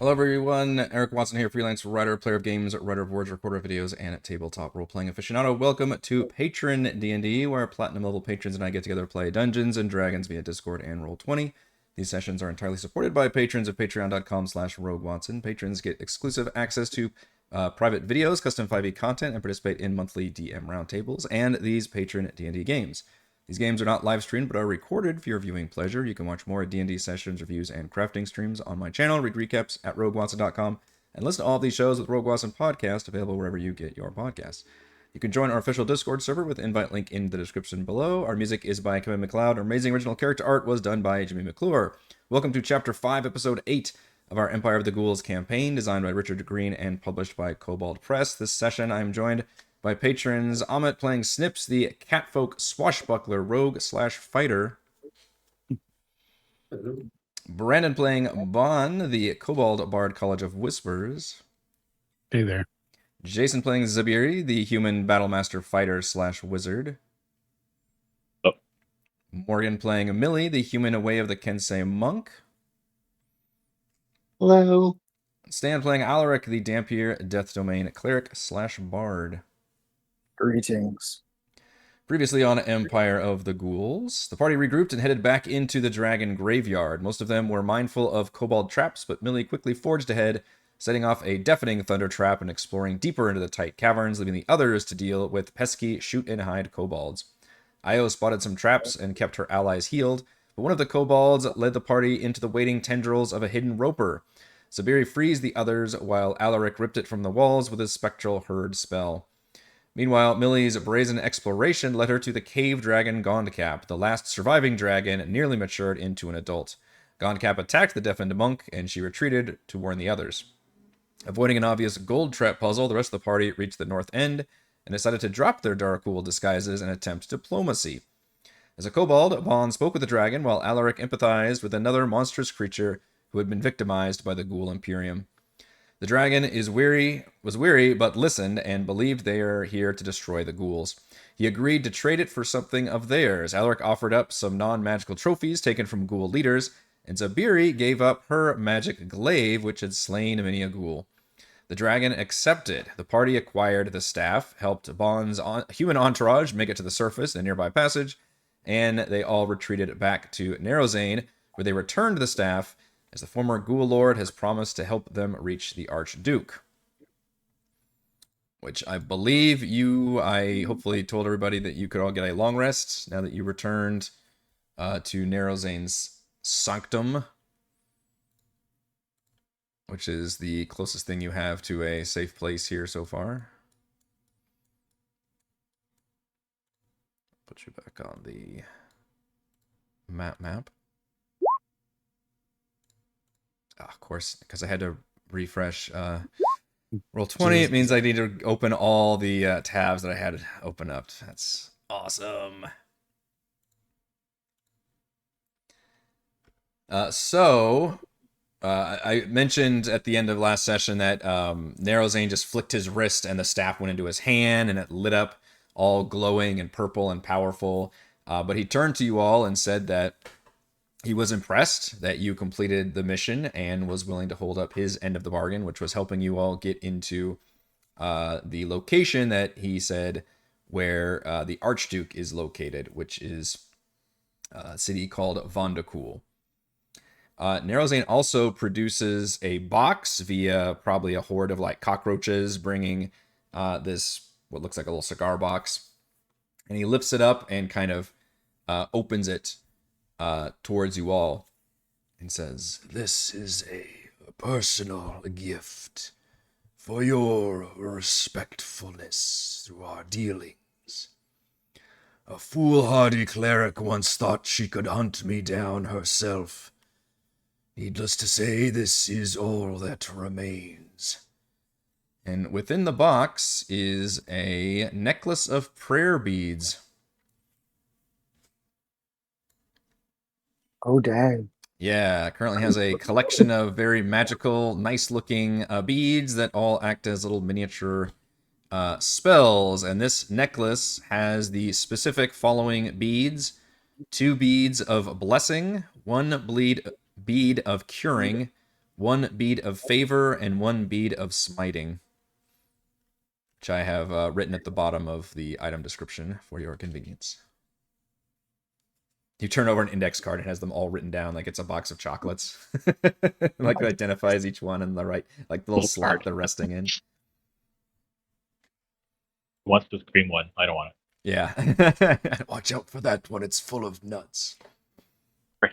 Hello everyone, Eric Watson here, freelance writer, player of games, writer of words, recorder of videos, and tabletop role-playing aficionado. Welcome to Patron D&D, where platinum level patrons and I get together to play Dungeons and Dragons via Discord and Roll20. These sessions are entirely supported by patrons at patreon.com/roguewatson. Patrons get exclusive access to private videos, custom 5e content, and participate in monthly DM roundtables, and these Patron D&D games. These games are not live streamed, but are recorded for your viewing pleasure. You can watch more D&D sessions, reviews, and crafting streams on my channel, read recaps at roguewatson.com, and listen to all of these shows with Rogue Watson Podcast, available wherever you get your podcasts. You can join our official Discord server with invite link in the description below. Our music is by Kevin MacLeod. Our amazing original character art was done by Jimmy McClure. Welcome to Chapter 5, Episode 8 of our Empire of the Ghouls campaign, designed by Richard Green and published by Kobold Press. This session, I am joined by patrons Amit playing Snips, the catfolk swashbuckler rogue / fighter. Brandon playing Bahn, the kobold bard college of whispers. Hey there. Jason playing Zaberi, the human battlemaster fighter / wizard. Oh. Morgan playing Millie, the human away of the Kensei Monk. Hello. Stan playing Alaric, the dhampir Death Domain Cleric / bard. Greetings. Previously on Empire of the Ghouls, the party regrouped and headed back into the dragon graveyard. Most of them were mindful of kobold traps, but Millie quickly forged ahead, setting off a deafening thunder trap and exploring deeper into the tight caverns, leaving the others to deal with pesky shoot-and-hide kobolds. Io spotted some traps and kept her allies healed, but one of the kobolds led the party into the waiting tendrils of a hidden roper. Zaberi frees the others, while Alaric ripped it from the walls with his spectral herd spell. Meanwhile, Millie's brazen exploration led her to the cave dragon Gondcap, the last surviving dragon nearly matured into an adult. Gondcap attacked the deafened monk, and she retreated to warn the others. Avoiding an obvious gold trap puzzle, the rest of the party reached the north end and decided to drop their Darkwool disguises and attempt diplomacy. As a kobold, Bahn spoke with the dragon, while Alaric empathized with another monstrous creature who had been victimized by the Ghoul Imperium. The dragon was weary, but listened and believed they are here to destroy the ghouls. He agreed to trade it for something of theirs. Alaric offered up some non-magical trophies taken from ghoul leaders, and Zaberi gave up her magic glaive, which had slain many a ghoul. The dragon accepted. The party acquired the staff, helped Bahn's human entourage make it to the surface in a nearby passage, and they all retreated back to Narrowzane, where they returned the staff, as the former Ghoul Lord has promised to help them reach the Archduke. Which I believe I hopefully told everybody that you could all get a long rest now that you returned to Narrowzane's Sanctum, which is the closest thing you have to a safe place here so far. Put you back on the map. Of course, because I had to refresh Roll20, it means I need to open all the tabs that I had open up. That's awesome. I mentioned at the end of last session that Narrowzane just flicked his wrist and the staff went into his hand and it lit up all glowing and purple and powerful. But he turned to you all and said that he was impressed that you completed the mission and was willing to hold up his end of the bargain, which was helping you all get into the location that he said where the Archduke is located, which is a city called Vandekhul. Narrowzane also produces a box via probably a horde of like cockroaches bringing this, what looks like a little cigar box. And he lifts it up and kind of opens it towards you all and says, "This is a personal gift for your respectfulness through our dealings. A foolhardy cleric once thought she could hunt me down herself. Needless to say, this is all that remains." And within the box is a necklace of prayer beads. Oh, dang. Yeah, currently has a collection of very magical, nice-looking beads that all act as little miniature spells. And this necklace has the specific following beads: 2 beads of blessing, 1 bead of curing, 1 bead of favor and 1 bead of smiting, which I have written at the bottom of the item description for your convenience. You turn over an index card and it has them all written down like it's a box of chocolates. Like it identifies each one in the right, like the little slot they're resting in. Who wants this green one? I don't want it. Yeah. Watch out for that one. It's full of nuts. Right.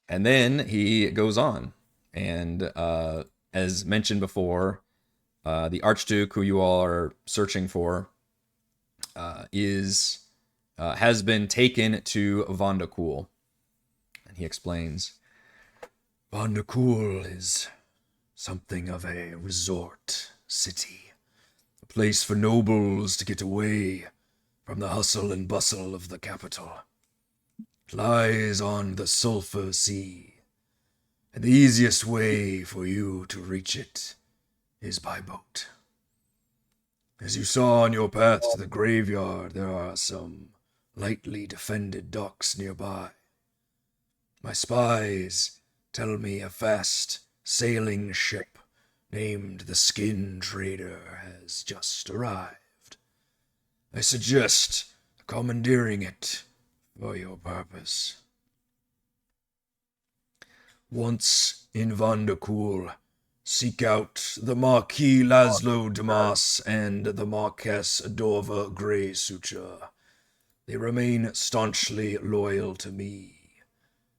And then he goes on. And as mentioned before, the Archduke who you all are searching for has been taken to Vandekhul. And he explains, Vandekhul is something of a resort city, a place for nobles to get away from the hustle and bustle of the capital. It lies on the Sulphur Sea, and the easiest way for you to reach it is by boat. As you saw on your path to the graveyard, there are some lightly defended docks nearby. My spies tell me a fast sailing ship named the Skin Trader has just arrived. I suggest commandeering it for your purpose. Once in Vandekhul, seek out the Marquis Laszlo Damas and the Marquess Adorva Grey Suture. They remain staunchly loyal to me,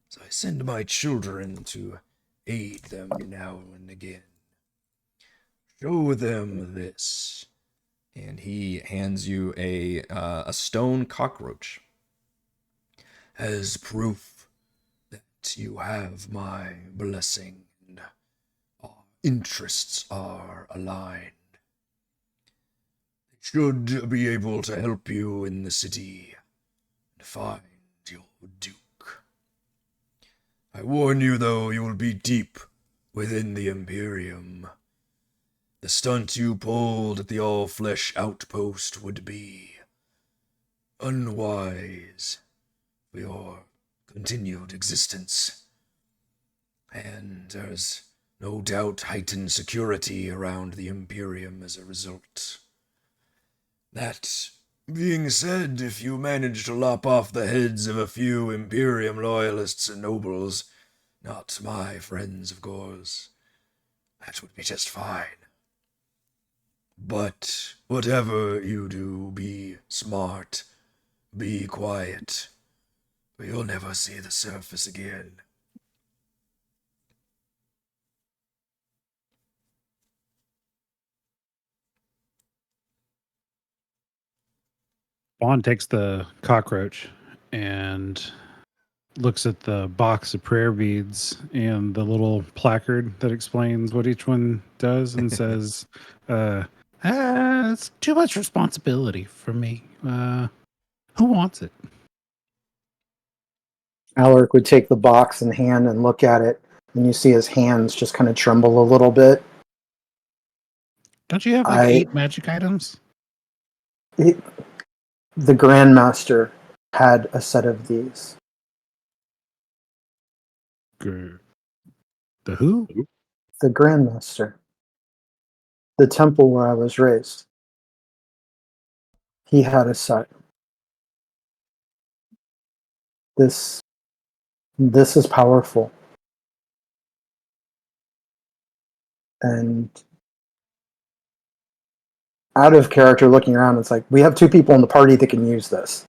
so I send my children to aid them now and again. Show them this. And he hands you a stone cockroach as proof that you have my blessing and our interests are aligned. They should be able to help you in the city and find your duke. I warn you, though, you will be deep within the Imperium. The stunt you pulled at the all-flesh outpost would be unwise for your continued existence. And there's no doubt heightened security around the Imperium as a result. That being said, if you manage to lop off the heads of a few Imperium loyalists and nobles, not my friends, of course, that would be just fine. But whatever you do, be smart, be quiet, or you'll never see the surface again. Bahn takes the cockroach and looks at the box of prayer beads and the little placard that explains what each one does and says, it's too much responsibility for me. Who wants it? Alaric would take the box in hand and look at it, and you see his hands just kind of tremble a little bit. Don't you have like 8 magic items? The Grandmaster had a set of these. The who? The Grandmaster. The temple where I was raised. He had a set. This is powerful. And out of character looking around, it's like, we have 2 people in the party that can use this.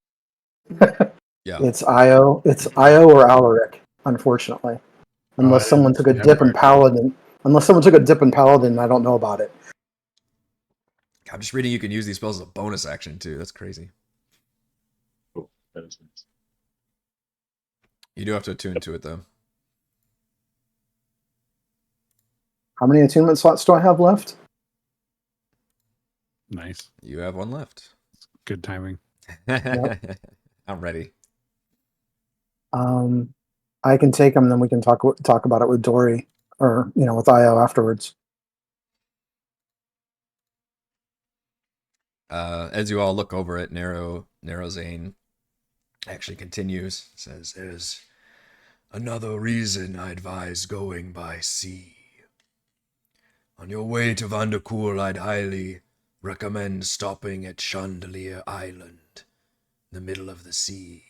Yeah. It's Io or Alaric, unfortunately. Unless someone took a dip in Paladin. Unless someone took a dip in Paladin, I don't know about it. I'm just reading you can use these spells as a bonus action, too. That's crazy. Oh, that is nice. You do have to attune to it, though. How many attunement slots do I have left? Nice. You have 1 left. Good timing. Yep. I'm ready. I can take them, then we can talk about it with Dory, or with Io afterwards. As you all look over at Narrow Zane, actually continues, says, "There's another reason I advise going by sea. On your way to Vandekhul, I'd highly recommend stopping at Chandelier Island, in the middle of the sea,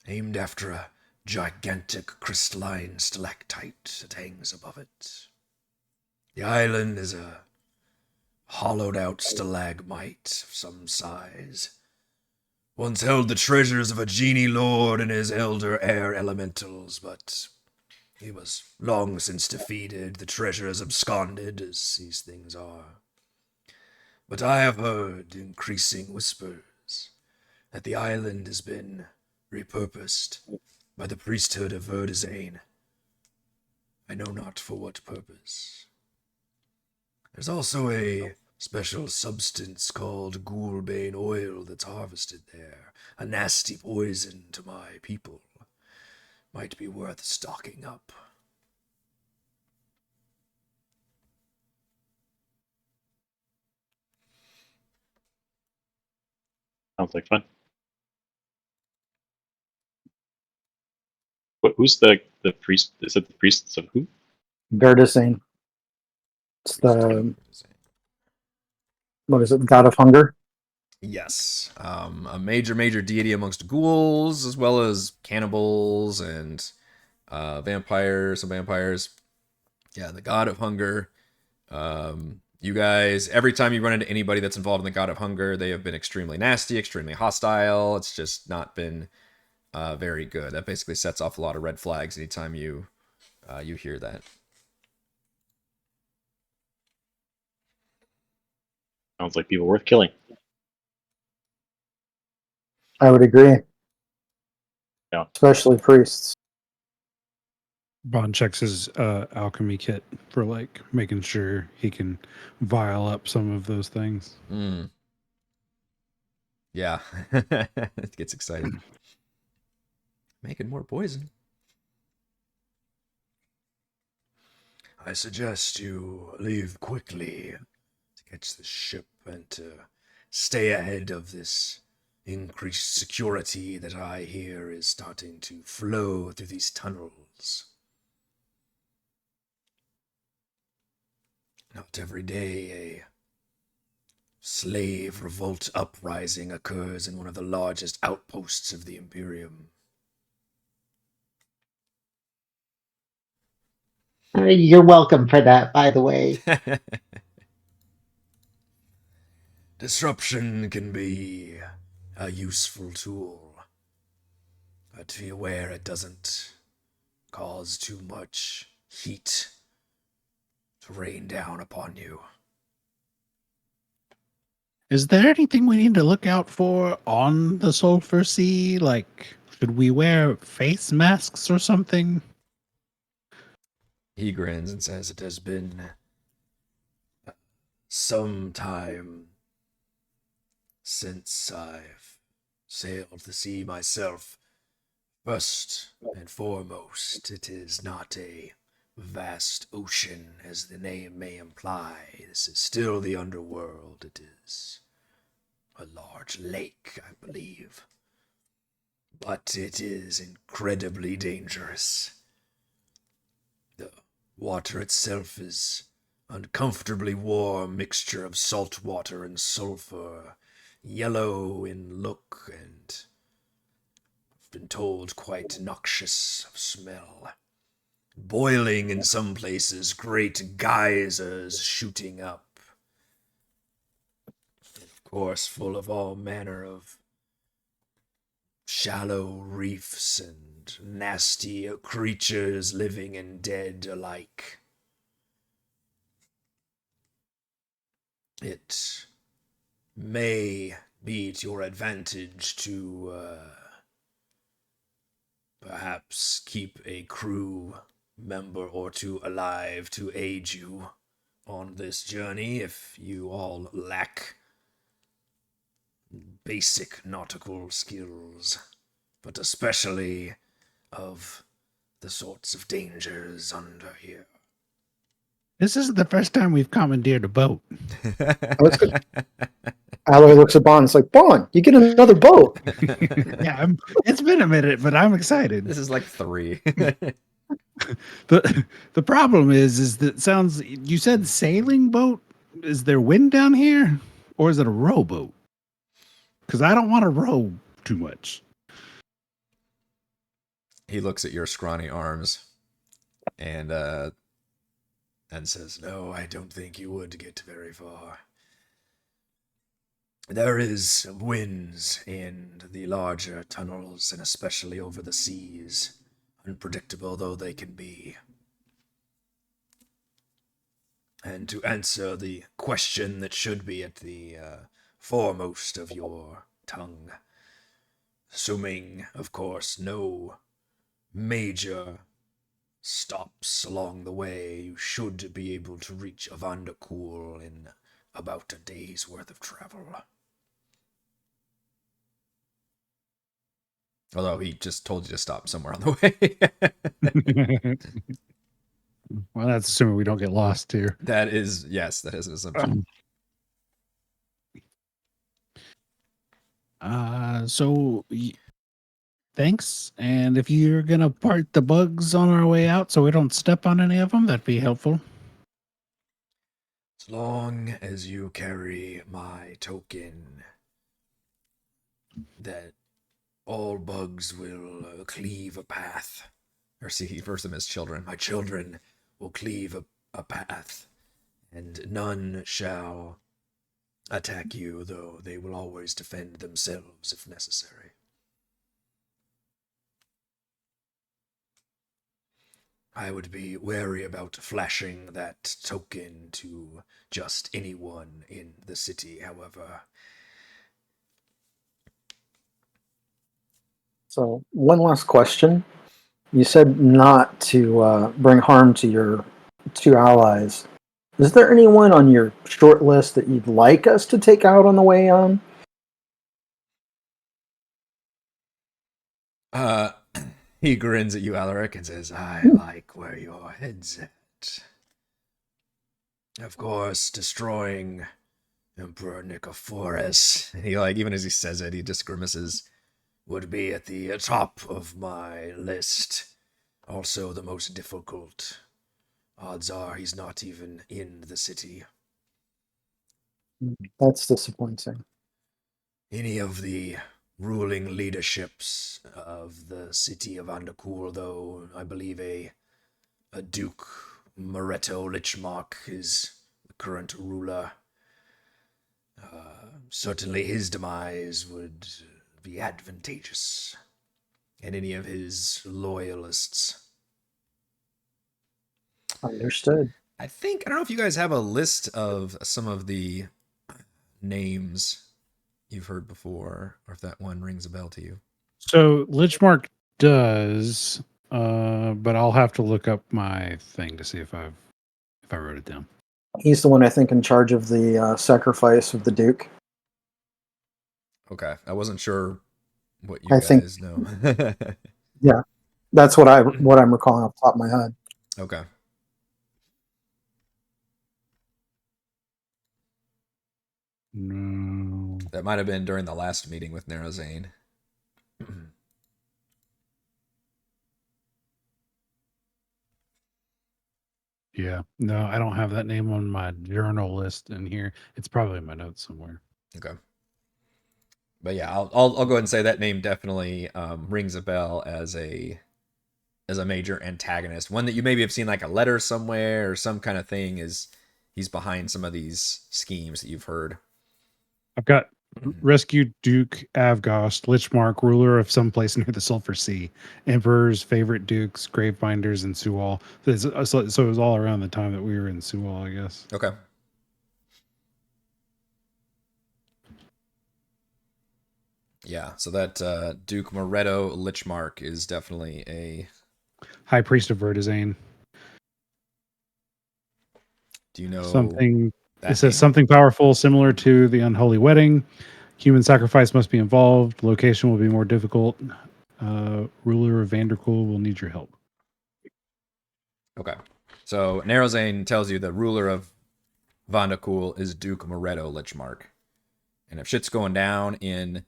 named after a gigantic crystalline stalactite that hangs above it. The island is a hollowed-out stalagmite of some size. Once held the treasures of a genie lord and his elder air elementals, but he was long since defeated, the treasures absconded, as these things are. But I have heard increasing whispers that the island has been repurposed by the priesthood of Verdizane. I know not for what purpose. There's also a special substance called Ghoulbane oil that's harvested there, a nasty poison to my people. Might be worth stocking up." Sounds like fun. Who's the priest? Is it the priests of who? Verdicine. It's the, what is it, god of hunger? Yes, a major deity amongst ghouls, as well as cannibals and vampires, some vampires. Yeah, the god of hunger. You guys, every time you run into anybody that's involved in the god of hunger, they have been extremely nasty, extremely hostile. It's just not been very good. That basically sets off a lot of red flags anytime you hear that. Sounds like people worth killing. I would agree. Yeah. Especially priests. Bond checks his alchemy kit for like making sure he can vial up some of those things. Yeah, it gets excited. Making more poison. I suggest you leave quickly to catch the ship and to stay ahead of this increased security that I hear is starting to flow through these tunnels. Not every day a slave revolt uprising occurs in one of the largest outposts of the Imperium. You're welcome for that, by the way. Disruption can be a useful tool, but be aware it doesn't cause too much heat to rain down upon you. Is there anything we need to look out for on the Sulphur Sea? Like, should we wear face masks or something? He grins and says, "It has been some time since I've sailed the sea myself. First and foremost, it is not a vast ocean, as the name may imply. This is still the underworld. It is a large lake, I believe. But it is incredibly dangerous. The water itself is uncomfortably warm mixture of salt water and sulfur, yellow in look and I've been told quite noxious of smell. Boiling in some places, great geysers shooting up. And of course, full of all manner of shallow reefs and nasty creatures, living and dead alike. It may be to your advantage to perhaps keep a crew member or two alive to aid you on this journey if you all lack basic nautical skills, but especially of the sorts of dangers under here. This isn't the first time we've commandeered a boat. Alaric looks at Bahn. It's like, Bahn, you get another boat. Yeah, it's been a minute, but I'm excited. This is like 3. The problem is that it sounds. You said sailing boat. Is there wind down here, or is it a rowboat? Because I don't want to row too much. He looks at your scrawny arms and says, "No, I don't think you would get very far. There is winds in the larger tunnels, and especially over the seas, unpredictable though they can be. And to answer the question that should be at the foremost of your tongue, assuming, of course, no major stops along the way, you should be able to reach Vandekhul in about a day's worth of travel." Although he just told you to stop somewhere on the way. Well, that's assuming we don't get lost here. That is an assumption. Thanks. And if you're gonna part the bugs on our way out, so we don't step on any of them, that'd be helpful. As long as you carry my token, that all bugs will cleave a path. Or see, he refers them as children. My children will cleave a path, and none shall attack you, though they will always defend themselves if necessary. I would be wary about flashing that token to just anyone in the city, however. So, one last question. You said not to bring harm to your 2 allies. Is there anyone on your short list that you'd like us to take out on the way on? He grins at you, Alaric, and says, "I like where your head's at. Of course, destroying Emperor Nicophorus," and he, even as he says it, he just grimaces, "would be at the top of my list. Also the most difficult. Odds are he's not even in the city. That's disappointing. Any of the ruling leaderships of the city of Vandekhul, though, I believe a Duke Moretto Lichmark is the current ruler. Certainly his demise would be advantageous, and any of his loyalists." Understood. I don't know if you guys have a list of some of the names you've heard before, or if that one rings a bell to you. So Lichmark does, but I'll have to look up my thing to see if I wrote it down. He's the one, I think, in charge of the sacrifice of the Duke. Okay, I wasn't sure what you I guys think- know. Yeah, that's what I'm recalling off the top of my head. Okay. No. That might have been during the last meeting with Narrowzane. Yeah. No, I don't have that name on my journal list in here. It's probably in my notes somewhere. Okay. But yeah, I'll go ahead and say that name definitely rings a bell as a major antagonist. One that you maybe have seen like a letter somewhere or some kind of thing. Is he's behind some of these schemes that you've heard. I've got rescued Duke Avgost, Lichmark, ruler of some place near the Sulphur Sea, emperor's favorite dukes, gravebinders, and Sual. So it was all around the time that we were in Sual, I guess. Okay. Yeah, so that Duke Moretto Lichmark is definitely a High priest of Verdazane. Do you know Something. that It says name? something powerful, similar to the unholy wedding. Human sacrifice must be involved. Location will be more difficult. Ruler of Vandekhul will need your help. Okay. So Narrowzane tells you the ruler of Vandekhul is Duke Moretto Lichmark. And if shit's going down in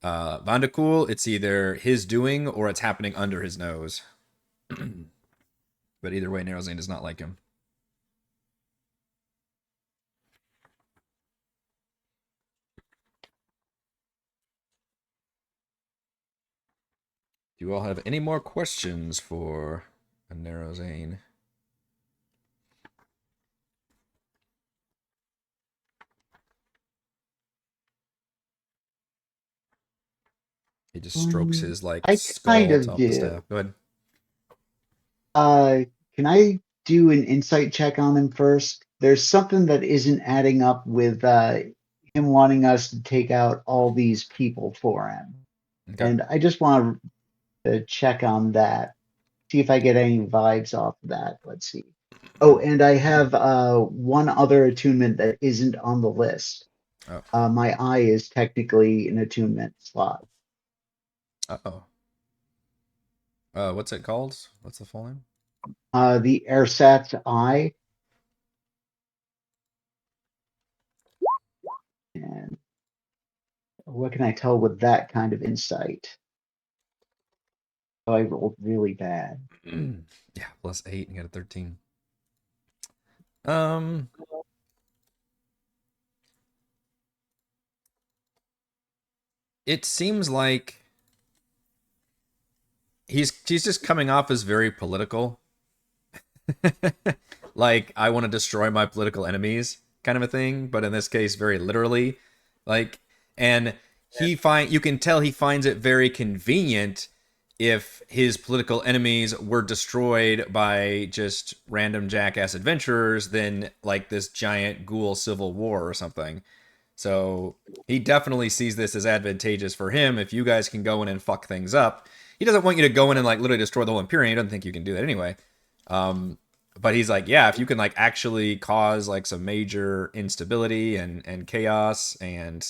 Vandekhul, it's either his doing or it's happening under his nose. But either way, Narrowzane does not like him. Do you all have any more questions for a Narrowzane? He just strokes his like I skull kind of top of the do. staff. Go ahead. Can I do an insight check on him first? There's something that isn't adding up with him wanting us to take out all these people for him. Okay. And I just want to check on that. See if I get any vibes off of that. Let's see. Oh, and I have one other attunement that isn't on the list. Oh. My eye is technically an attunement slot. Uh-oh. What's it called? What's the full name? The Airsat's eye. And what can I tell with that kind of insight? Oh, I rolled really bad. Yeah, +8 and get a 13. It seems like he's just coming off as very political. Like, I want to destroy my political enemies kind of a thing, but in this case very literally. Like, and you can tell he finds it very convenient if his political enemies were destroyed by just random jackass adventurers than like this giant ghoul civil war or something. So he definitely sees this as advantageous for him if you guys can go in and fuck things up. He doesn't want you to go in and like literally destroy the whole Imperium. He doesn't think you can do that anyway. But he's like, yeah, if you can like actually cause like some major instability and chaos and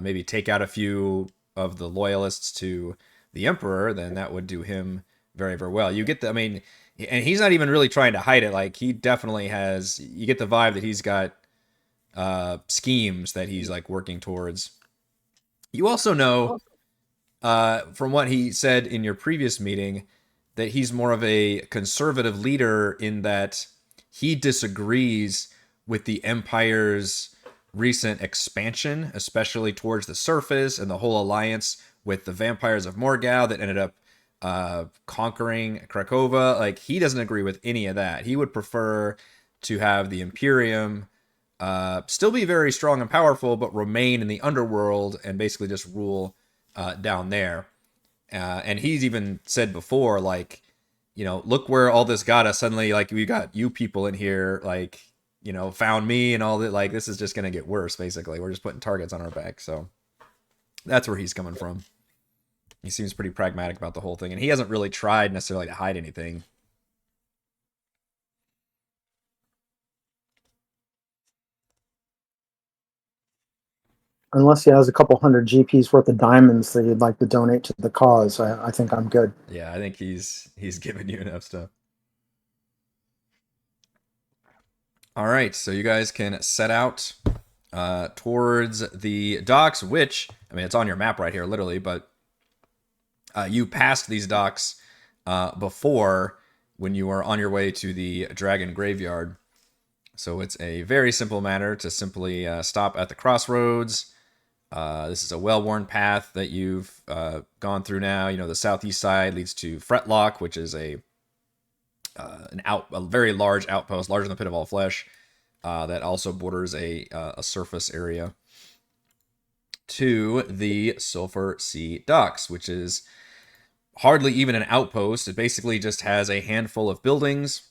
maybe take out a few of the loyalists to the Emperor, then that would do him very, very well. You get the, I mean, and he's not even really trying to hide it. Like, he definitely has, you get the vibe that he's got schemes that he's like working towards. You also know from what he said in your previous meeting that he's more of a conservative leader in that he disagrees with the Empire's recent expansion, especially towards the surface and the whole alliance with the vampires of Morgau that ended up conquering Krakova. Like, he doesn't agree with any of that. He would prefer to have the Imperium still be very strong and powerful, but remain in the underworld and basically just rule down there. And he's even said before, like, you know, look where all this got us. Suddenly, like, we got you people in here, like, you know, found me and all that. Like, this is just going to get worse, basically. We're just putting targets on our back. So that's where he's coming from. He seems pretty pragmatic about the whole thing. And he hasn't really tried necessarily to hide anything. Unless he has a couple hundred GPs worth of diamonds that he'd like to donate to the cause, I think I'm good. Yeah, I think he's given you enough stuff. All right, so you guys can set out towards the docks, which, I mean, it's on your map right here, literally, but you passed these docks before when you were on your way to the Dragon Graveyard. So it's a very simple matter to simply stop at the crossroads. This is a well-worn path that you've gone through now. You know, the southeast side leads to Fretlock, which is a very large outpost, larger than the Pit of All Flesh, that also borders a surface area to the Sulphur Sea Docks, which is hardly even an outpost. It basically just has a handful of buildings,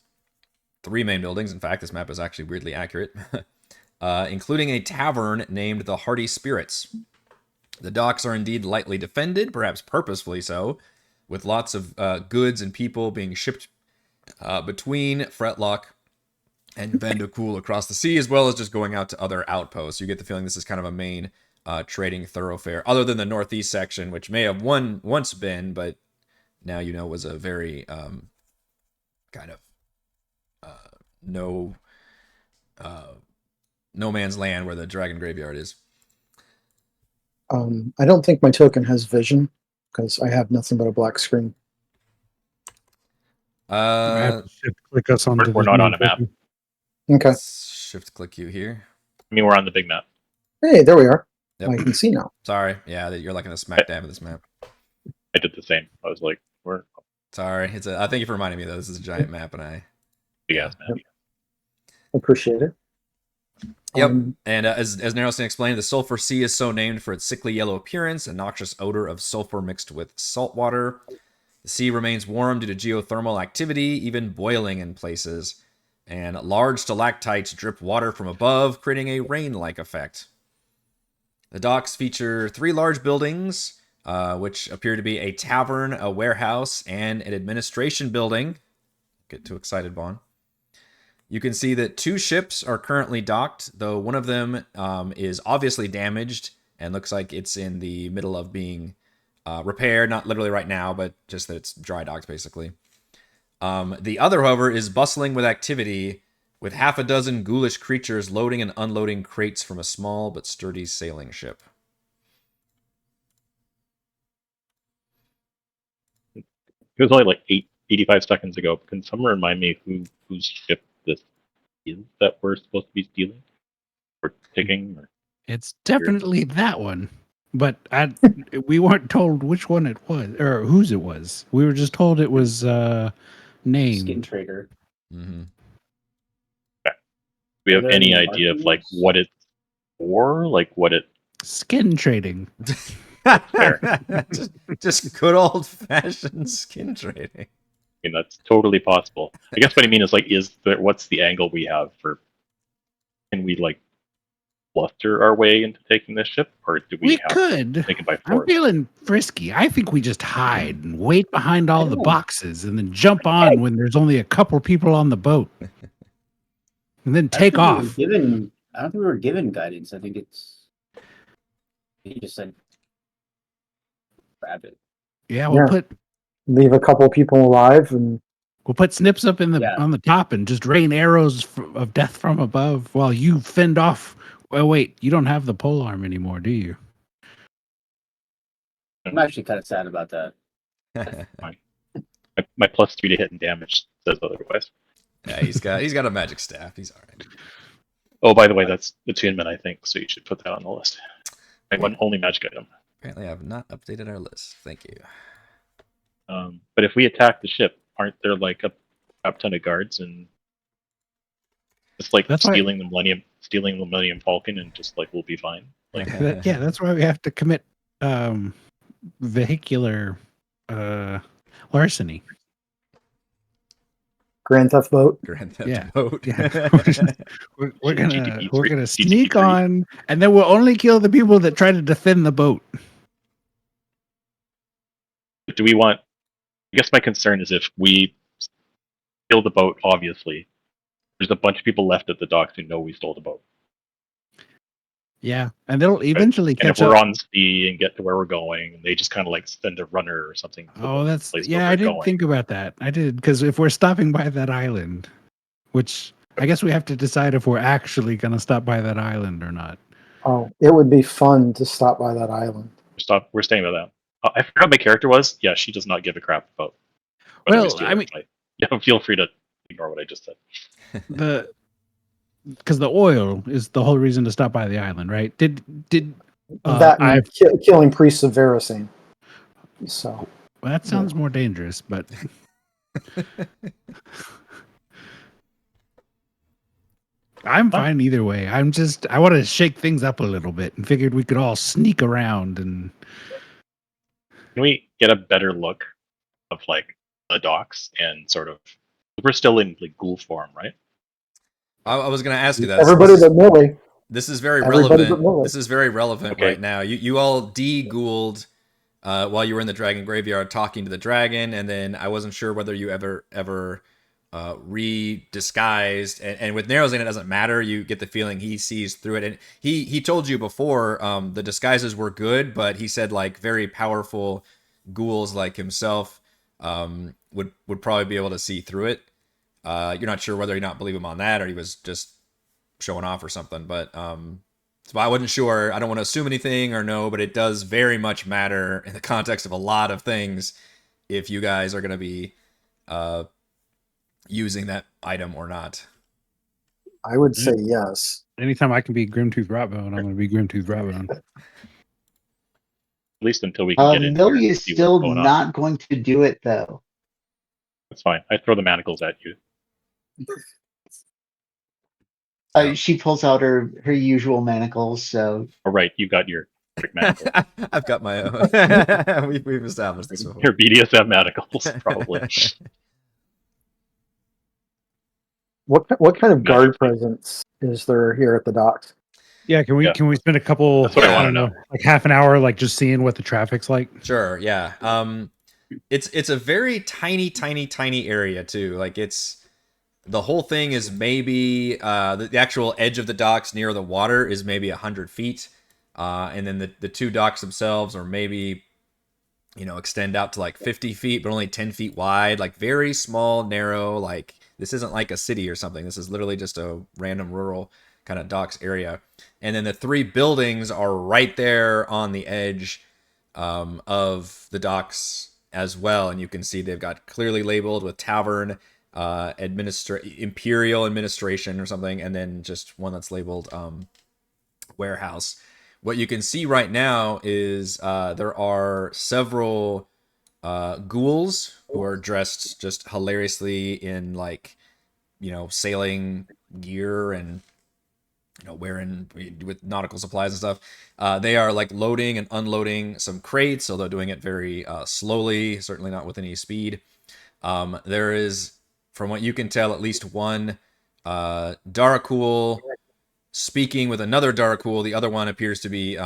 3 main buildings. In fact, this map is actually weirdly accurate, including a tavern named the Hardy Spirits. The docks are indeed lightly defended, perhaps purposefully so, with lots of goods and people being shipped between Fretlock and Vandekhul across the sea, as well as just going out to other outposts. You get the feeling this is kind of a main trading thoroughfare, other than the northeast section, which may have once been, but now you know was a very kind of no man's land where the Dragon Graveyard is. I don't think my token has vision because I have nothing but a black screen. I have to shift click us onto We're the not new on a map. token. Okay. Shift click you here. I mean, we're on the big map. Hey, there we are. Yep. I can see now. Sorry. Yeah, you're like in the smack dab of this map. I did the same. I was like, we're Sorry. I thank you for reminding me though. This is a giant map, and I. big ass map. Appreciate it. Yep. And as Narrowston explained, the Sulphur Sea is so named for its sickly yellow appearance and noxious odor of sulfur mixed with salt water. The sea remains warm due to geothermal activity, even boiling in places. And large stalactites drip water from above, creating a rain-like effect. The docks feature 3 large buildings, which appear to be a tavern, a warehouse, and an administration building. Get too excited, Bahn. You can see that 2 ships are currently docked, though one of them is obviously damaged and looks like it's in the middle of being repaired. Not literally right now, but just that it's dry docked, basically. The other, however, is bustling with activity, with half a dozen ghoulish creatures loading and unloading crates from a small but sturdy sailing ship. It was only like 85 seconds ago. Can someone remind me whose ship this is that we're supposed to be stealing or taking? Or It's definitely that one, but we weren't told which one it was or whose it was. We were just told it was Skin named. trader. Mm-hmm. do we have Are there any any idea of like markings? what it's for? Like what it? Skin trading. just good old fashioned skin trading. I mean, that's totally possible. I guess what I mean is like, what's the angle we have for? Can we like bluster our way into taking this ship, or do we We have could. to take it by I'm force? feeling frisky. I think we just hide and wait behind all the don't- boxes and then jump on when there's only a couple people on the boat. And then take I don't off. think I don't think we were given guidance. I think he just said grab it. Yeah, we'll Yeah. Leave a couple people alive and put Snips up in the Yeah. on the top and just rain arrows of death from above while you fend off. Well, wait, you don't have the pole arm anymore, do you? I'm actually kind of sad about that. My +3 to hit and damage says otherwise. Yeah, he's got a magic staff. He's all right. Oh, by the way, that's attunement, I think, so you should put that on the list. One only magic item. Apparently, I've not updated our list. Thank you. But if we attack the ship, aren't there like a crap ton of guards and just like That's why- stealing the Millennium Falcon and just like we'll be fine? Like Yeah, that's why we have to commit vehicular larceny. Grand Theft Boat. Grand Theft Yeah. Boat. Yeah. we're gonna GTP gonna GTP sneak 3. on, and then we'll only kill the people that try to defend the boat. do we want? I guess my concern is if we steal the boat, obviously, there's a bunch of people left at the docks who know we stole the boat. Yeah, and they'll eventually And if catch we're up. on sea and get to where we're going, and they just kind of like send a runner or something. to Oh, the that's place where yeah. we're I didn't going. think about that. I did because if we're stopping by that island, which I guess we have to decide if we're actually gonna stop by that island or not. Oh, it would be fun to stop by that island. We're staying with them. I forgot what my character was. Yeah, she does not give a crap about. whether we Well, steal I or mean- fight. Yeah, feel free to ignore what I just said. Because the oil is the whole reason to stop by the island, right? Did That and killing priests of Veracene. So well, that sounds more dangerous, but I'm fine either way. I want to shake things up a little bit and figured we could all sneak around and Can we get a better look of like the docks and sort of? We're still in like ghoul form, right? I was going to ask you that. everybody but Millie. This is very Everybody but relevant. Millie. This is very relevant Okay. right now. You all de-ghouled while you were in the dragon graveyard talking to the dragon, and then I wasn't sure whether you ever re-disguised. And with Narrowsane, it doesn't matter. You get the feeling he sees through it. And he told you before the disguises were good, but he said like very powerful ghouls like himself would probably be able to see through it. You're not sure whether you not believe him on that or he was just showing off or something, but So I wasn't sure. I don't want to assume anything or no, but it does very much matter in the context of a lot of things if you guys are going to be using that item or not. I would say yes. Anytime I can be Grimtooth Ratbone, I'm going to be Grimtooth Ratbone. At least until we can get in here Millie and is see still what's going on. not going to do it though. That's fine. I throw the manacles at you. She pulls out her usual manacles, so All right, you got your trick manacles. I've got my own. We've established this before. Your BDSM manacles, probably. What kind of guard presence is there here at the docks? Yeah, can we Yeah. spend a couple? That's what I I wanna don't know. like half an hour, like just seeing what the traffic's like. Sure, yeah. It's a very tiny area too. Like the whole thing is maybe the actual edge of the docks near the water is maybe 100 feet, and then the two docks themselves are maybe extend out to like 50 feet, but only 10 feet wide. Like very small, narrow. Like this isn't like a city or something. This is literally just a random rural kind of docks area. And then the three buildings are right there on the edge of the docks as well, and you can see they've got clearly labeled with tavern, Imperial administration or something, and then just one that's labeled warehouse. What you can see right now is there are several ghouls who are dressed just hilariously in like sailing gear and wearing with nautical supplies and stuff. They are like loading and unloading some crates, although doing it very slowly, certainly not with any speed. There is, from what you can tell, at least one Dhampir speaking with another Dhampir. The other one appears to be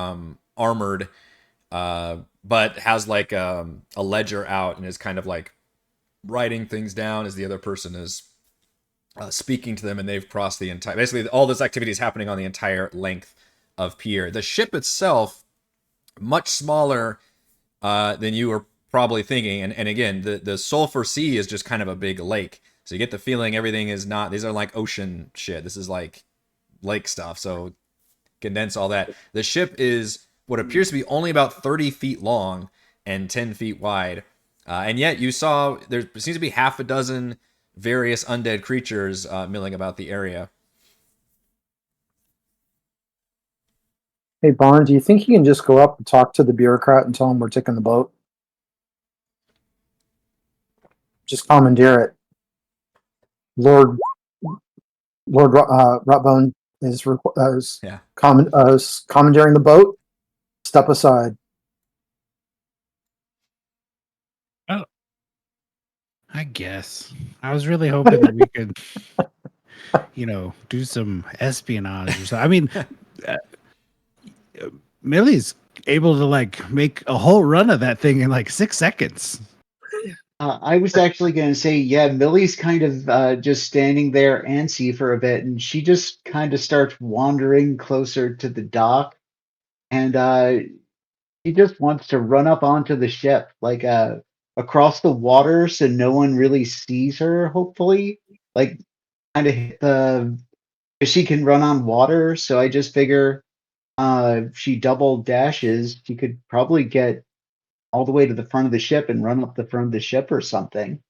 armored, but has like a ledger out and is kind of like writing things down as the other person is speaking to them, and they've crossed the entire. Basically, all this activity is happening on the entire length of pier. The ship itself, much smaller than you were probably thinking, and again, the Sulphur Sea is just kind of a big lake, so you get the feeling everything is not. These are like ocean shit. This is like lake stuff. So condense all that. The ship is what appears to be only about 30 feet long and 10 feet wide, and yet you saw there seems to be half a dozen various undead creatures milling about the area. Hey, Bahn, do you think you can just go up and talk to the bureaucrat and tell him we're taking the boat? Just commandeer it. Lord Ratbone is commandeering the boat. Step aside. I guess. I was really hoping that we could, do some espionage or something. I mean, Millie's able to like make a whole run of that thing in like 6 seconds. I was actually going to say, yeah, Millie's kind of just standing there antsy for a bit, and she just kind of starts wandering closer to the dock, and she just wants to run up onto the ship, like across the water, so no one really sees her. Hopefully, like kind of hit the. She can run on water, so I just figure if she double dashes, she could probably get all the way to the front of the ship and run up the front of the ship or something.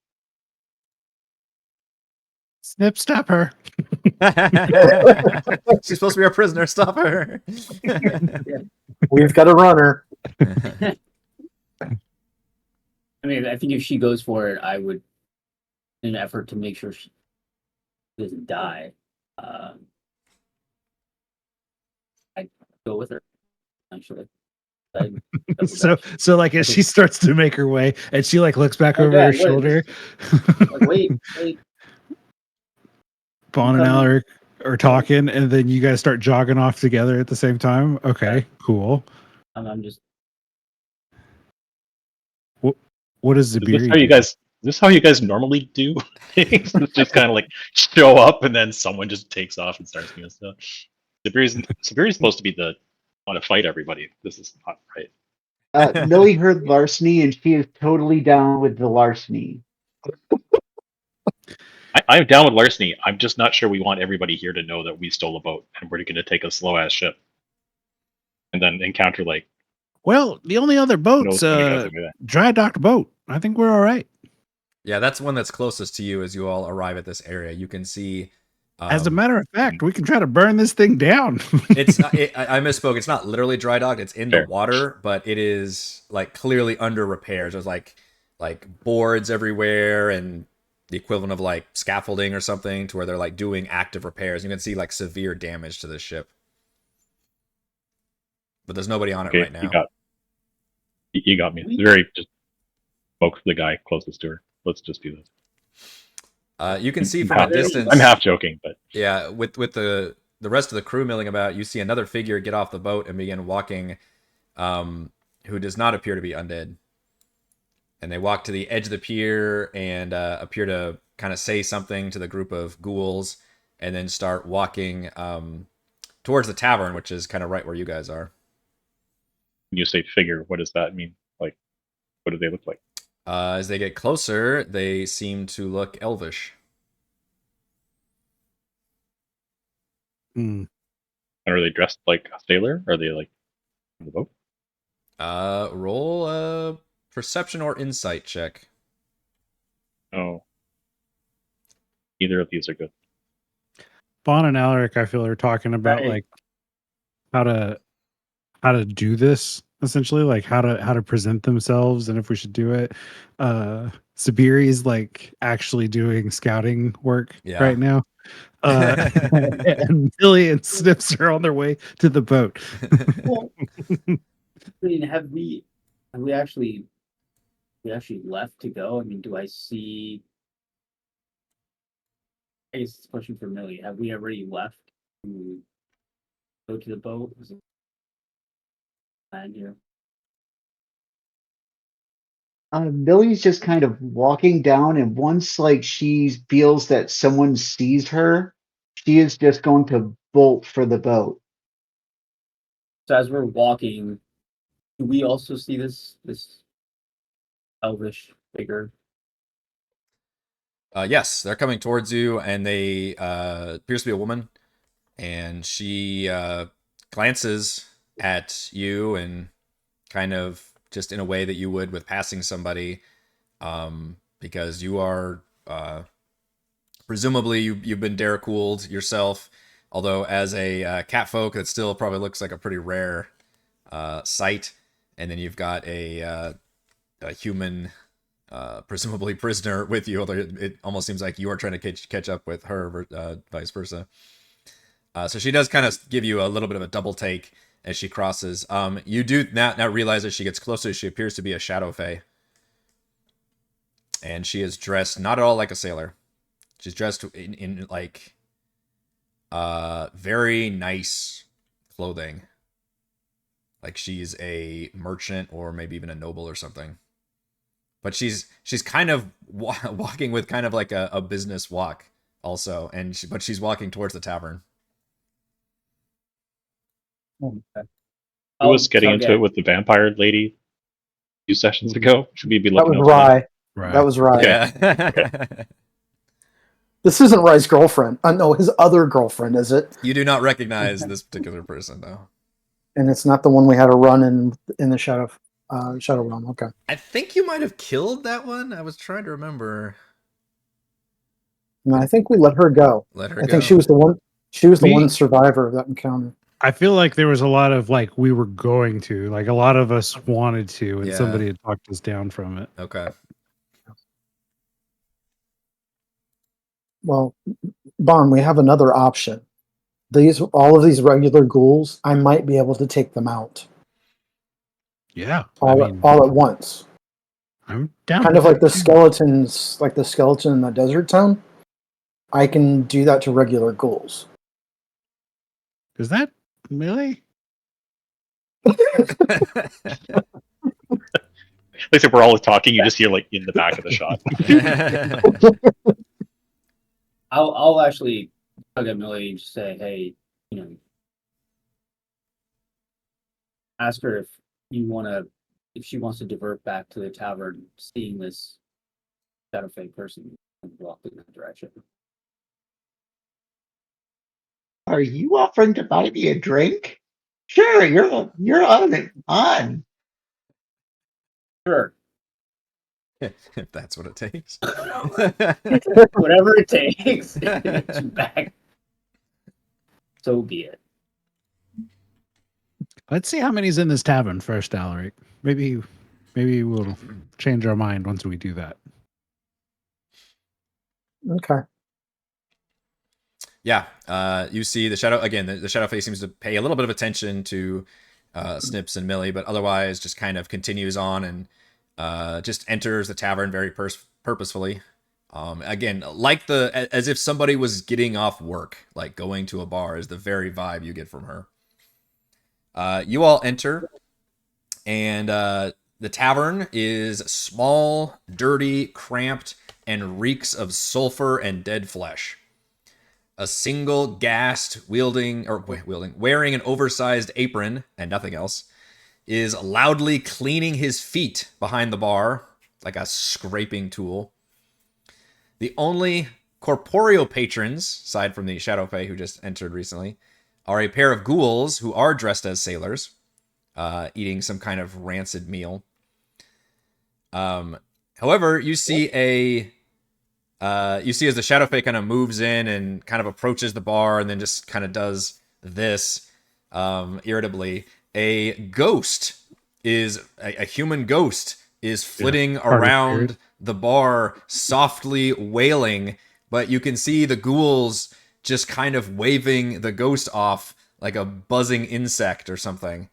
Snip, stop her. She's supposed to be our prisoner. Stop her. We've got a runner. I mean, I think if she goes for it, I would, in an effort to make sure she doesn't die, I'd go with her, actually. So like as she starts to make her way and she like looks back over her shoulder. Like, wait. Bahn and Alaric are talking, and then you guys start jogging off together at the same time. Okay, cool. I'm just. What is Zaberi? Is this how you guys normally do things? It's just kind of like show up and then someone just takes off and starts doing stuff. Zaberi's supposed to be the want to fight everybody. This is not right. Millie heard larceny, and she is totally down with the larceny. I'm down with larceny. I'm just not sure we want everybody here to know that we stole a boat and we're going to take a slow ass ship. then encounter like Well, the only other boat's those kind of guys like that. dry docked boat. I think we're all right. Yeah, that's one that's closest to you as you all arrive at this area. You can see. As a matter of fact, we can try to burn this thing down. It's not, I misspoke. It's not literally dry docked. It's in the Fair. water, but it is like clearly under repairs. There's like boards everywhere and the equivalent of like scaffolding or something to where they're like doing active repairs. You can see like severe damage to this ship, but there's nobody on it Okay, right now. you got me. It's very just spoke to the guy closest to her. Let's just do this. You can see from a distance. I'm half joking, but yeah, with the rest of the crew milling about, you see another figure get off the boat and begin walking, who does not appear to be undead. And they walk to the edge of the pier and appear to kind of say something to the group of ghouls, and then start walking towards the tavern, which is kind of right where you guys are. when you say figure, what does that mean? Like, what do they look like? As they get closer, they seem to look elvish. Hmm. And are they dressed like a sailor? Are they like on the boat? Roll a perception or insight check. Oh, either of these are good. Bahn and Alaric, I feel, are talking about Right. like how to do this, essentially, like how to present themselves and if we should do it. Zaberi is like actually doing scouting work Yeah. right now. And Millie and Snips are on their way to the boat. Well, I mean, have we actually left to go? I mean, do I see? I guess it's a question for Millie. Have we already left to go to the boat? Is it planned here? Millie's just kind of walking down, and once like she feels that someone sees her, she is just going to bolt for the boat. So as we're walking, do we also see this elvish figure? Yes, they're coming towards you, and they appears to be a woman, and she glances at you and kind of just in a way that you would with passing somebody, because you are presumably you've been Daracooled yourself, although as a catfolk that still probably looks like a pretty rare sight, and then you've got a human. Presumably prisoner with you, although it almost seems like you are trying to catch up with her, vice versa. So she does kind of give you a little bit of a double take as she crosses. You do now realize as she gets closer, she appears to be a shadow fae. And she is dressed not at all like a sailor. She's dressed in like very nice clothing. Like she's a merchant or maybe even a noble or something. But she's kind of walking with kind of like a business walk also, but she's walking towards the tavern. Okay. Who was getting into it with the vampire lady a few sessions ago? Should we be That looking was out for that? Rye. Right. That was Rye. Yeah. This isn't Rye's girlfriend. No, his other girlfriend, is it? You do not recognize this particular person, though. And it's not the one we had a run in the Shadow Realm. Okay. I think you might have killed that one. I was trying to remember. No, I think we let her go. Let her I go. think she was the one. She was the Me- one survivor of that encounter. I feel like there was a lot of like we were going to, like a lot of us wanted to, and Yeah. somebody had talked us down from it. Okay. Well, Bahn, we have another option. All of these regular ghouls, I might be able to take them out Yeah, all at once. I'm down. Kind with of like that the too. skeletons, like the skeleton in the desert town. I can do that to regular ghouls. Is that Millie? Like if we're all talking, you just hear like in the back of the shot. I'll actually tug at Millie and just say, hey, ask her if she wants to divert back to the tavern, seeing this shadow fake person and walk in that direction. Are you offering to buy me a drink? Sure, you're on it. On. Sure. If that's what it takes. Whatever it takes to get you back. So be it. Let's see how many's in this tavern first, Alaric. Maybe we'll change our mind once we do that. Okay. Yeah, you see the shadow again. The shadow face seems to pay a little bit of attention to Snips and Millie, but otherwise just kind of continues on and just enters the tavern very purposefully. Again, like as if somebody was getting off work, like going to a bar is the very vibe you get from her. You all enter, and the tavern is small, dirty, cramped, and reeks of sulfur and dead flesh. A single gassed wearing an oversized apron and nothing else is loudly cleaning his feet behind the bar like a scraping tool. The only corporeal patrons, aside from the Shadow Fae who just entered recently, are a pair of ghouls who are dressed as sailors, eating some kind of rancid meal. However, you see as the Shadow Fae kind of moves in and kind of approaches the bar and then just kind of does this irritably. A ghost is a human ghost is flitting around the bar, softly wailing, but you can see the ghouls just kind of waving the ghost off like a buzzing insect or something.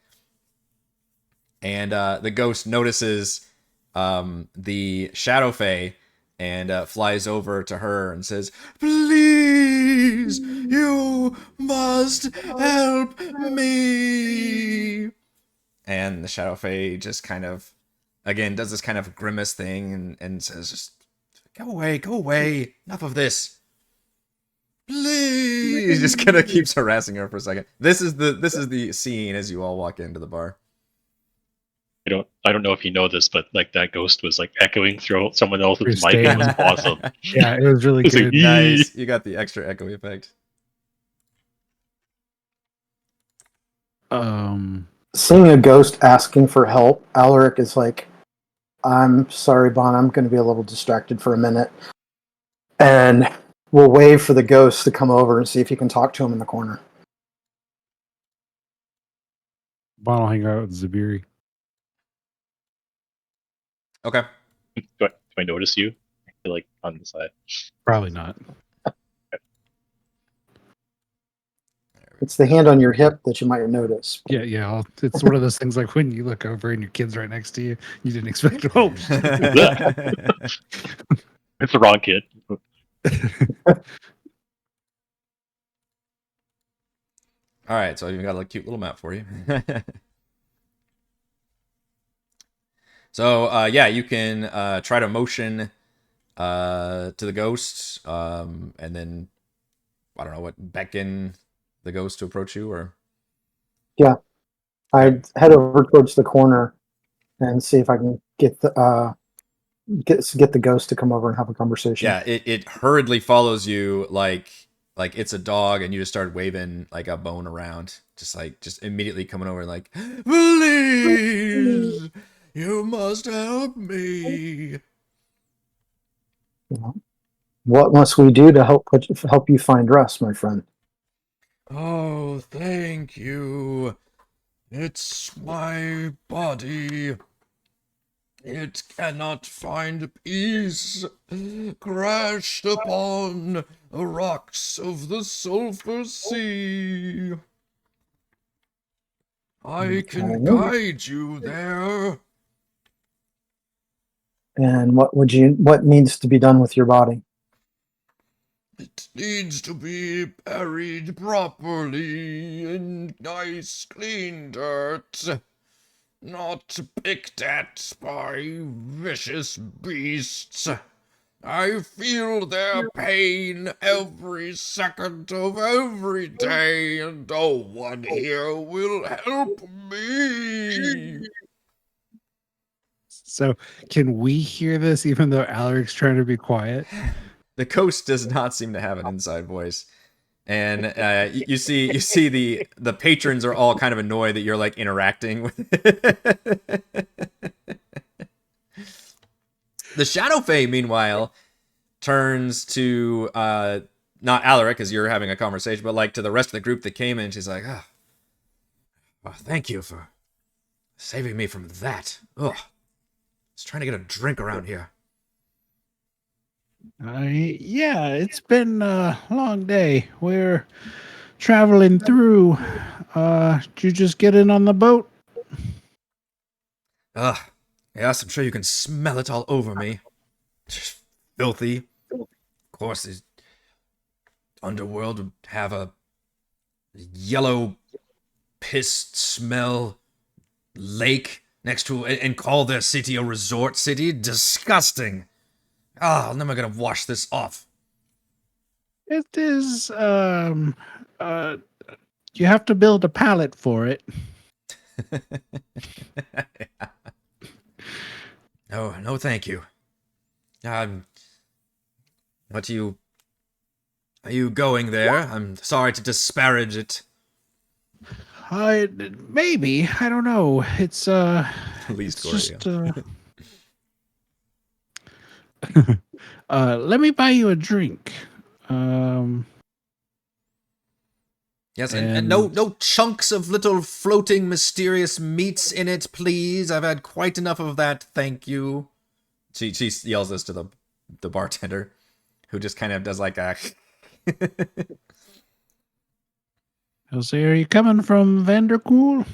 And the ghost notices the Shadow Fae and flies over to her and says, "Please, you must help me." And the Shadow Fae just kind of, again, does this kind of grimace thing and says, "Just go away, enough of this. Please." Just kind of keeps harassing her for a second. This is the scene as you all walk into the bar. I don't know if you know this, but like that ghost was like echoing through someone else's mic. Staying. It was awesome. Yeah, it was really It's like, good. Nice. You got the extra echo effect. Seeing a ghost asking for help, Alaric is like, "I'm sorry, Bahn, I'm going to be a little distracted for a minute." And we'll wave for the ghost to come over and see if you can talk to him in the corner. Bahn will hang out with Zaberi. Okay. do I notice you? I feel like on the side. Probably not. It's the hand on your hip that you might notice. Yeah. It's one of those things like when you look over and your kid's right next to you, you didn't expect. Oh, It's the wrong kid. All right, so I even got a cute little map for you. So yeah, you can try to motion to the ghost, and then I don't know what, beckon the ghost to approach you, or I'd head over towards the corner and see if I can get the ghost to come over and have a conversation. yeah, it hurriedly follows you like it's a dog, and you just start waving like a bone around, just immediately coming over like, "Please, you must help me." What must we do to help you find rest, my friend? Oh, thank you. It's my body. It cannot find peace, crashed upon the rocks of the Sulphur Sea. I can guide you there. And what needs to be done with your body? It needs to be buried properly in nice, clean dirt. Not picked at by vicious beasts. I feel their pain every second of every day, and no one here will help me. so can we hear this even though Alaric's trying to be quiet? The ghost does not seem to have an inside voice. And you see the patrons are all kind of annoyed that you're like interacting with it. The Shadow Fae, meanwhile, turns to not Alaric as you're having a conversation, but like to the rest of the group that came in. She's like, "Oh, well, thank you for saving me from that. Ugh, I was trying to get a drink around here." Yeah, it's been a long day. We're traveling through. Did you just get in on the boat? Ugh, yes, I'm sure you can smell it all over me. Just filthy. Of course, the underworld would have a yellow piss smell lake next to and call their city a resort city. Disgusting. Ah, I'm never gonna wash this off. It is, you have to build a pallet for it. No, no, thank you. What are you going there? I'm sorry to disparage it. Maybe. I don't know. It's, Least it's Gory, just, let me buy you a drink. Yes, and no chunks of little floating mysterious meats in it, please. I've had quite enough of that, thank you. She yells this to the bartender, who just kind of does like a... I'll say, are you coming from Vandekhul?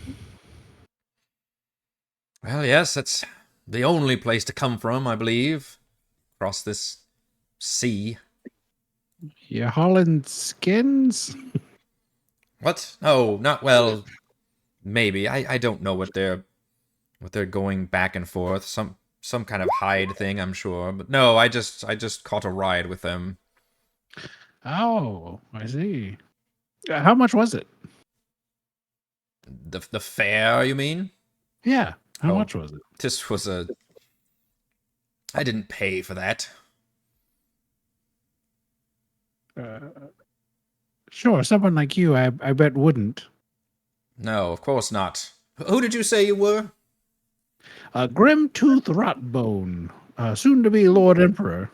Well, yes, that's the only place to come from, I believe. Across this sea. You hauling skins? What? Oh, not well. Maybe. I don't know what they're going back and forth. Some kind of hide thing, I'm sure. But no, I just caught a ride with them. Oh, I see. How much was it? The fare, you mean? Yeah. How Oh. much was it? This was I didn't pay for that. Sure, someone like you, I bet wouldn't. No, of course not. Who did you say you were? Grimtooth Rotbone, soon to be Lord Emperor.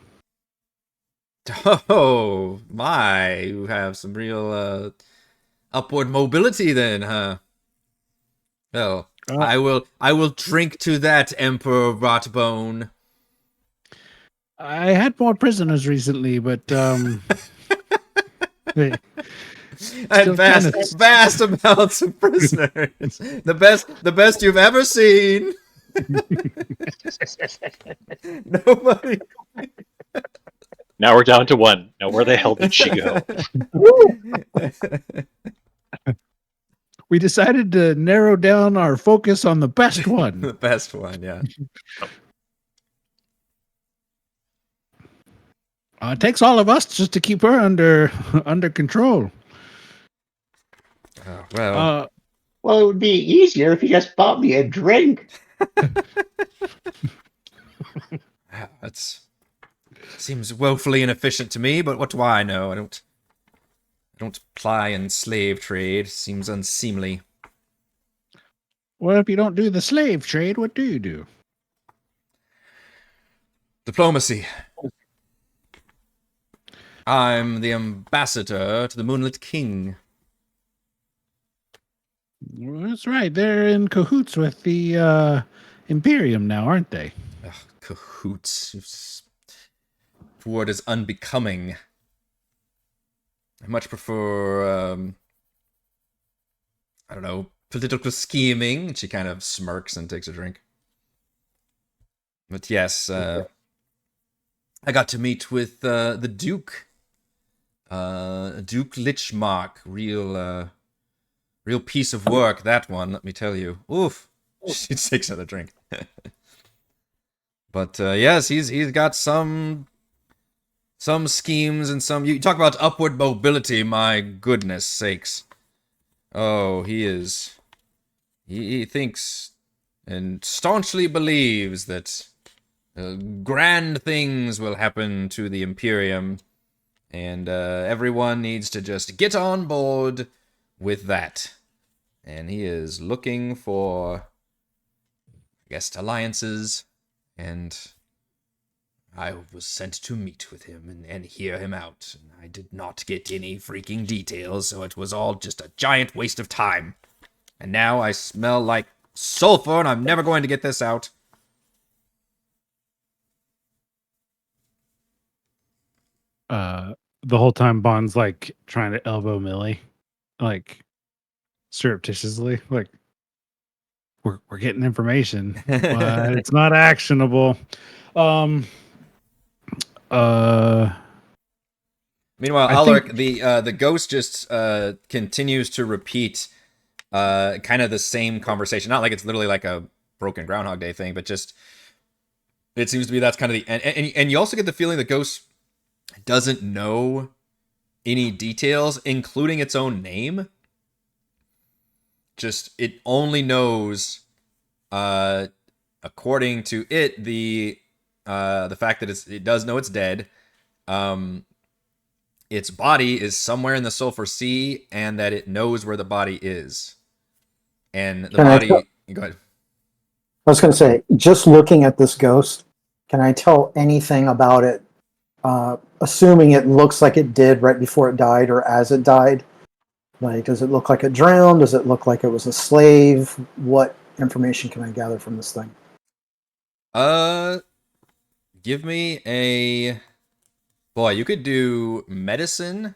Oh, my. You have some real upward mobility then, huh? Well, I will drink to that, Emperor Rotbone. I had more prisoners recently, but they I still had kinda- vast amounts of prisoners. The best you've ever seen. Nobody. Now we're down to one. Now where the hell did she go? we decided to narrow down our focus on the best one. The best one, yeah. It takes all of us just to keep her under control. Oh, well, Well, it would be easier if you just bought me a drink. that seems woefully inefficient to me. But what do I know? I don't ply in slave trade. Seems unseemly. Well, if you don't do the slave trade, what do you do? Diplomacy. I'm the ambassador to the Moonlit King. Well, that's right. They're in cahoots with the Imperium now, aren't they? Ugh, cahoots. Word is unbecoming. I much prefer, I don't know, political scheming. She kind of smirks and takes a drink. But yes, I got to meet with the Duke. Duke Lichmark. Real piece of work, that one, let me tell you. Oof. She takes another drink. But yes, he's got some schemes and some... You talk about upward mobility, my goodness sakes. Oh, he is... He thinks and staunchly believes that grand things will happen to the Imperium And everyone needs to just get on board with that. And he is looking for, I guess, alliances. And I was sent to meet with him and hear him out. And I did not get any freaking details, so it was all just a giant waste of time. And now I smell like sulfur, and I'm never going to get this out. The whole time Bond's like trying to elbow Millie, like surreptitiously, like we're getting information, but it's not actionable. Meanwhile, I Alaric, think- the ghost just continues to repeat kind of the same conversation. Not like it's literally like a broken Groundhog Day thing, but just it seems to be that's kind of the and you also get the feeling the ghost doesn't know any details, including its own name. Just it only knows, according to it, the fact that it does know it's dead. Its body is somewhere in the Sulphur Sea, and that it knows where the body is. And the body. Go ahead. I was going to say, just looking at this ghost, can I tell anything about it? Assuming it looks like it did right before it died or as it died. Like, does it look like it drowned? Does it look like it was a slave? What information can I gather from this thing? Give me a... Boy, you could do medicine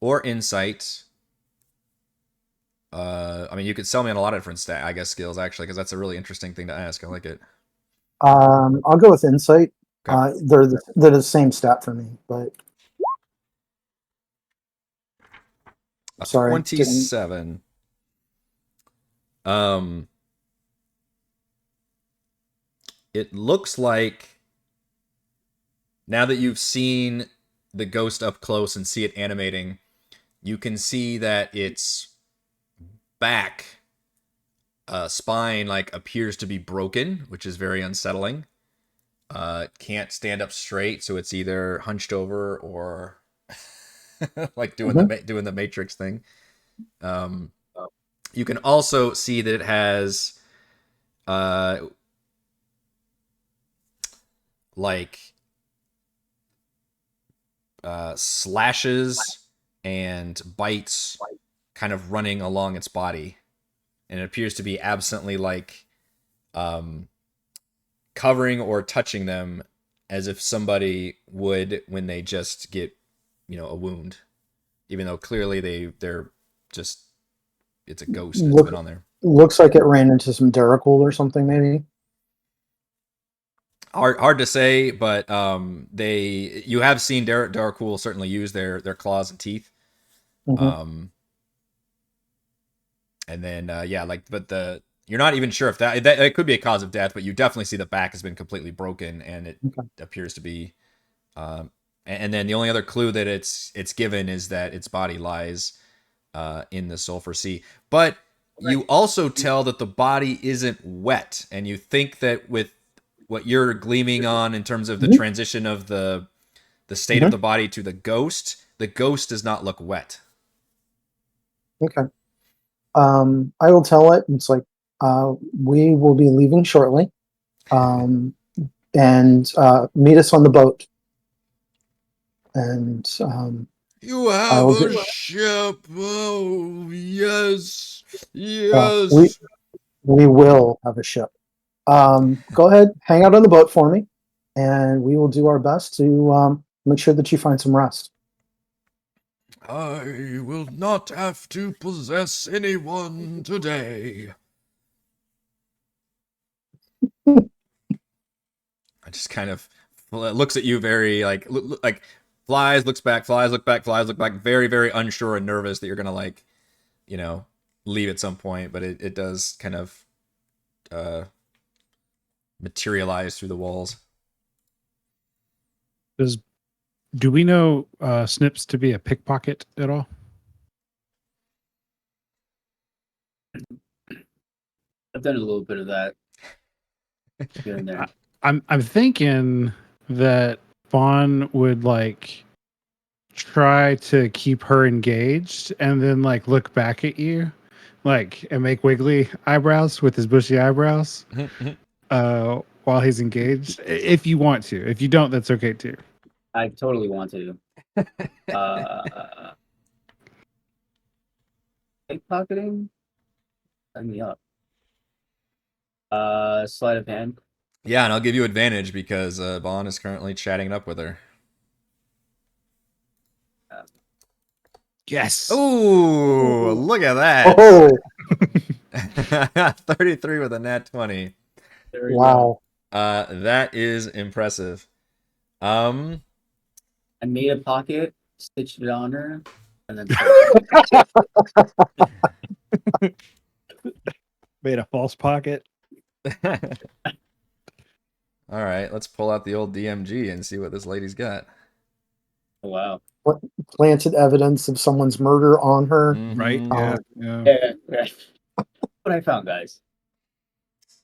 or insight. I mean, you could sell me on a lot of different skills, actually, because that's a really interesting thing to ask. I like it. I'll go with insight. Okay. They're the same stat for me, but... Sorry, 27. It looks like now that you've seen the ghost up close and see it animating, you can see that its back spine like appears to be broken, which is very unsettling. It can't stand up straight, so it's either hunched over or like doing the Matrix thing. You can also see that it has slashes and bites kind of running along its body, and it appears to be absently like covering or touching them as if somebody would when they just get, a wound, even though clearly they're just, it's a ghost that's been on there. Looks like it ran into some Derrickul or something, maybe. Hard to say, but you have seen Derrickul certainly use their claws and teeth. Mm-hmm. And then you're not even sure if that it could be a cause of death, but you definitely see the back has been completely broken, and it appears to be. And then the only other clue that it's given is that its body lies in the Sulphur Sea. But you also tell that the body isn't wet, and you think that with what you're gleaming on in terms of the transition of the state of the body to the ghost does not look wet. Okay. I will tell it. It's like we will be leaving shortly, and meet us on the boat. And you have a ship. Oh yes, we will have a ship. Go ahead, hang out on the boat for me, and we will do our best to make sure that you find some rest. I will not have to possess anyone today. I just kind of looks at you very like flies, looks back, look back, very, very unsure and nervous that you're gonna leave at some point, but it does kind of materialize through the walls. Do we know Snips to be a pickpocket at all? I've done a little bit of that. Here and there. I'm thinking that Bahn would like try to keep her engaged and then like look back at you like and make wiggly eyebrows with his bushy eyebrows while he's engaged if you want to. If you don't, that's okay too. I totally want to. Pickpocketing? Sign me up. Sleight of hand. Yeah, and I'll give you advantage because Bahn is currently chatting it up with her. Yes. Ooh, look at that. Oh, 33 with a nat 20. There we go. wow. That is impressive. I made a pocket, stitched it on her, and then Made a false pocket. All right, let's pull out the old DMG and see what this lady's got. oh, wow. Planted evidence of someone's murder on her. Right? Mhm. Yeah. Yeah. What I found, guys.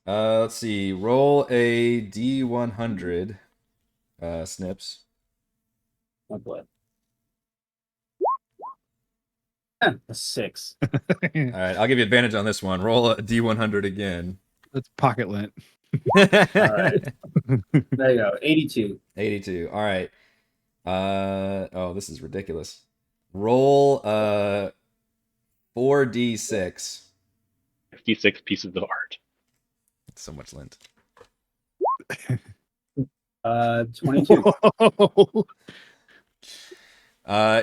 Let's see. Roll a D100, Snips. Oh boy. A 6. All right, I'll give you advantage on this one. Roll a D100 again. That's pocket lint. All right. There you go. 82. 82. All right. Oh, this is ridiculous. Roll 4d6. 56 pieces of art. So much lint. 22.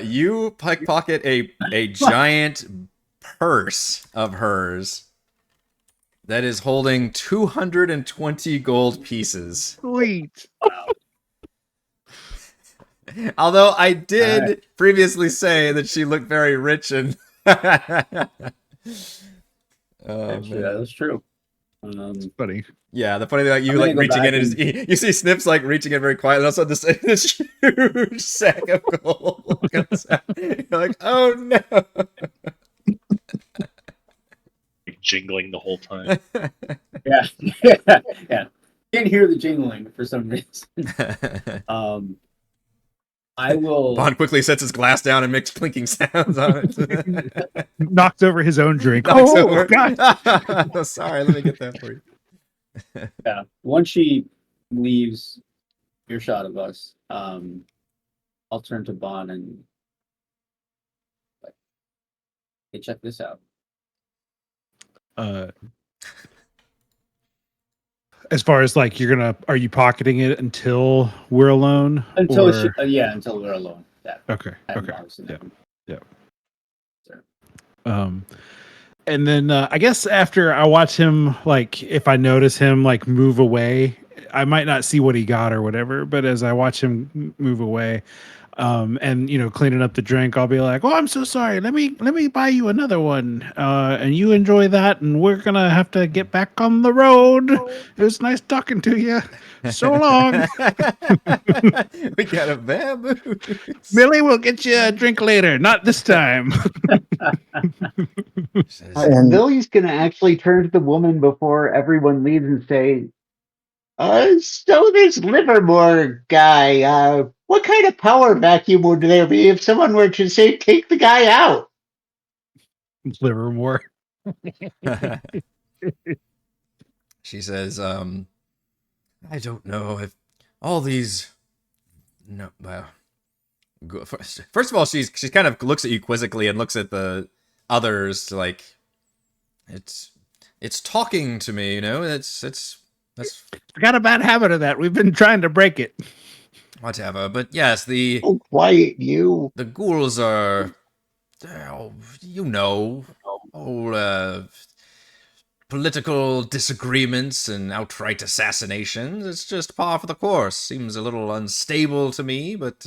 You pickpocket a giant purse of hers that is holding 220 gold pieces. Sweet. Wow. Although I did previously say that she looked very rich and oh, Actually, man. that was true. Funny. Yeah, the funny thing, like you I'm like gonna go reaching in back and you see Snips like reaching in very quietly, and also this huge sack of gold. You're like, oh no! Like, jingling the whole time. Yeah. Yeah. Can't hear the jingling for some reason. I will. Bahn quickly sets his glass down and makes clinking sounds on it. Knocked over his own drink. Knocks Oh, over- God. Sorry, let me get that for you. Yeah. Once she leaves earshot of us, I'll turn to Bahn and like, hey, check this out. As far as like are you pocketing it until we're alone? Until or- until we're alone. Yeah. Okay. I'm Okay. obviously Yeah. not- Yeah. Sure. And then I guess after I watch him, like if I notice him like move away, I might not see what he got or whatever, but as I watch him move away, and cleaning up the drink, I'll be like, "Oh, I'm so sorry. Let me buy you another one, and you enjoy that. And we're gonna have to get back on the road. It was nice talking to you. So long, We got a bamboo. Millie. We'll get you a drink later. Not this time." And- Millie's gonna actually turn to the woman before everyone leaves and say, so this Livermore guy, what kind of power vacuum would there be if someone were to say, take the guy out? Livermore. She says, I don't know if all these. No, well. First of all, she kind of looks at you quizzically and looks at the others like it's talking to me, that's I got a bad habit of that. We've been trying to break it. whatever. But yes, the Oh, quiet, you. ghouls are, all political disagreements and outright assassinations. It's just par for the course. Seems a little unstable to me, but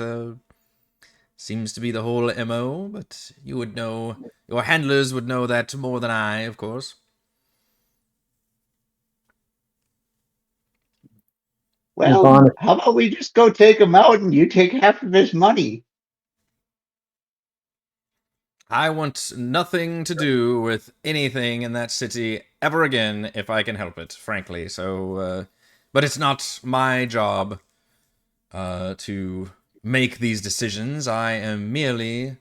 seems to be the whole MO. But you would know, your handlers would know that more than I, of course. Well, Bahn- how about we just go take him out and you take half of his money? I want nothing to do with anything in that city ever again if I can help it, frankly. So, but it's not my job to make these decisions. I am merely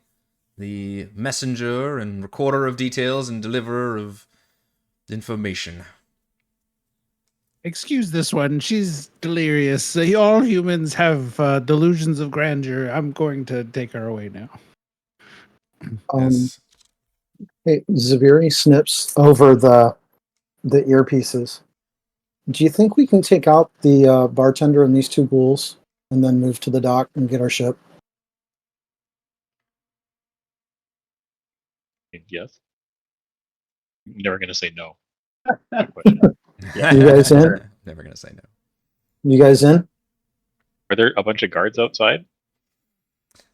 the messenger and recorder of details and deliverer of information. Excuse this one. She's delirious. All humans have delusions of grandeur. I'm going to take her away now. Yes. Hey, Zaberi snips over the earpieces. Do you think we can take out the bartender and these two ghouls and then move to the dock and get our ship? Yes. I'm never gonna say no. Good question. You guys in? Never gonna say no. You guys in? Are there a bunch of guards outside?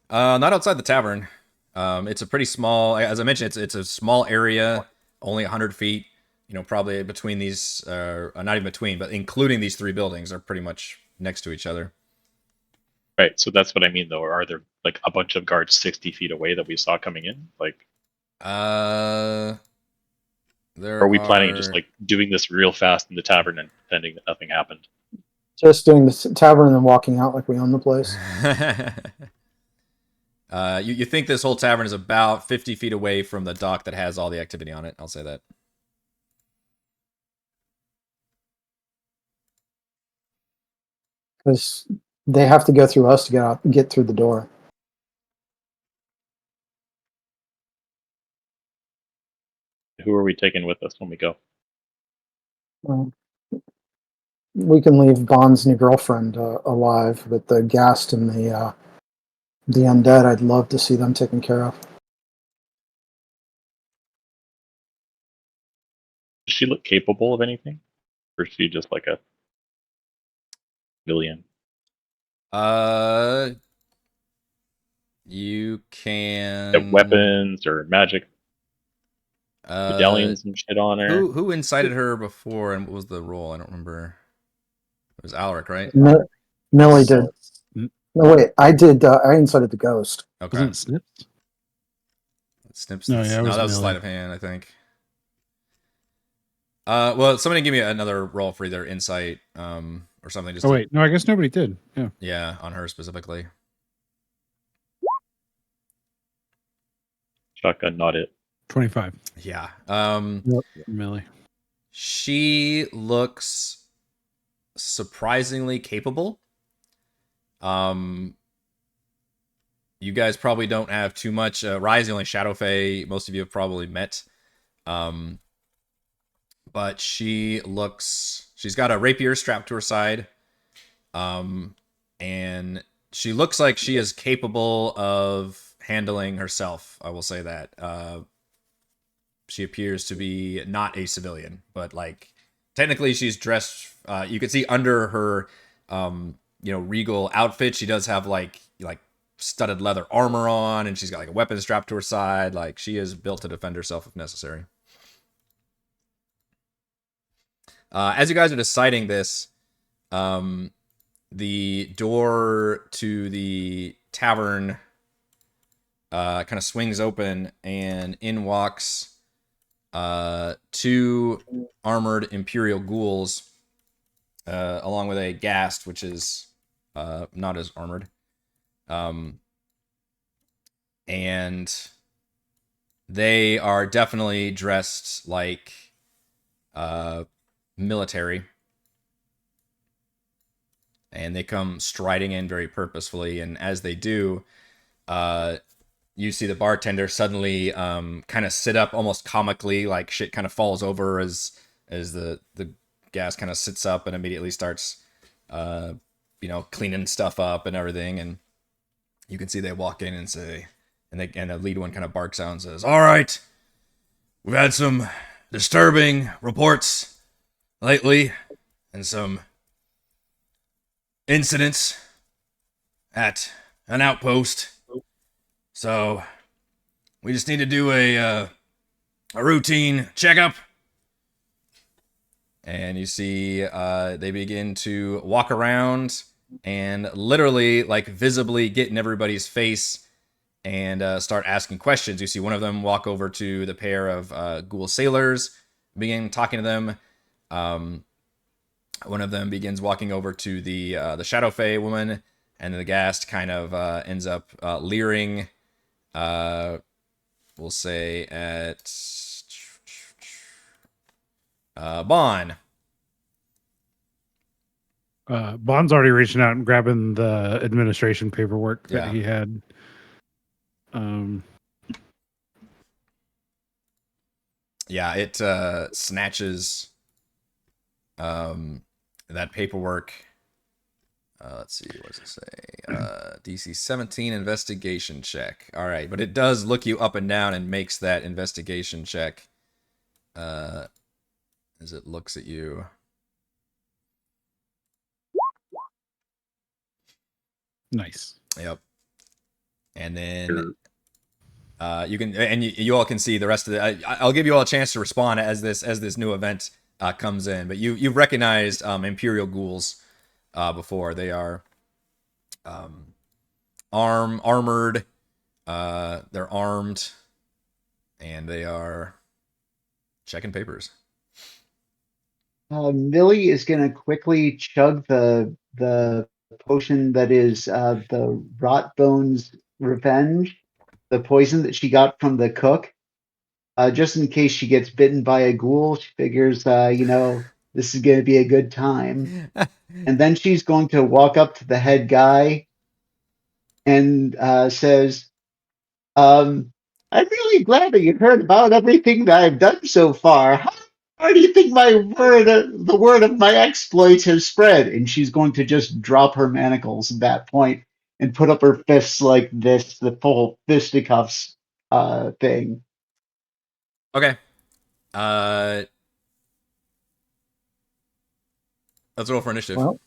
Not outside the tavern. It's a pretty small, as I mentioned, it's a small area, only 100 feet. You know, probably between these, not even between, but including these three buildings are pretty much next to each other. Right. So that's what I mean, though. Or are there like a bunch of guards 60 feet away that we saw coming in? Like, There are we planning on just like doing this real fast in the tavern and pretending that nothing happened? Just doing the tavern and then walking out like we own the place. You think this whole tavern is about 50 feet away from the dock that has all the activity on it. I'll say that. Because they have to go through us to get through the door. Who are we taking with us when we go? We can leave Bahn's new girlfriend alive, but the Ghast and the undead, I'd love to see them taken care of. Does she look capable of anything? Or is she just like a villain? You can Have weapons or magic medallions and shit on her. Who incited her before, and what was the role? I don't remember. It was Alaric, right? Millie did. No, wait, I did. I incited the ghost. Okay. Wasn't it Snips? Snips. No, yeah, it was that was Millie. sleight of hand, I think. Well, somebody give me another roll for either insight, or something. Just Oh wait, no, I guess nobody did. Yeah. Yeah, on her specifically. Shotgun, not it. 25. Yeah. Millie. She looks surprisingly capable. You guys probably don't have too much. Rye's the only Shadow Fae most of you have probably met. But she's got a rapier strapped to her side. And she looks like she is capable of handling herself. I will say that. She appears to be not a civilian, but like technically she's dressed. You can see under her, regal outfit, she does have like studded leather armor on, and she's got like a weapon strapped to her side. Like she is built to defend herself if necessary. As you guys are deciding this, the door to the tavern kind of swings open, and in walks two armored Imperial ghouls, along with a Ghast, which is not as armored. And they are definitely dressed like military. And they come striding in very purposefully, and as they do, you see the bartender suddenly kind of sit up almost comically, like shit kind of falls over as the Ghast kind of sits up and immediately starts cleaning stuff up and everything. And you can see they walk in and say, and the lead one kind of barks out and says, "All right, we've had some disturbing reports lately and some incidents at an outpost. So we just need to do a routine checkup." And you see they begin to walk around and literally, like, visibly get in everybody's face and start asking questions. You see one of them walk over to the pair of ghoul sailors, begin talking to them. One of them begins walking over to the Shadow Fae woman And then the ghast kind of ends up leering, we'll say, at Bahn. Bond's already reaching out and grabbing the administration paperwork that Yeah. he had. Yeah, it snatches that paperwork. Let's see, what does it say? DC 17 investigation check. All right, but it does look you up and down and makes that investigation check as it looks at you. Nice. Yep. And then you can, and you all can see the rest of the. I'll give you all a chance to respond as this new event comes in. But you've recognized Imperial Ghouls before. They are armored. They're armed, and they are checking papers. Millie is going to quickly chug the potion that is the Rot Bones Revenge, the poison that she got from the cook, just in case she gets bitten by a ghoul. She figures, this is going to be a good time. And then she's going to walk up to the head guy and says, I'm really glad that you heard about everything that I've done so far. How do you think the word of my exploits has spread? And she's going to just drop her manacles at that point and put up her fists like this, the full fisticuffs thing. Okay. Let's roll for initiative. Well,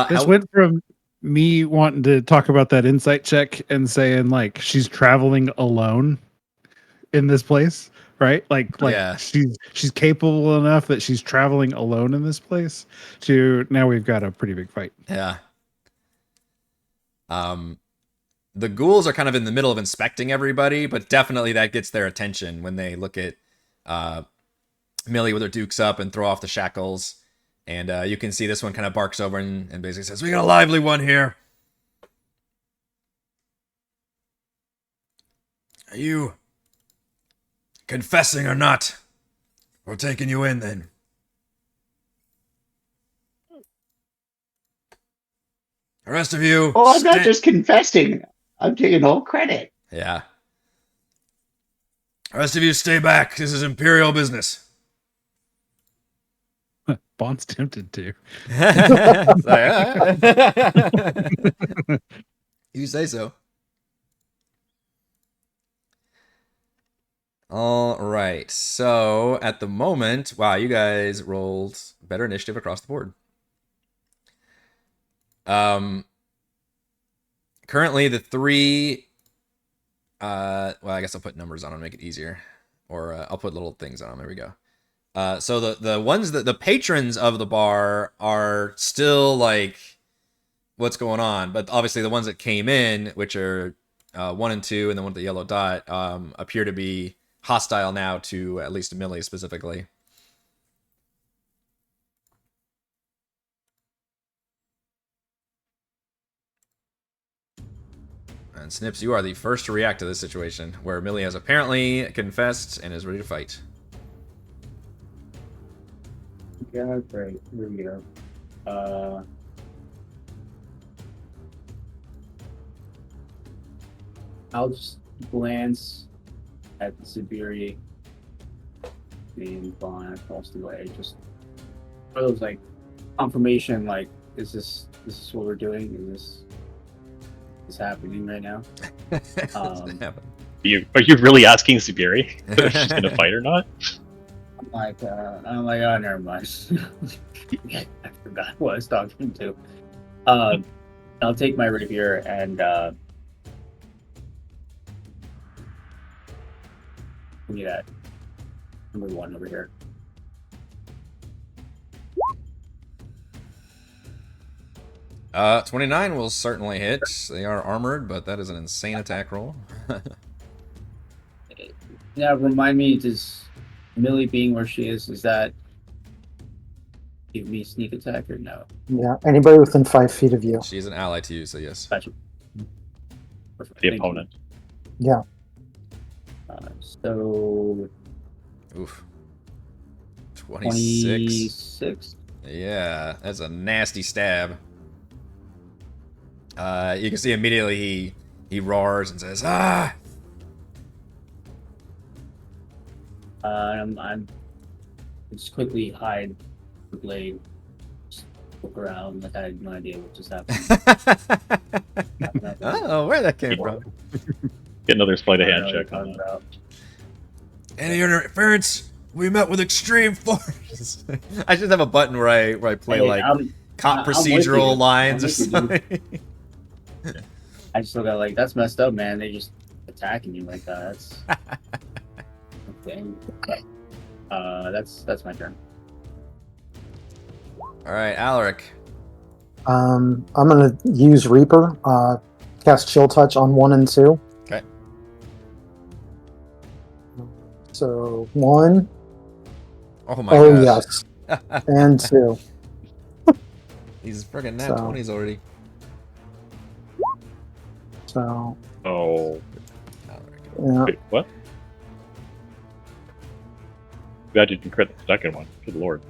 This went from me wanting to talk about that insight check and saying like she's traveling alone in this place, right? Like Yeah. she's capable enough that she's traveling alone in this place. To now we've got a pretty big fight. Yeah. The ghouls are kind of in the middle of inspecting everybody, but definitely that gets their attention when they look at Millie with her dukes up and throw off the shackles. And you can see this one kind of barks over and basically says, "We got a lively one here. Are you confessing or not? We're taking you in then." The rest of you... Oh, I'm not just confessing. I'm taking all credit. Yeah. The rest of you stay back. This is Imperial business. Bond's tempted to. You say so. All right. So at the moment, wow, you guys rolled better initiative across the board. Currently the three, well, I guess I'll put numbers on them to make it easier, or I'll put little things on them. There we go. So the ones that the patrons of the bar are still like, what's going on? But obviously the ones that came in, which are 1 and 2, and the one with the yellow dot, appear to be hostile now to at least Millie specifically. And Snips, you are the first to react to this situation, where Millie has apparently confessed and is ready to fight. Yeah, great. Here we go. I'll just glance at the Zaberi and Bahn across the way. Just for those like confirmation, like, is this what we're doing? Is this happening right now? Are you really asking Zaberi if she's gonna fight or not? I'm like, oh, never mind. I forgot what I was talking to. I'll take my rapier and give me that number 1 over here. Uh, 29 will certainly hit. They are armored, but that is an insane attack roll. Yeah, remind me, does Millie being where she is that give me sneak attack or no? Yeah, anybody within 5 feet of you. She's an ally to you, so yes. Gotcha. Perfect. The Thank you. opponent. Yeah. So Oof. 26. 26. Yeah, that's a nasty stab. You can see immediately he roars and says, "Ah!" I'm just quickly hide the blade. Just look around like I had no idea what just happened. Oh, where that came from? Get another sleight of hand I don't know check what on you're that. talking Any interference? We met with extreme force. I should have a button where I play Hey, like cop I'm with procedural you. lines or I'm with you, something. I just look at like that's messed up, man. They just attacking you like that. That's okay. That's my turn. All right, Alaric. I'm gonna use Reaper. Cast Chill Touch on 1 and 2. Okay. So 1. Oh my Oh gosh. yes. And 2. He's friggin' nat So- 20s already. So Oh, Alaric. yeah. wait, what? Glad you didn't crit the second one. Good lord.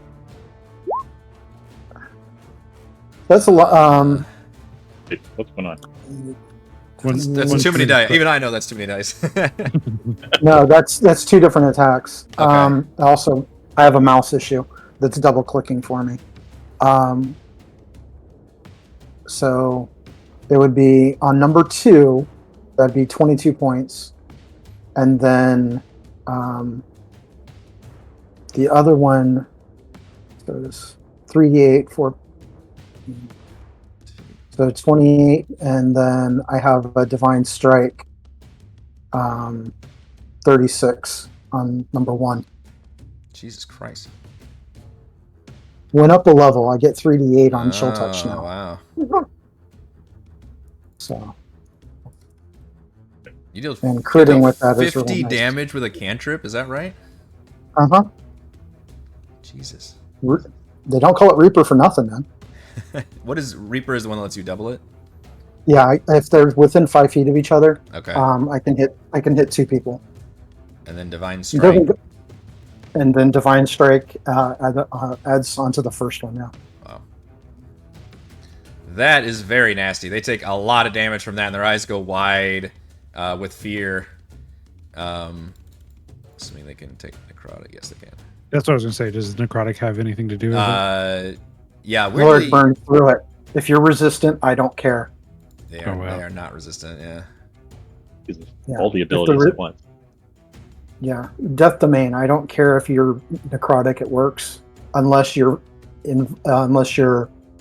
That's a lot. Wait, what's going on? That's too many dice. Even I know that's too many dice. No, that's 2 different attacks. Okay. Also, I have a mouse issue that's double clicking for me. So it would be on number 2. That'd be 22 points, and then the other one. So it's 3d8 for. So 28, and then I have a Divine Strike. 36 on number 1. Jesus Christ. Went up a level. I get 3d8 on Chill Touch Oh, now. wow. So You deal And critting with that 50 is really nice. damage with a cantrip, is that right? Jesus. They don't call it Reaper for nothing, man. What is Reaper is the one that lets you double it? Yeah, if they're within 5 feet of each other, Okay. I can hit 2 people. And then Divine It Strike. doesn't go- And then Divine Strike adds onto the first one. Yeah. Wow. That is very nasty. They take a lot of damage from that, and their eyes go wide with fear. Assuming they can take necrotic. Yes, they can. That's what I was gonna say. Does necrotic have anything to do with it? Yeah, Lord weirdly, burn through it. If you're resistant, I don't care. they are, Oh, wow. they are not resistant, yeah. Jesus. Yeah. All the If the abilities re- at once. Yeah, Death Domain. I don't care if you're necrotic; it works unless you're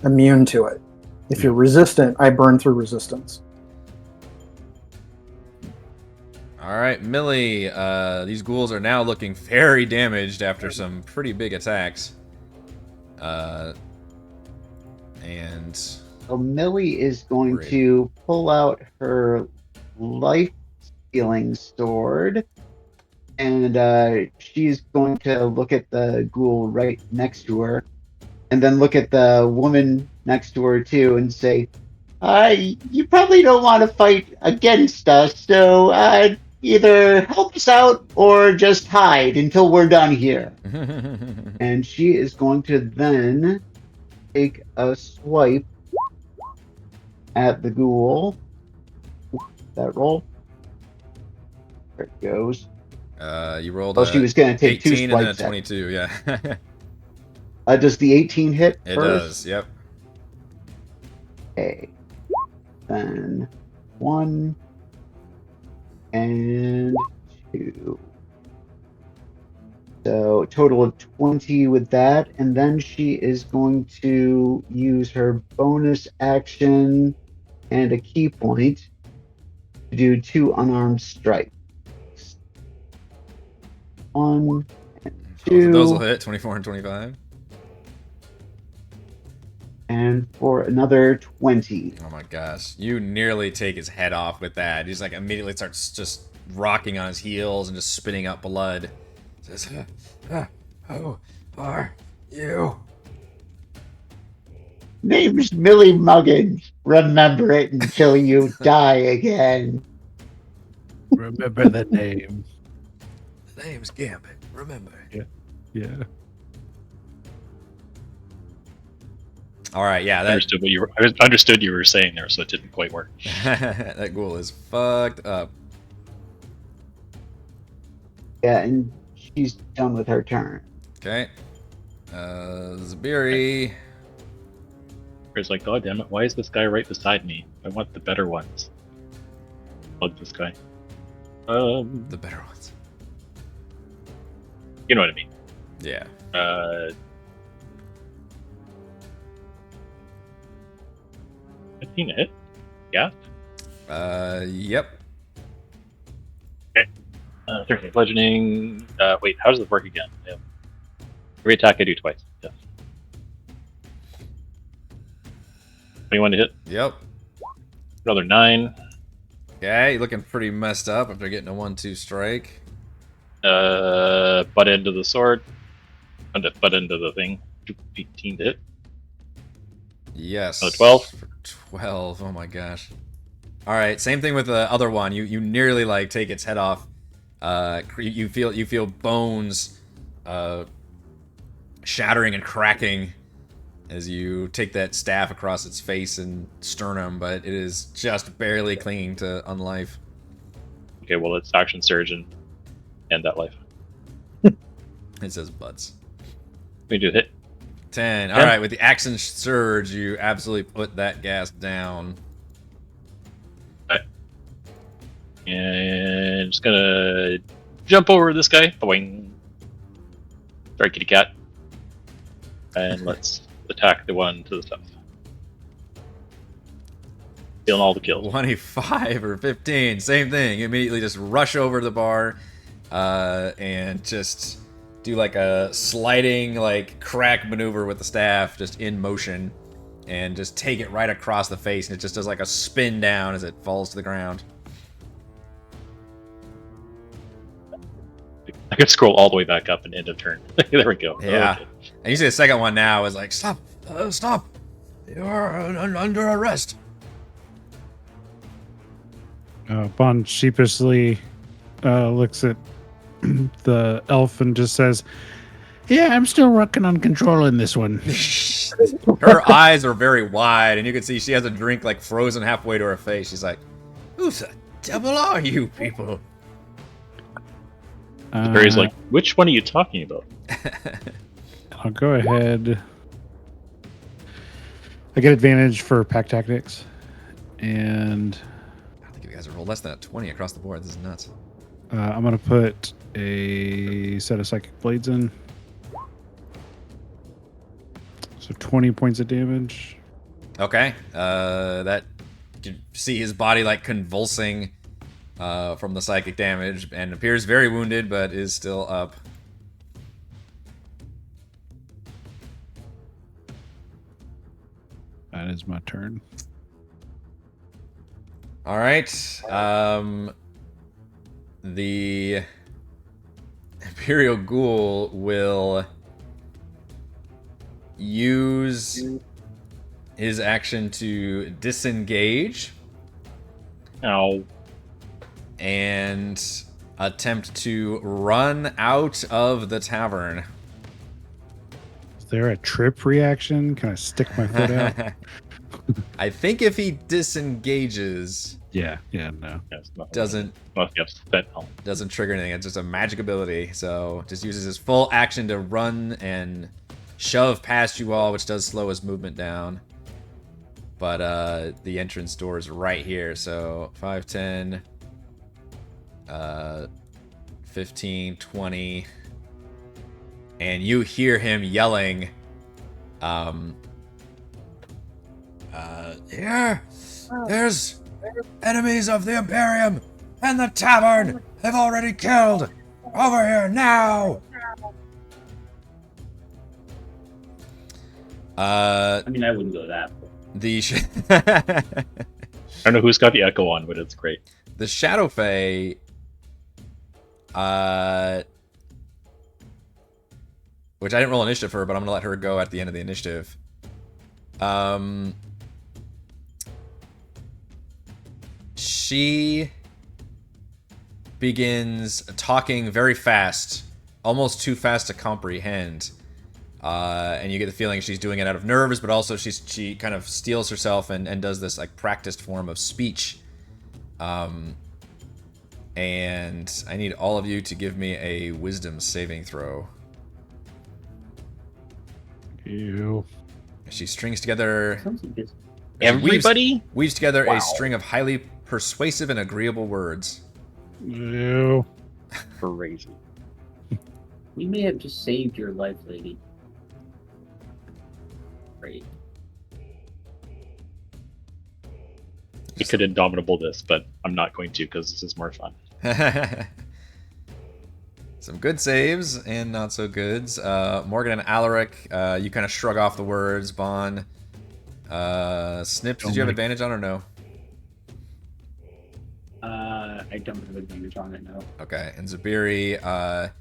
immune to it. If you're resistant, I burn through resistance. All right, Millie. These ghouls are now looking very damaged after some pretty big attacks. And So Millie is going Great. to pull out her life stealing sword, and she's going to look at the ghoul right next to her, and then look at the woman next to her too, and say, "You probably don't want to fight against us, so either help us out or just hide until we're done here." And she is going to then take a swipe at the ghoul. That roll. There it goes. you rolled Oh, she was going to take 2 18 and then a swipes at. 22, yeah. Does the 18 hit It first? does, yep. Okay. Then 1 and 2. So total of 20 with that, and then she is going to use her bonus action and a key point to do 2 unarmed strikes. 1 and 2. Those will hit, 24 and 25. And for another 20. Oh my gosh. You nearly take his head off with that. He's like immediately starts just rocking on his heels and just spitting out blood. Says, who are you? Name's Millie Muggins. Remember it until you die again. Remember the name. The name's Gambit. Remember. Yeah. All right, yeah, I understood you were saying there, so it didn't quite work. that ghoul is fucked up. Yeah, and she's done with her turn. Okay. Zaberi. It's like, God damn it, why is this guy right beside me? I want the better ones. Plug this guy. The better ones. You know what I mean. Yeah. 15 to hit? Yeah? Yep. 13 bludgeoning. Wait, how does it work again? Yeah. Every attack I do twice. Yes. 21 to hit. Yep. Another 9. Okay, you're looking pretty messed up after getting a 1-2 strike. Butt end of the sword. Butt end of the thing. 18 to hit. Yes. Another 12. For 12. Oh my gosh. All right, same thing with the other one. You nearly like take its head off. You feel bones shattering and cracking as you take that staff across its face and sternum, but it is just barely clinging to unlife. Okay, well, it's action surge and end that life. It says butts. We do hit. 10. All right, with the action surge, you absolutely put that gas down. Okay. And just gonna jump over this guy. Boing. Sorry, kitty cat. And let's attack the one to the south. Stealing all the kills. 25 or 15, same thing. You immediately just rush over to the bar and just do like a sliding like crack maneuver with the staff just in motion and just take it right across the face, and it just does like a spin down as it falls to the ground. I could scroll all the way back up and end of turn. There we go. Yeah. Okay. And you see the second one now is like, stop, stop, you are under arrest. Bahn sheepishly looks at the elf and just says, "Yeah, I'm still working on controlling this one." Her eyes are very wide, and you can see she has a drink like frozen halfway to her face. She's like, "Who the devil are you people?" Barry's like, which one are you talking about? I'll go ahead. I get advantage for pack tactics, and I don't think you guys have rolled less than a 20 across the board. This is nuts. I'm gonna put a set of psychic blades in. So 20 points of damage. Okay. That you can see his body like convulsing from the psychic damage, and appears very wounded, but is still up. That is my turn. All right. The Imperial Ghoul will use his action to disengage Ow. and attempt to run out of the tavern. Is there a trip reaction? Can I stick my foot out? I think if he disengages, Yeah, no. Yes, nothing. doesn't Doesn't trigger anything. It's just a magic ability. So just uses his full action to run and shove past you all, which does slow his movement down. But the entrance door is right here. So 5, 10, 15, 20. And you hear him yelling, here, there's enemies of the Imperium and the tavern have already killed. Over here now. I mean, I wouldn't go that far. I don't know who's got the echo on, but it's great. The Shadow Fae, which I didn't roll initiative for, but I'm gonna let her go at the end of the initiative. She begins talking very fast, almost too fast to comprehend. And you get the feeling she's doing it out of nerves, but also she kind of steels herself and does this like practiced form of speech. And I need all of you to give me a wisdom saving throw. Ew. She strings together. Sounds like this. Everybody? Weaves together Wow. a string of highly persuasive and agreeable words. Ew. Crazy. We may have just saved your life, lady. Great. You could indomitable this, but I'm not going to because this is more fun. Some good saves and not so goods. Morgan and Alaric, you kind of shrug off the words. Bahn. Snips, did you have advantage on or no? I don't have advantage on it, no. Okay, and Zaberi,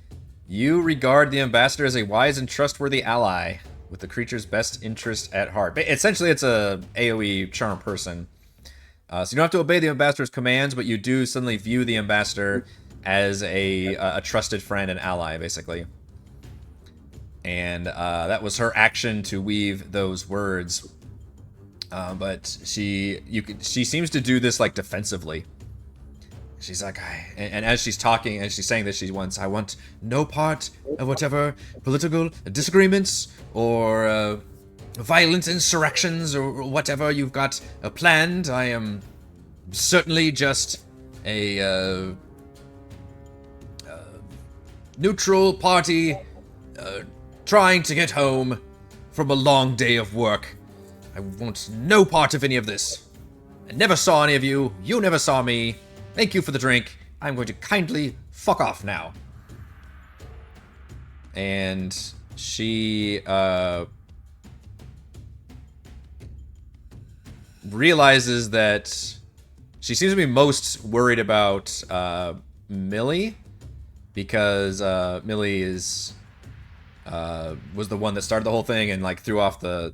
you regard the ambassador as a wise and trustworthy ally with the creature's best interest at heart. But essentially, it's a AoE charm person. So you don't have to obey the ambassador's commands, but you do suddenly view the ambassador as a trusted friend and ally, basically. And that was her action to weave those words. But she seems to do this like defensively. She's like, and as she's talking and she's saying this, I want no part of whatever political disagreements or violent insurrections or whatever you've got planned. I am certainly just a neutral party trying to get home from a long day of work. I want no part of any of this. I never saw any of you. You never saw me. Thank you for the drink. I'm going to kindly fuck off now. And she realizes that she seems to be most worried about Millie, because Millie was the one that started the whole thing and like threw off the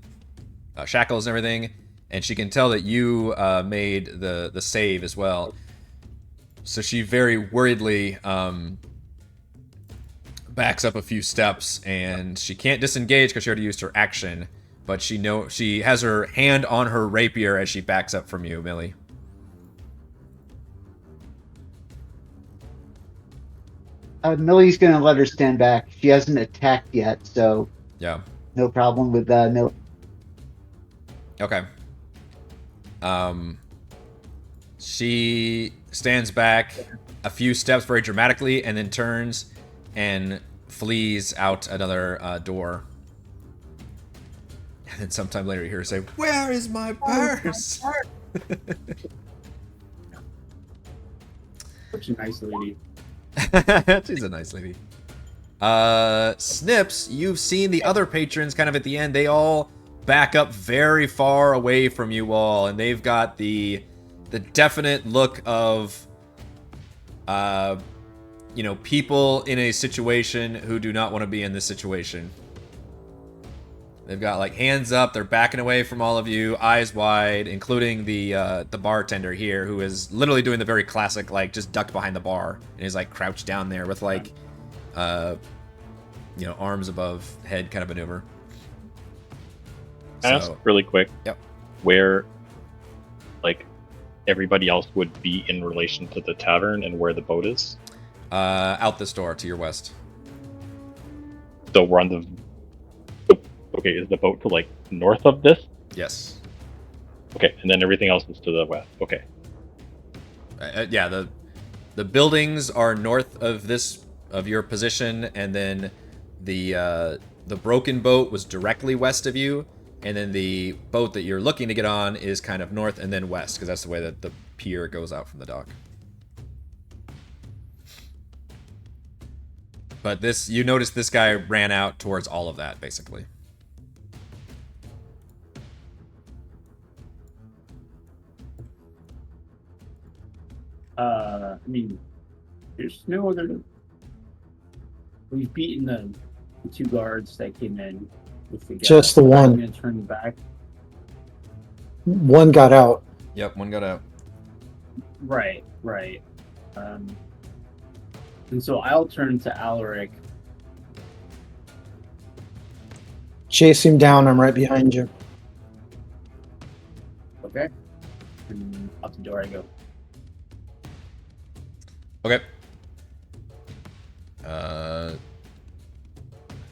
shackles and everything, and she can tell that you made the save as well. So she very worriedly backs up a few steps, and she can't disengage because she already used her action. But she has her hand on her rapier as she backs up from you, Millie. Millie's gonna let her stand back. She hasn't attacked yet, so Yeah. no problem with Millie. Okay. She stands back a few steps very dramatically and then turns and flees out another door. And then sometime later you hear her say, "Where is my purse?" Such a nice lady. She's a nice lady. Snips, you've seen the other patrons kind of at the end. They all back up very far away from you all, and they've got the definite look of people in a situation who do not want to be in this situation. They've got like hands up, they're backing away from all of you, eyes wide, including the bartender here, who is literally doing the very classic like just ducked behind the bar and is like crouched down there with like arms above head kind of maneuver. Ask really quick. Yep. Where like everybody else would be in relation to the tavern and where the boat is? Out this door to your west. So we're on the... Okay, is the boat to like north of this? Yes. Okay, and then everything else is to the west. Okay. Yeah, the buildings are north of your position, and then the broken boat was directly west of you, and then the boat that you're looking to get on is kind of north and then west, because that's the way that the pier goes out from the dock. But you notice this guy ran out towards all of that, basically. I mean, there's no other. We've beaten the two guards that came in with the Just the I'm one. gonna turn back. One got out. Yep, one got out. Right. And so I'll turn to Alaric. Chase him down. I'm right behind you. Okay. And out the door I go. Okay. I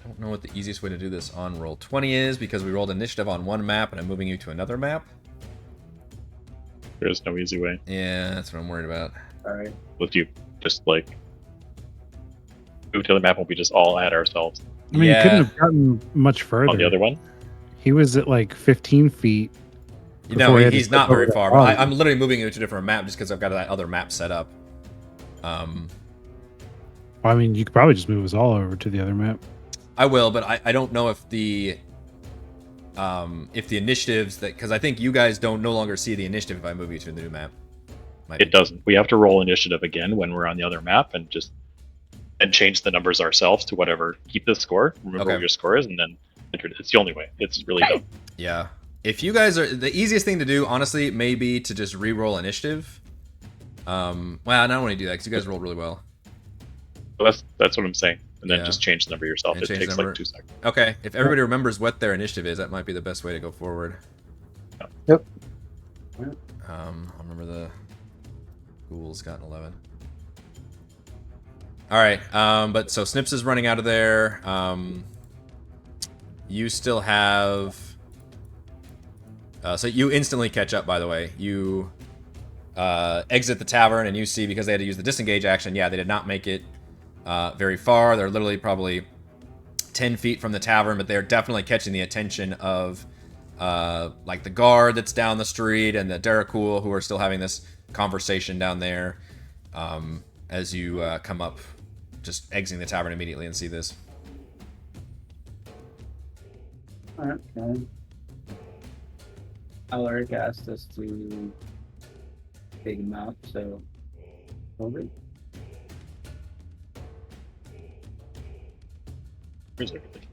don't know what the easiest way to do this on roll 20 is because we rolled initiative on one map and I'm moving you to another map. There is no easy way. Yeah, that's what I'm worried about. All right. If you just like move to the map, won't we just all add ourselves I mean, Yeah. he couldn't have gotten much further. on the other one? He was at like 15 feet. No, before he had to he's step not over very that far. body. I'm literally moving you to a different map just because I've got that other map set up. I mean, you could probably just move us all over to the other map. I will, but I don't know if the initiatives that, because I think you guys don't no longer see the initiative if I move you to the new map. Might It be- doesn't. We have to roll initiative again when we're on the other map and change the numbers ourselves to whatever. Keep the score. Remember Okay. what your score is, and then enter it. It's the only way. It's really dumb. Yeah. If you guys are, the easiest thing to do, honestly, may be to just re-roll initiative. Well, I don't want to do that because you guys rolled really well. So that's what I'm saying. And then Yeah. just change the number yourself. And It change takes number. like 2 seconds. Okay, if everybody remembers what their initiative is, that might be the best way to go forward. Yep. I'll remember the Ghouls got an 11. All right, but so Snips is running out of there. You still have. So you instantly catch up. By the way, you exit the tavern and you see, because they had to use the disengage action. Yeah, they did not make it very far. They're literally probably 10 feet from the tavern, but they're definitely catching the attention of like the guard that's down the street and the Vandekhul, who are still having this conversation down there as you come up, just exiting the tavern immediately and see this. Okay. Alaric asked us to take him out, so over. Where's everything?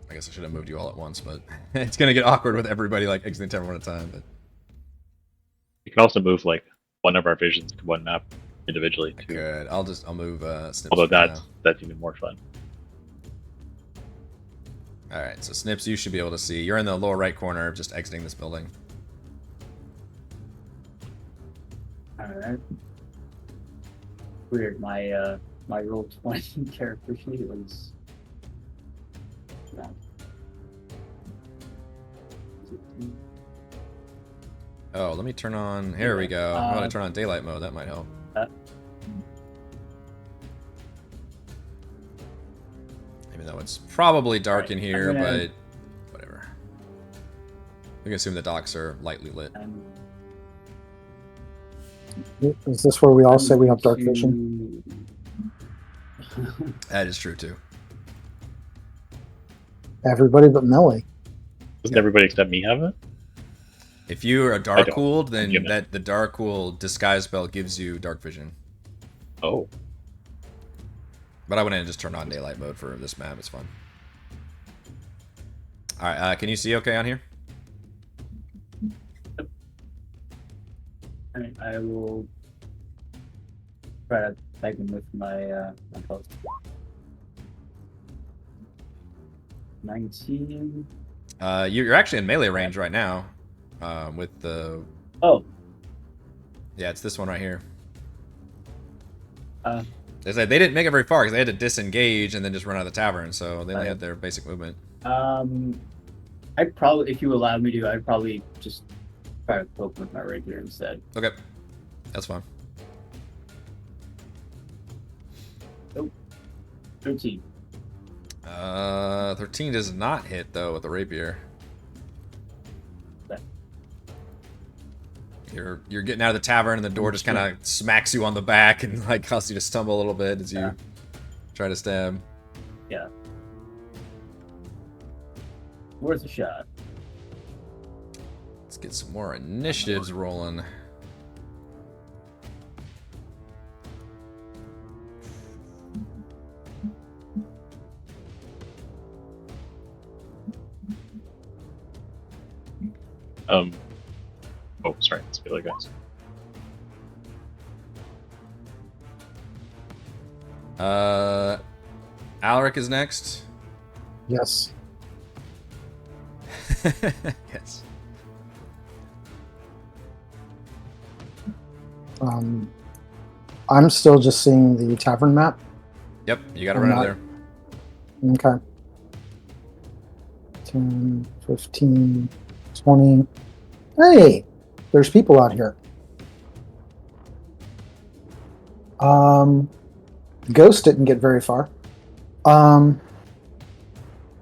I guess I should have moved you all at once, but it's gonna get awkward with everybody like exiting the tavern one at a time. But You can also move like one of our visions to one map individually too. good. I'll move Snips. Although for now. that's even more fun. All right, so Snips, you should be able to see. You're in the lower right corner, just exiting this building. Alright. Weird, my roll 20 character sheet was Oh, let me turn on. Here we go. I'm gonna turn on daylight mode. That might help. Even though it's probably dark in here, but whatever. We can assume the docks are lightly lit. Is this where we all say we have dark vision? That is true too. Everybody but Millie. Doesn't everybody except me have it? If you are Darkwooled, then Give it. that the Darkwool disguise spell gives you dark vision. Oh. But I went in and just turned on daylight mode for this map. It's fun. All right, can you see okay on here? Alright, I will try to type him with my my post. 19. You're actually in melee range right now. With the Oh, yeah, it's this one right here. uh, They said they didn't make it very far because they had to disengage and then just run out of the tavern, so they only had their basic movement. I'd probably, if you allowed me to, I'd probably just try to poke with my rapier instead. Okay, that's fine. 13. 13 does not hit though with the rapier. Okay. You're getting out of the tavern and the door just kind of smacks you on the back and like causes you to stumble a little bit as you try to stab. Yeah. Worth a shot. Let's get some more initiatives rolling. Oh, sorry. Let's be like guys. Alaric is next. Yes. Yes. I'm still just seeing the tavern map. Yep, you gotta I'm run out not- there. Okay. 10, 15, 20. Hey, there's people out here. Ghost didn't get very far. Hang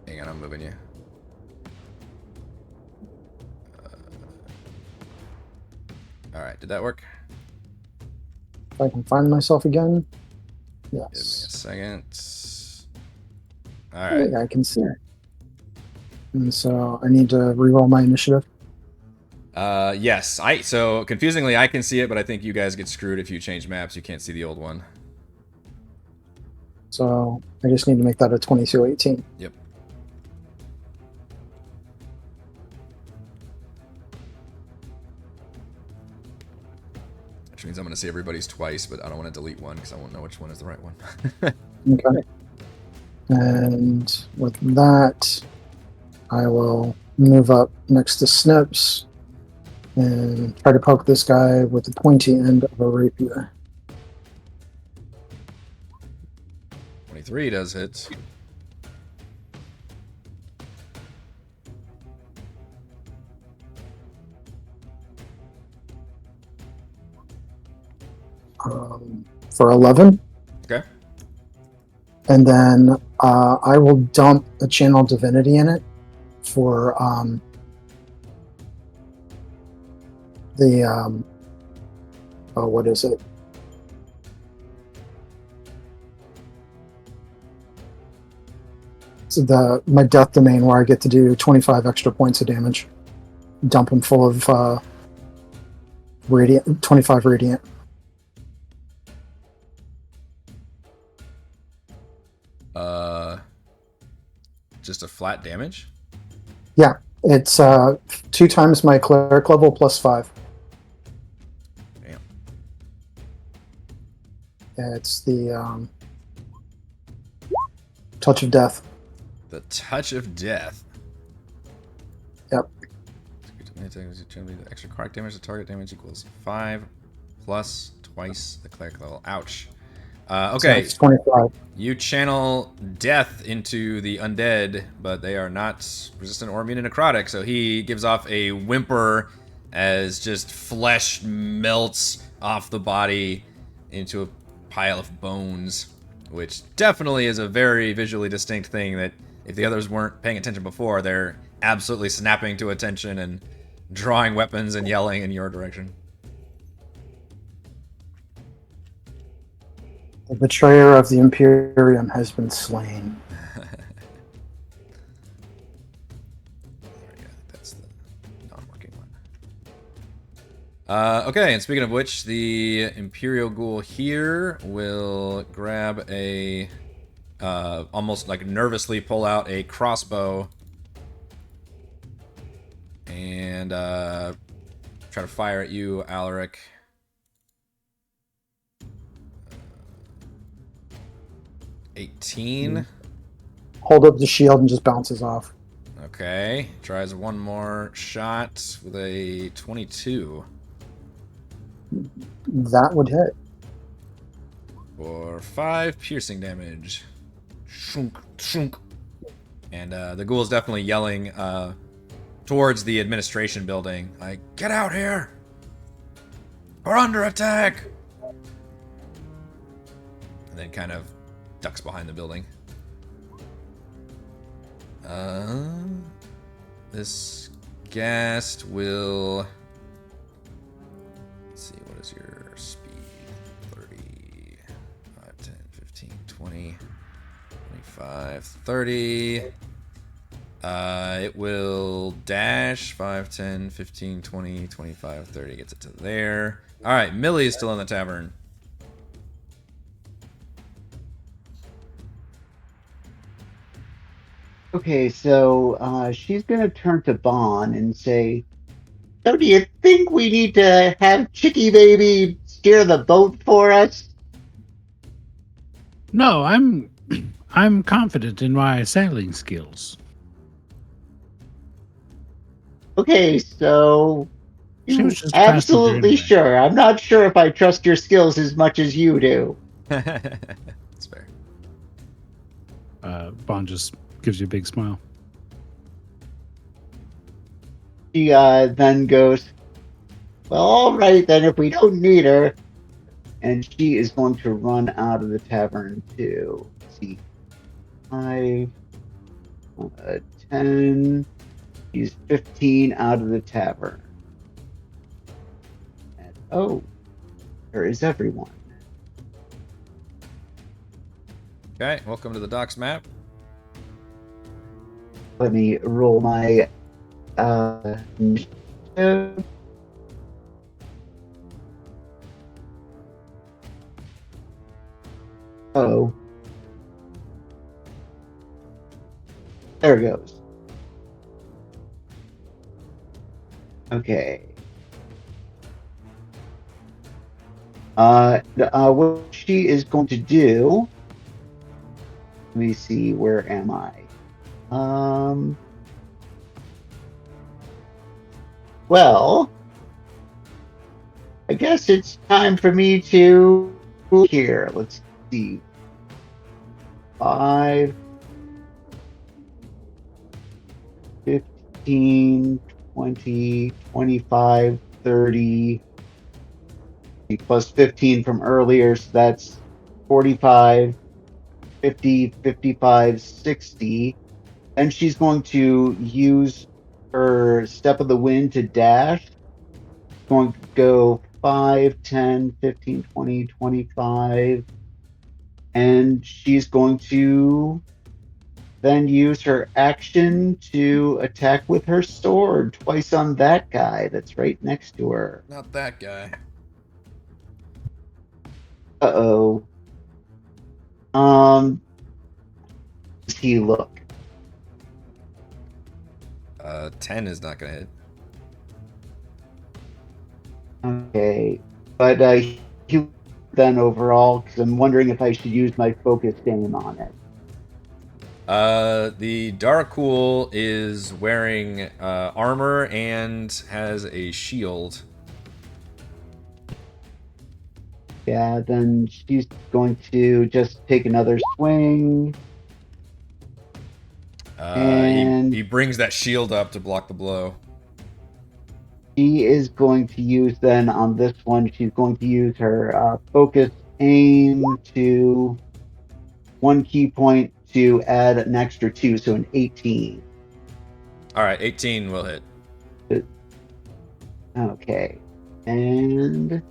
on, I'm moving you. Alright, did that work? If I can find myself again. Give me a Yes. second. Hey, Alright. I can see it. And so I need to reroll my initiative. Yes. So confusingly I can see it, but I think you guys get screwed if you change maps. You can't see the old one. So I just need to make that a 22-18. Yep. Which means I'm gonna see everybody's twice, but I don't want to delete one because I won't know which one is the right one. Okay. And with that, I will move up next to Snips and try to poke this guy with the pointy end of a rapier. 23 does hit. For 11. Okay. And then I will dump a channel divinity in it for what is it? So my death domain where I get to do 25 extra points of damage. Dump them full of radiant, 25 radiant. Just a flat damage? Yeah, it's 2 times my cleric level plus 5. Damn. It's the touch of death. The touch of death. Yep. The extra card damage, the target damage equals 5 plus twice the cleric level. Ouch. So Okay. it's 25. You channel death into the undead, but they are not resistant or immune to necrotic, so he gives off a whimper as just flesh melts off the body into a pile of bones, which definitely is a very visually distinct thing that if the others weren't paying attention before, they're absolutely snapping to attention and drawing weapons and yelling in your direction. The betrayer of the Imperium has been slain. That's the non-working one. Okay, and speaking of which, the Imperial Ghoul here will grab a, almost like nervously pull out a crossbow and try to fire at you, Alaric. $18. Hold up the shield and just bounces off. Okay, tries one more shot with a 22 That would hit. for 5 piercing damage. Shunk, shunk. And the ghoul is definitely yelling towards the administration building, like, "Get out here! We're under attack!" And then kind of ducks behind the building. This ghast will... Let's see, what is your speed? 30, 5, 10, 15, 20, 25, 30. It will dash 5, 10, 15, 20, 25, 30. Gets it to there. All right, Millie is still in the tavern. Okay, so she's going to turn to Bahn and say, So do you think we need to have Chicky Baby steer the boat for us? No, I'm confident in my sailing skills. Okay, so She you was just a passenger absolutely anyway. sure. I'm not sure if I trust your skills as much as you do. That's fair. Bahn just gives you a big smile. She then goes, well, all right, then, if we don't need her. And she is going to run out of the tavern to, let's see, 5, 10. She's 15 out of the tavern. And, oh, there is everyone. Okay, welcome to the docks map. Let me roll my initiative. Oh. There it goes. Okay. What she is going to do. Let me see, where am I? Well, I guess it's time for me to here. Let's see. 5, 15, 20, 25, 30, plus 15 from earlier, so that's 45, 50, 55, 60. And she's going to use her Step of the Wind to dash. Going to go 5, 10, 15, 20, 25. And she's going to then use her action to attack with her sword twice on that guy that's right next to her. Not that guy. Uh-oh. Does he look? 10 is not gonna hit. Okay. But he then overall, because I'm wondering if I should use my focus aim on it. The Dhampir is wearing armor and has a shield. Yeah, then she's going to just take another swing. And he brings that shield up to block the blow. she is going to use then on this one, she's going to use her focus aim to 1 key point to add an extra 2, so an 18. All right, 18 will hit. Okay. And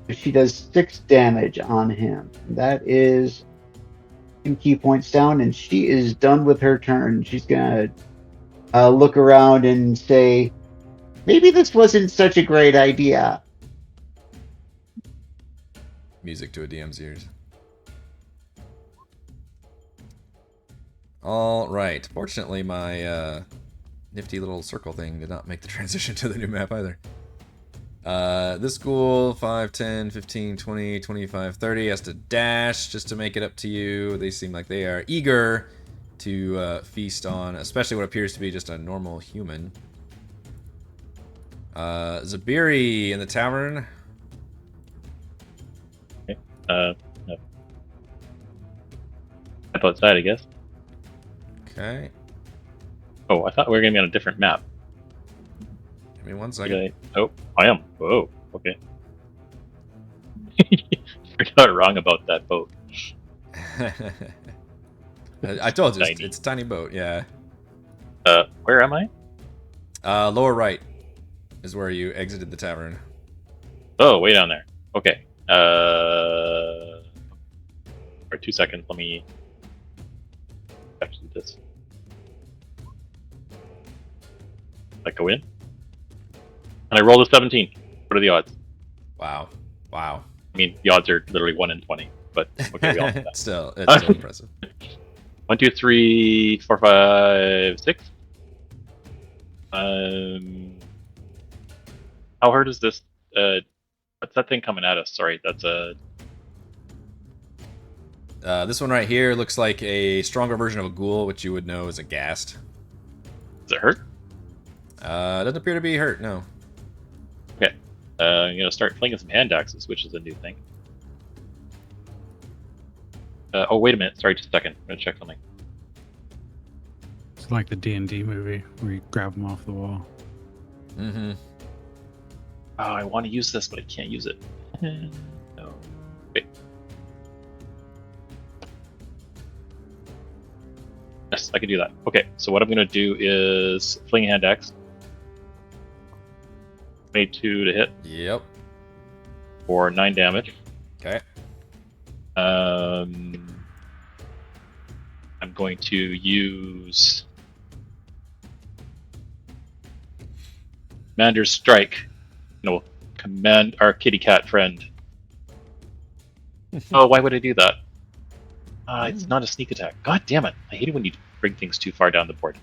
she does 6 damage on him. That is 2 key points down, and she is done with her turn. She's gonna look around and say, maybe this wasn't such a great idea. Music to a DM's ears. All right. Fortunately, my nifty little circle thing did not make the transition to the new map either. This ghoul, 5, 10, 15, 20, 25, 30, has to dash just to make it up to you. They seem like they are eager to feast on, especially what appears to be just a normal human. Zaberi in the tavern. Okay. No. Step outside, I guess. Okay. Oh, I thought we were going to be on a different map. Give me 1 second. Oh, I am. Whoa, okay. Figured out wrong about that boat. I told you, Tiny. it's a tiny boat, yeah. Where am I? Lower right is where you exited the tavern. Oh, way down there. Okay. For 2 seconds, let me actually this. I go in. And I rolled a 17. What are the odds? Wow. Wow. I mean, the odds are literally 1 in 20. But okay, we all know that. Still, it's still impressive. 1, 2, 3, 4, 5, 6. How hard is this? What's that thing coming at us? Sorry, that's a. This one right here looks like a stronger version of a ghoul, which you would know is a ghast. Does it hurt? Doesn't appear to be hurt, no. Okay. I'm gonna start flinging some hand axes, which is a new thing. Oh, wait a minute. Sorry, just a second. I'm gonna check something. It's like the D&D movie where you grab them off the wall. Mm-hmm. Oh, I want to use this, but I can't use it. No. Wait. Yes, I can do that. Okay, so what I'm gonna do is fling hand axe. Made 2 to hit Yep. for 9 damage. Okay. I'm going to use Commander's Strike. No, command our kitty cat friend. Oh, why would I do that? It's not a sneak attack. God damn it! I hate it when you bring things too far down the board.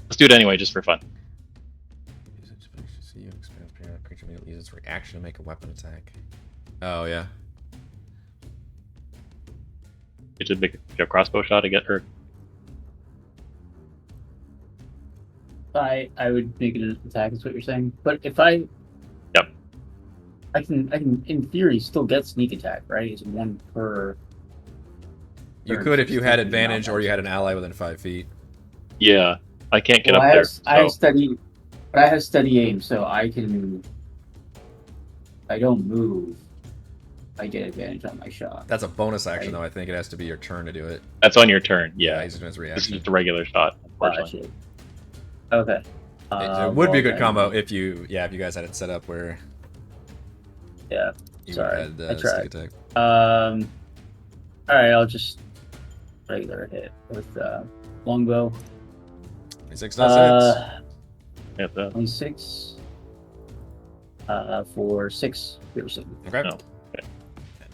Let's do it anyway, just for fun. Creature immediately uses its reaction to make a weapon attack. Oh yeah. You should make a crossbow shot to get her. I would make it an attack, is what you're saying. But if I... Yep. I can, in theory, still get sneak attack, right? It's 1 per... You turn, could if you had 16 advantage or you had an rounds. ally within 5 feet. Yeah, I can't get Well, up there. I have So. steady... But I have steady aim, so I can... I don't move. I get advantage on my shot. That's a bonus action, Right. though. I think it has to be your turn to do it. That's on your turn. Yeah, he's doing his this is reaction. just a regular shot. Unfortunately. Gotcha. Okay. It would be a well good then- combo if you guys had it set up where Yeah. you Sorry, had I sneak tried. attack. All right, I'll just regular hit with longbow. 26 does hit. Yeah, that- 26 for 6 piercing. Okay. no.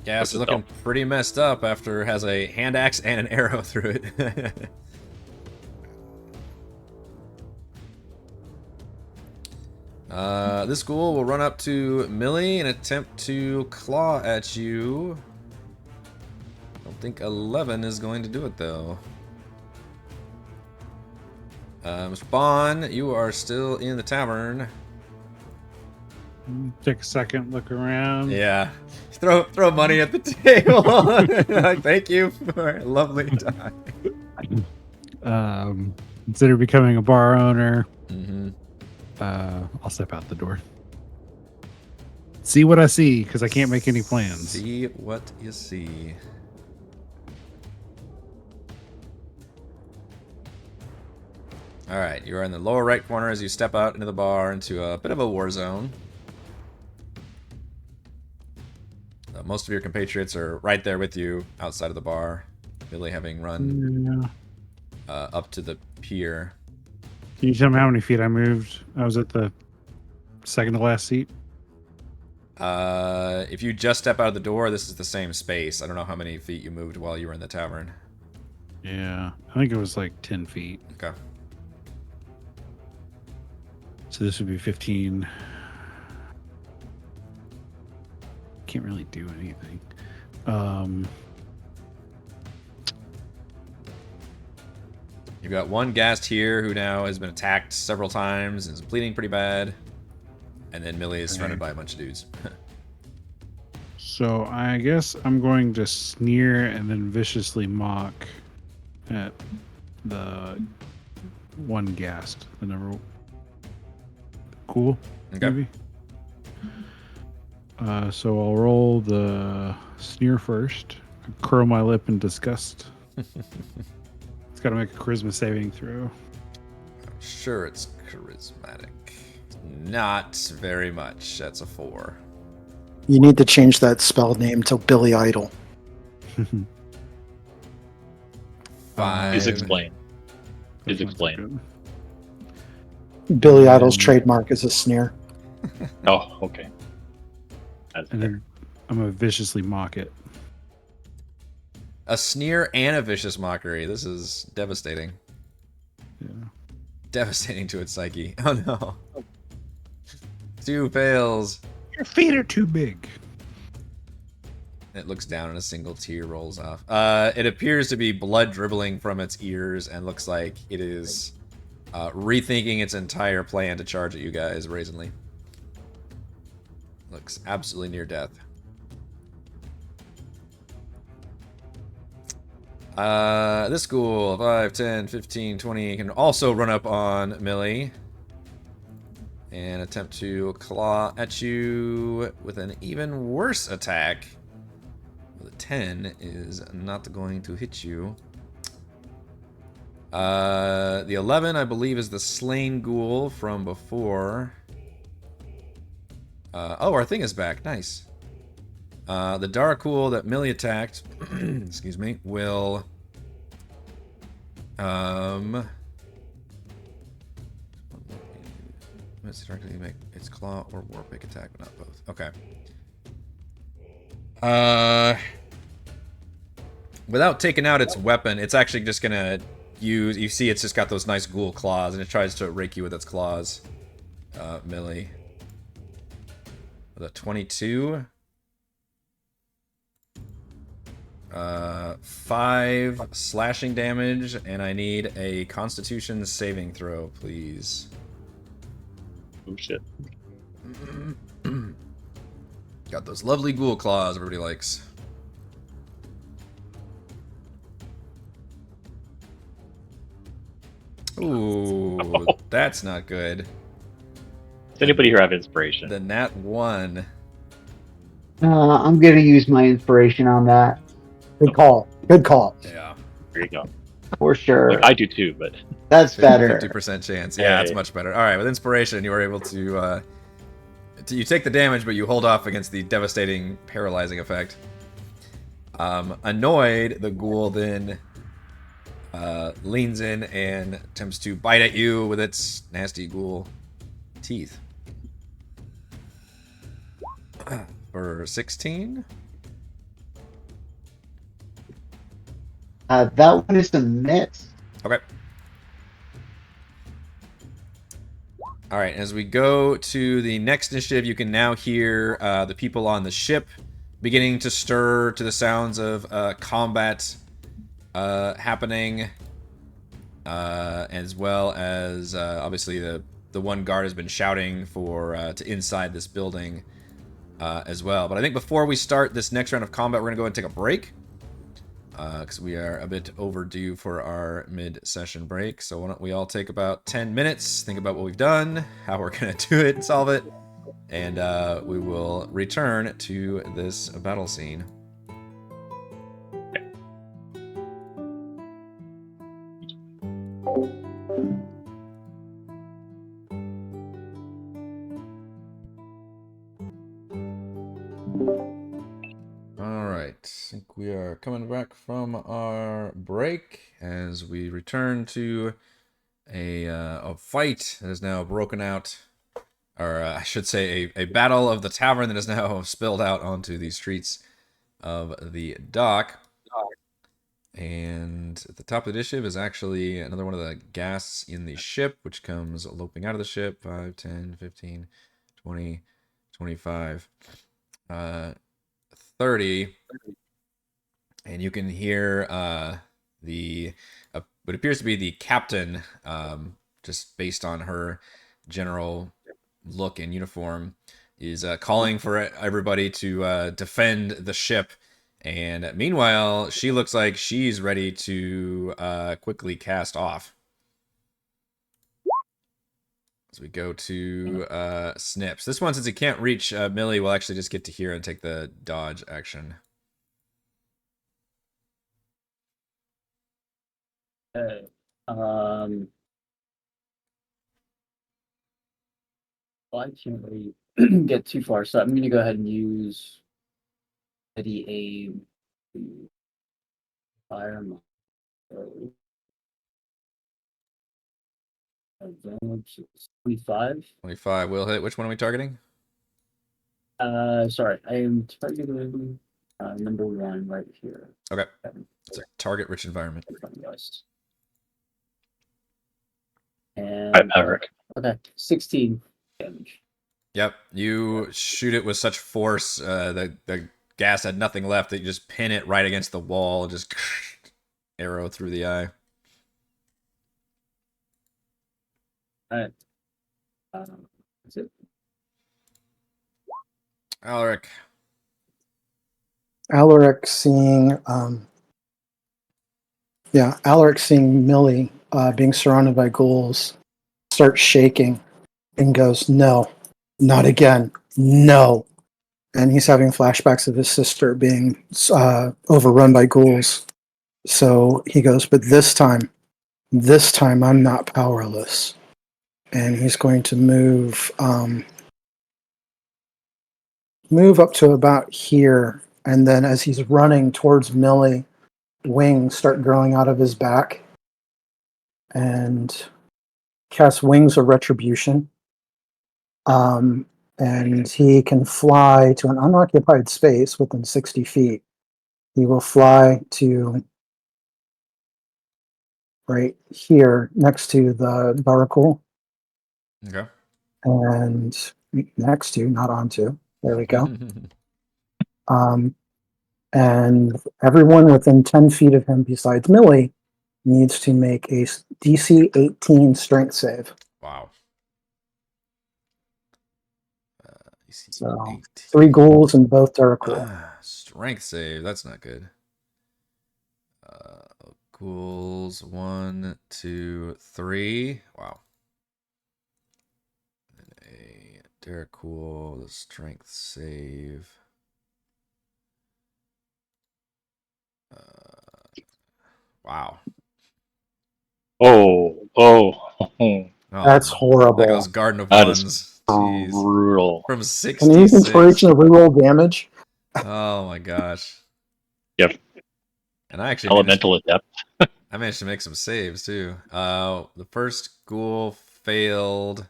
Gas is What's it looking pretty messed up after it has a hand axe and an arrow through it. This ghoul will run up to Millie and attempt to claw at you. I don't think 11 is going to do it, though. Mr. Bahn, you are still in the tavern. Take a second, look around. Yeah. Throw money at the table. Like, thank you for a lovely time. Consider becoming a bar owner. Mm-hmm. I'll step out the door. See what I see, because I can't make any plans. See what you see. Alright, you are in the lower right corner as you step out into the bar into a bit of a war zone. Most of your compatriots are right there with you outside of the bar, Billy having run up to the pier. Can you tell me how many feet I moved? I was at the second to last seat. If you just step out of the door, this is the same space. I don't know how many feet you moved while you were in the tavern. Yeah, I think it was like 10 feet. Okay. So this would be 15. Can't really do anything. You've got one ghast here who now has been attacked several times and is bleeding pretty bad. And then Millie is surrounded by a bunch of dudes. So I guess I'm going to sneer and then viciously mock at the one ghast. The number. Cool. Okay. Maybe. So I'll roll the sneer first. Curl my lip in disgust. It's got to make a charisma saving throw. I'm sure it's charismatic. Not very much. That's a 4. You need to change that spell name to Billy Idol. 5. Please explain. Please That's not so explain. good. Billy Idol's trademark is a sneer. Oh, okay. That's And then I'm going to viciously mock it. A sneer and a vicious mockery. This is devastating. Yeah. devastating to its psyche. Oh no. 2 fails. Your feet are too big. It looks down and a single tear rolls off. It appears to be blood dribbling from its ears and looks like it is rethinking its entire plan to charge at you guys brazenly. Looks absolutely near death. This ghoul, 5, 10, 15, 20, can also run up on Millie and attempt to claw at you with an even worse attack. The 10 is not going to hit you. The 11, I believe, is the slain ghoul from before. Oh, our thing is back. Nice. The dark ghoul that Millie attacked, excuse me, will let's directly make its claw or warpick attack, but not both. Okay. Without taking out its weapon, it's actually just gonna use. You see, it's just got those nice ghoul claws, and it tries to rake you with its claws. Millie. With a 22. 5 slashing damage, and I need a Constitution saving throw, please. Oh shit. Got those lovely ghoul claws everybody likes. Ooh, that's not good. Does anybody here have inspiration? The nat 1. I'm gonna use my inspiration on that Good call. Good call. Yeah. There you go. for sure. Like, I do too, but That's better. 50% chance. Yeah, that's Hey. much better. All right, with inspiration, you are able to you take the damage, but you hold off against the devastating, paralyzing effect. Annoyed, the ghoul then leans in and attempts to bite at you with its nasty ghoul teeth. For 16. That one is a miss. Okay. All right, as we go to the next initiative, you can now hear the people on the ship beginning to stir to the sounds of combat happening, as well as obviously the one guard has been shouting for to inside this building as well. But I think before we start this next round of combat, we're gonna go ahead and take a break because we are a bit overdue for our mid-session break. So why don't we all take about 10 minutes, think about what we've done, how we're gonna do it, solve it, and we will return to this battle scene. I think we are coming back from our break as we return to a fight that is now broken out, or I should say a battle of the tavern that is now spilled out onto the streets of the dock. And at the top of the initiative is actually another one of the ghasts in the ship, which comes loping out of the ship. 5, 10, 15, 20, 25, 30. And you can hear what appears to be the captain, just based on her general look and uniform, is calling for everybody to defend the ship. And meanwhile, she looks like she's ready to quickly cast off. As we go to Snips. This one, since he can't reach Millie, will actually just get to here and take the dodge action. Well, I can't really get too far, so I'm going to go ahead and use steady aim to fire my bow. Advantage is 25. 25 will hit. Which one are we targeting? Sorry, I am targeting number 1 right here. Okay. It's a target-rich environment. Yes. And Alaric. okay, 16 damage. Yep, you shoot it with such force, the gas had nothing left, that you just pin it right against the wall, just arrow through the eye. Alright. That's it. Alaric. Alaric seeing, Alaric seeing Millie being surrounded by ghouls, starts shaking and goes, "No, not again, no." And he's having flashbacks of his sister being overrun by ghouls. So he goes, "But this time I'm not powerless." And he's going to move up to about here, and then as he's running towards Millie, wings start growing out of his back, and cast Wings of Retribution. And he can fly to an unoccupied space within 60 feet. He will fly to right here next to the Vandekhul, Okay. and next to, not onto. There we go. And everyone within 10 feet of him besides Millie needs to make a DC 18 strength save. Wow. So 3 ghouls and both Vandekhul. Strength save, that's not good. Ghouls, 1, 2, 3. Wow. And a Vandekhul, the strength save. Wow. Oh, That's horrible. That goes Garden of That is Ones. Jeez. brutal. From Can you use 66. inspiration to reroll damage? Oh my gosh. Yep. And I actually Elemental adept. I managed to make some saves too. The first ghoul failed.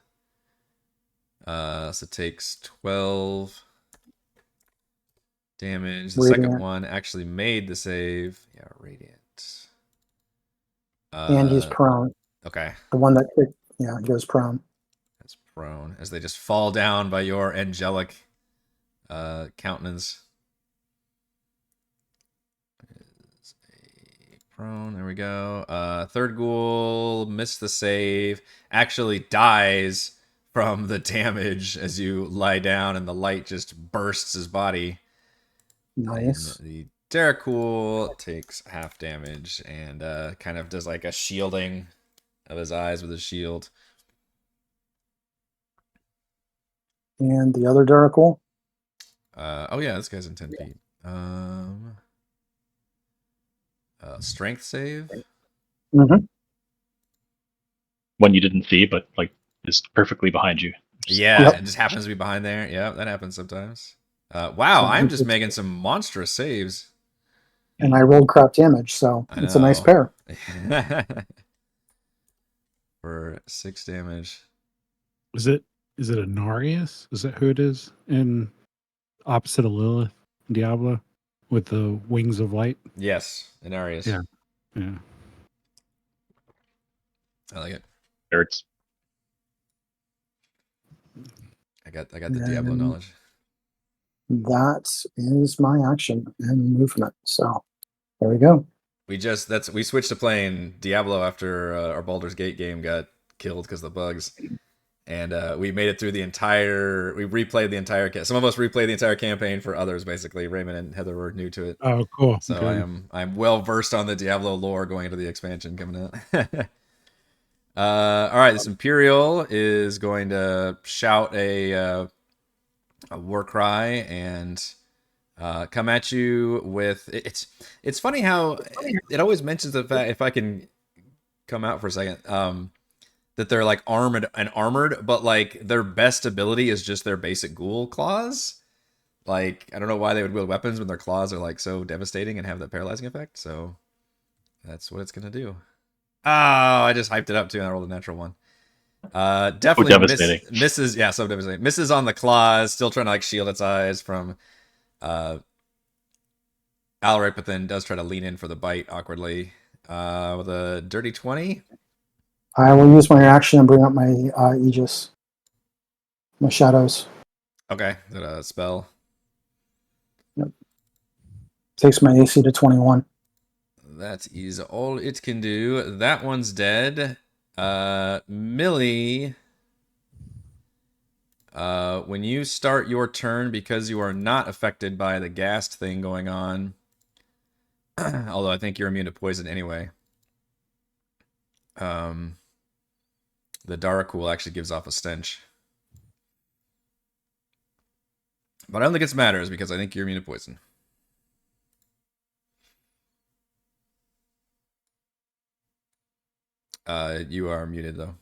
So it takes 12 damage. The Radiant. second one actually made the save. Yeah, radiant. And he's prone. Okay. The one that he goes prone. That's prone. As they just fall down by your angelic countenance. Prone, there we go. Third ghoul missed the save. Actually dies from the damage as you lie down and the light just bursts his body. Nice. And the Vandekhul takes half damage and kind of does like a shielding of his eyes with his shield. And the other Vandekhul? Oh yeah, this guy's in 10 feet. Strength save. Mm-hmm. One you didn't see, but like is perfectly behind you. Yeah, Yep. it just happens to be behind there. Yeah, that happens sometimes. Wow, I'm just making some monstrous saves. And I rolled crap damage, so I it's a nice know. pair. For 6 damage. Is it Anarius? Is that who it is in opposite of Lilith, Diablo, with the wings of light? Yes, Inarius. Yeah. Yeah. I like it. Nerds. I got the Diablo knowledge. That is my action and movement. So there we go. We switched to playing Diablo after our Baldur's Gate game got killed because of the bugs, and we made it through the entire. We replayed the entire. Some of us replayed the entire campaign. For others, basically, Raymond and Heather were new to it. Oh, cool. So Okay. I'm well versed on the Diablo lore going into the expansion coming out. All right, this Imperial is going to shout a war cry and come at you with it's funny how it always mentions the fact, if I can come out for a second, that they're like armored, but like their best ability is just their basic ghoul claws. Like I don't know why they would wield weapons when their claws are like so devastating and have that paralyzing effect. So that's what it's gonna do. Oh, I just hyped it up too and I rolled a natural one. Definitely devastating. misses. Yeah, so devastating. Misses on the claws, still trying to like shield its eyes from Alaric, but then does try to lean in for the bite awkwardly with a dirty 20. I will use my action and bring up my Aegis. My shadows. Okay, is that a spell? Takes my AC to 21. That is all it can do. That one's dead. Millie, when you start your turn, because you are not affected by the ghast thing going on, although I think you're immune to poison anyway, the Dhampir actually gives off a stench. But I don't think it matters because I think you're immune to poison. You are muted though.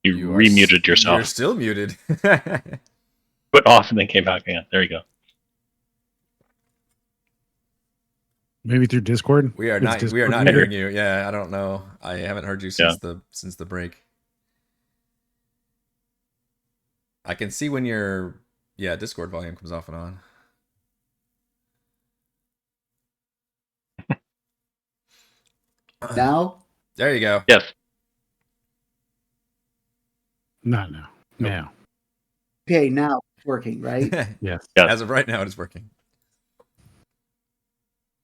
You remuted You're yourself. still muted. Put off and then came back again. There you go. Maybe through Discord. We are It's not Discord not muted. hearing you. Yeah, I don't know. I haven't heard you since the break. I can see when your Discord volume comes off and on. Now? There you go. Yes. Not now. Now. Okay, now it's working, right? Yes. As of right now, it is working.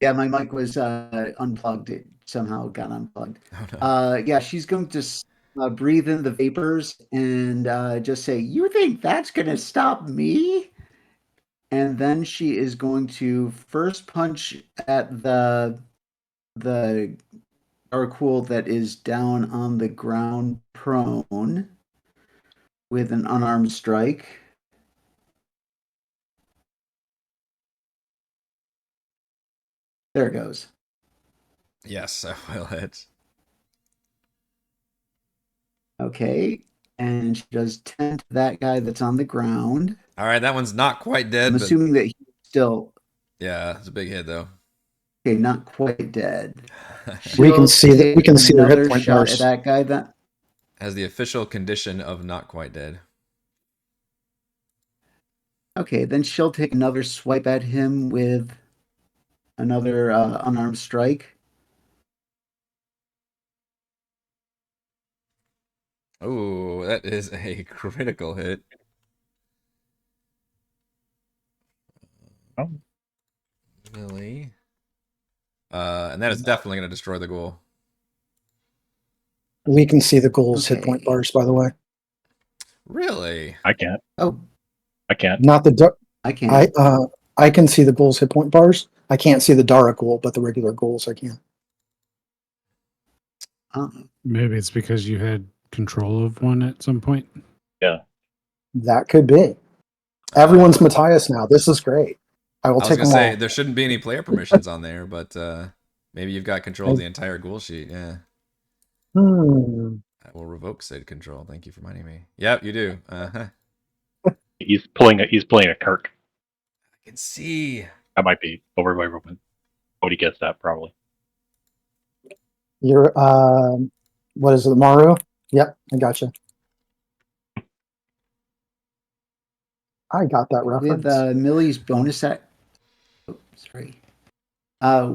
Yeah, my mic was unplugged. It somehow got unplugged. Oh, no. Yeah, she's going to breathe in the vapors and just say, "You think that's going to stop me?" And then she is going to first punch at the Darkwool that is down on the ground prone with an unarmed strike. There it goes. Yes, I will hit. Okay, and she does 10 to that guy that's on the ground. All right, that one's not quite dead. I'm but assuming that he's still yeah, it's a big hit though. okay, not quite dead. We can see that. We Take can see their another hit point shot bars. at that guy. That Has the official condition of not quite dead. okay, then she'll take another swipe at him with another unarmed strike. Oh, that is a critical hit. Oh. Millie. And that is definitely going to destroy the ghoul. We can see the ghouls hit Okay. point bars, by the way. Really? I can't. Oh, I can't. Not the I can't. I can see the ghouls hit point bars. I can't see the Dara ghoul, but the regular ghouls I can. Maybe it's because you had control of one at some point. That could be. Everyone's Matthias now. This is great. I will I was take going them to say, all. there shouldn't be any player permissions on there, but maybe you've got control of the entire ghoul sheet. Yeah. I will revoke said control. Thank you for reminding me. Yep, you do. He's pulling a Kirk. I can see. That might be over by Roman. Cody gets that probably. You're what is it, Maru? Yep, I gotcha. I got that reference. With Millie's bonus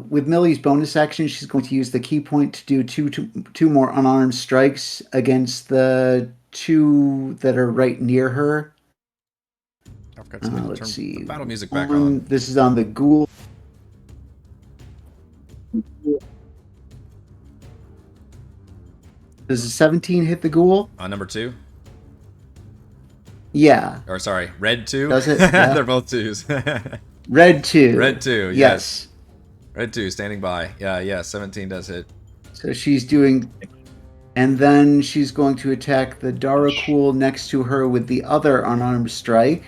with Millie's bonus action, she's going to use the key point to do two more unarmed strikes against the two that are right near her. I forgot to Let's turn see. the battle music back on. This is on the ghoul. Does a 17 hit the ghoul? Number 2? Yeah. Or sorry, red 2? Does it? Yeah. They're both 2s. Red 2. Red 2, yes. Yes. Red 2, standing by. Yeah, 17 does hit. So she's doing... And then she's going to attack the Dhampir next to her with the other unarmed strike.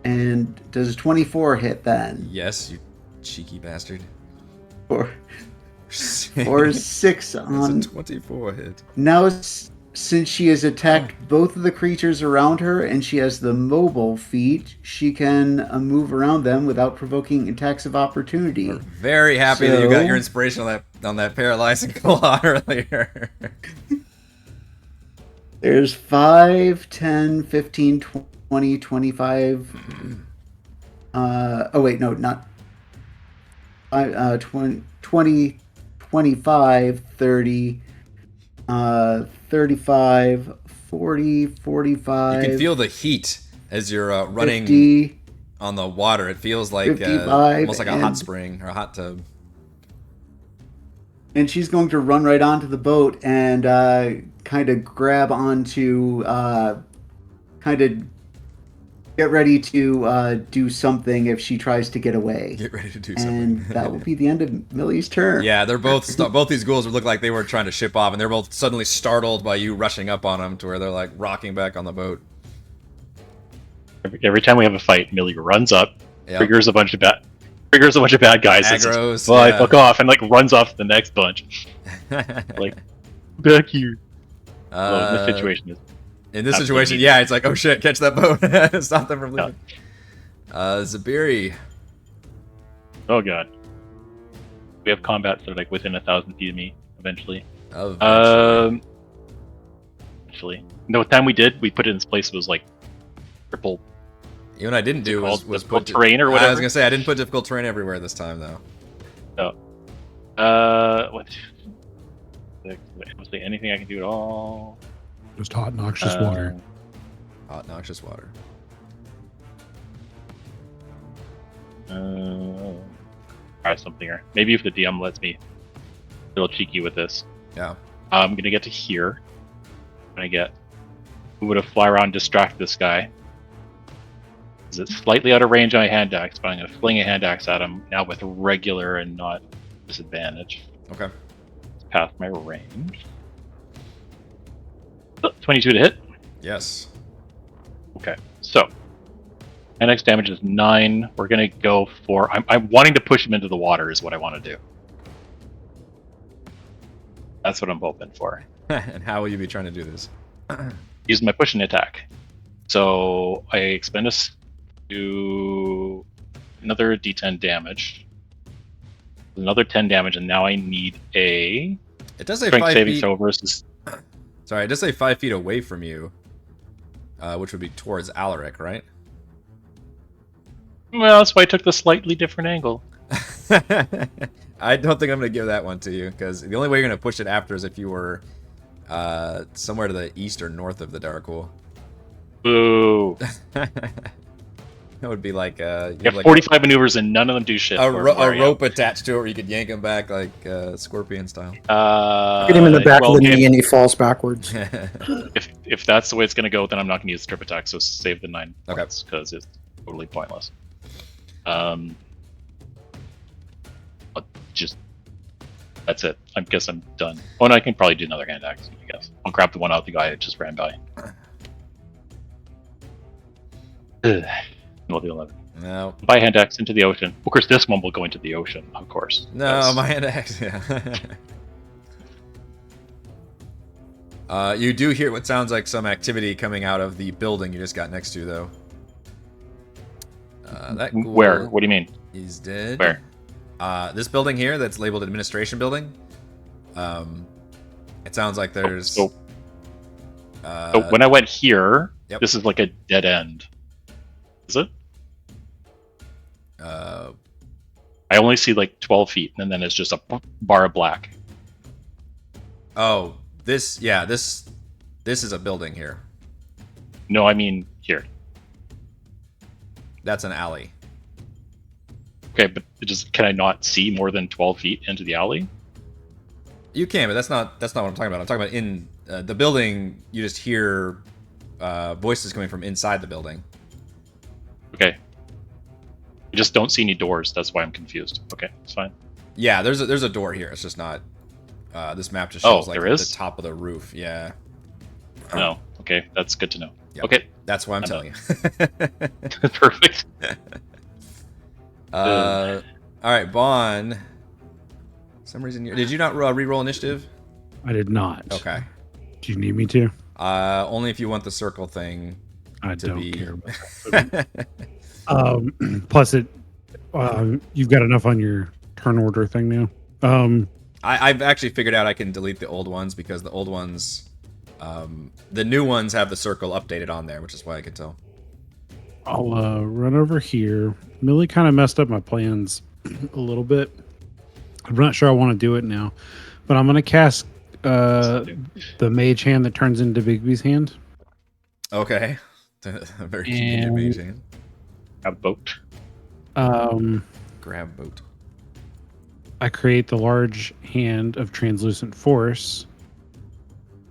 And does 24 hit then? Yes, you cheeky bastard. Or 6 on... It's a 24 hit. Now, since she has attacked both of the creatures around her and she has the mobile feat, she can move around them without provoking attacks of opportunity. We're very happy that you got your inspiration on that paralyzing claw earlier. There's 5, 10, 15, 20, 25 Oh wait, no, not 20, 25, 30, 35, 40, 45. You can feel the heat as you're running 50, on the water. It feels like 55, almost like a hot and- spring or a hot tub. And she's going to run right onto the boat and kind of grab onto, kind of get ready to do something if she tries to get away. Get ready to do And something. that will be the end of Millie's turn. Yeah, they're both these ghouls look like they were trying to ship off, and they're both suddenly startled by you rushing up on them to where they're like rocking back on the boat. Every time we have a fight, Millie runs up, Yep. triggers a bunch of bad guys, and says, Aggros, "Bye, yeah. fuck off," and like runs off to the next bunch. Like, back here. Well, in this situation is In this Absolutely. situation, yeah, it's like, oh shit, catch that boat. Stop them from leaving. Zaberi. oh god. We have combats that are like within 1,000 feet of me eventually. Actually, no. The time we did, we put it in this place. It was like triple. You know what I didn't do was difficult put terrain or I whatever. was gonna say I didn't put difficult terrain everywhere this time though. What? Honestly, anything I can do at all. Just hot, noxious water. Hot noxious water. Try something here. Maybe if the DM lets me, a little cheeky with this. Yeah. I'm gonna get to here. I'm gonna get. Who would have fly around and distract this guy? Is it slightly out of range on a hand axe? But I'm gonna fling a hand axe at him now with regular and not disadvantage. Okay. It's past my range. 22 to hit. Yes. Okay, so and next damage is 9. We're gonna go for. I'm wanting to push him into the water. Is what I want to do. That's what I'm hoping for. And how will you be trying to do this? Use my pushing attack. So I expend us to another D10 damage. Another 10 damage, and now I need a It does say strength 5 saving feet. throw versus. Sorry, it does say 5 feet away from you, which would be towards Alaric, right? Well, that's why I took the slightly different angle. I don't think I'm going to give that one to you, because the only way you're going to push it after is if you were somewhere to the east or north of the Darkwool. Boo! That would be like You have 45 maneuvers and none of them do shit. a where I am. rope attached to it where you could yank him back like Scorpion style. Get him in the back well, of the if- knee and he falls backwards. If that's the way it's going to go, then I'm not going to use strip attack. So save the 9 Okay. points because it's totally pointless. Just that's it. I guess I'm done. Oh, and I can probably do another hand axe. I guess I'll grab the one out the guy that just ran by. Well, the 11. No. By hand axe into the ocean. Of course, this one will go into the ocean. Of course. No, That's- my hand axe. Yeah. You do hear what sounds like some activity coming out of the building you just got next to, though. That ghoul Where? What do you mean? is dead. Where? This building here that's labeled administration building. It sounds like there's. So when I went here, Yep. this is like a dead end. Is it? I only see like 12 feet, and then it's just a bar of black. Oh, this is a building here. No, I mean here. That's an alley. Okay, but can I not see more than 12 feet into the alley? You can, but that's not what I'm talking about. I'm talking about in the building. You just hear voices coming from inside the building. Okay. I just don't see any doors. That's why I'm confused. Okay, it's fine. Yeah, there's a door here. It's just not. This map just Oh, shows like there is? the top of the roof. Yeah. No. Okay, that's good to know. Yep. Okay, That's why I'm I'm telling you. perfect. All right, Bahn. For some reason, did you not re-roll initiative? I did not. Okay. Do you need me to? Only if you want the circle thing I to don't be. care about that. Plus, you've got enough on your turn order thing now. I've actually figured out I can delete the old ones because the old ones, the new ones have the circle updated on there, which is why I could tell. I'll run over here. Millie kind of messed up my plans a little bit. I'm not sure I want to do it now, but I'm going to cast the mage hand that turns into Bigby's hand. Okay. A very convenient And- mage hand. A boat. Grab boat. I create the large hand of translucent force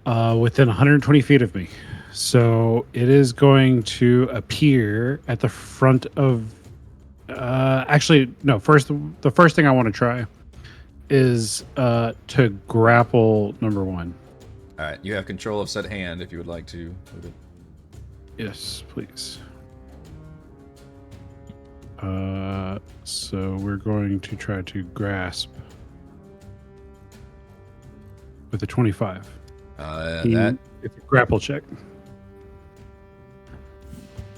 within 120 feet of me. So it is going to appear at the front of. Actually, no. The first thing I want to try is to grapple number 1. All right, you have control of said hand if you would like to move it. Yes, please. So we're going to try to grasp with a 25. That It's a grapple check.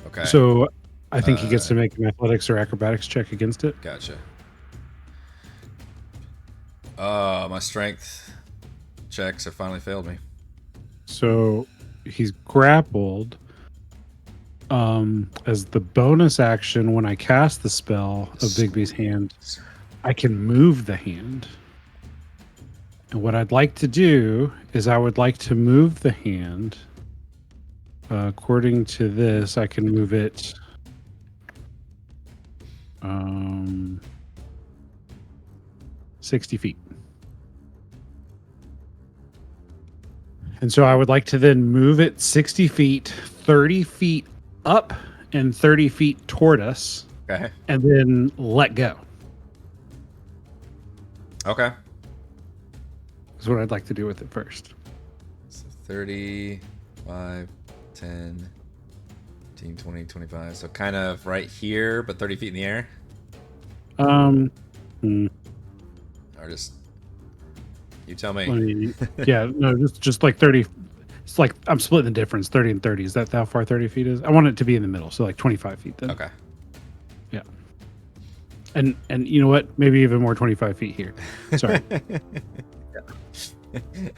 okay. So I think he gets to make an athletics or acrobatics check against it. Gotcha. My strength checks have finally failed me. So he's grappled. As the bonus action, when I cast the spell of Bigby's hand, I can move the hand. And what I'd like to do is I would like to move the hand. According to this, I can move it 60 feet. And so I would like to then move it 60 feet, 30 feet up and 30 feet toward us, Okay. and then let go. Okay. That's what I'd like to do with it first. So 30, 5, 10, 15, 20, 25. So kind of right here, but 30 feet in the air? Hmm, Or just... You tell me. let me- yeah, no, just like 30. It's like I'm splitting the difference, 30 and 30. Is that how far 30 feet is? I want it to be in the middle, so like 25 feet then. Okay. Yeah. And you know what? Maybe even more 25 feet here. Sorry.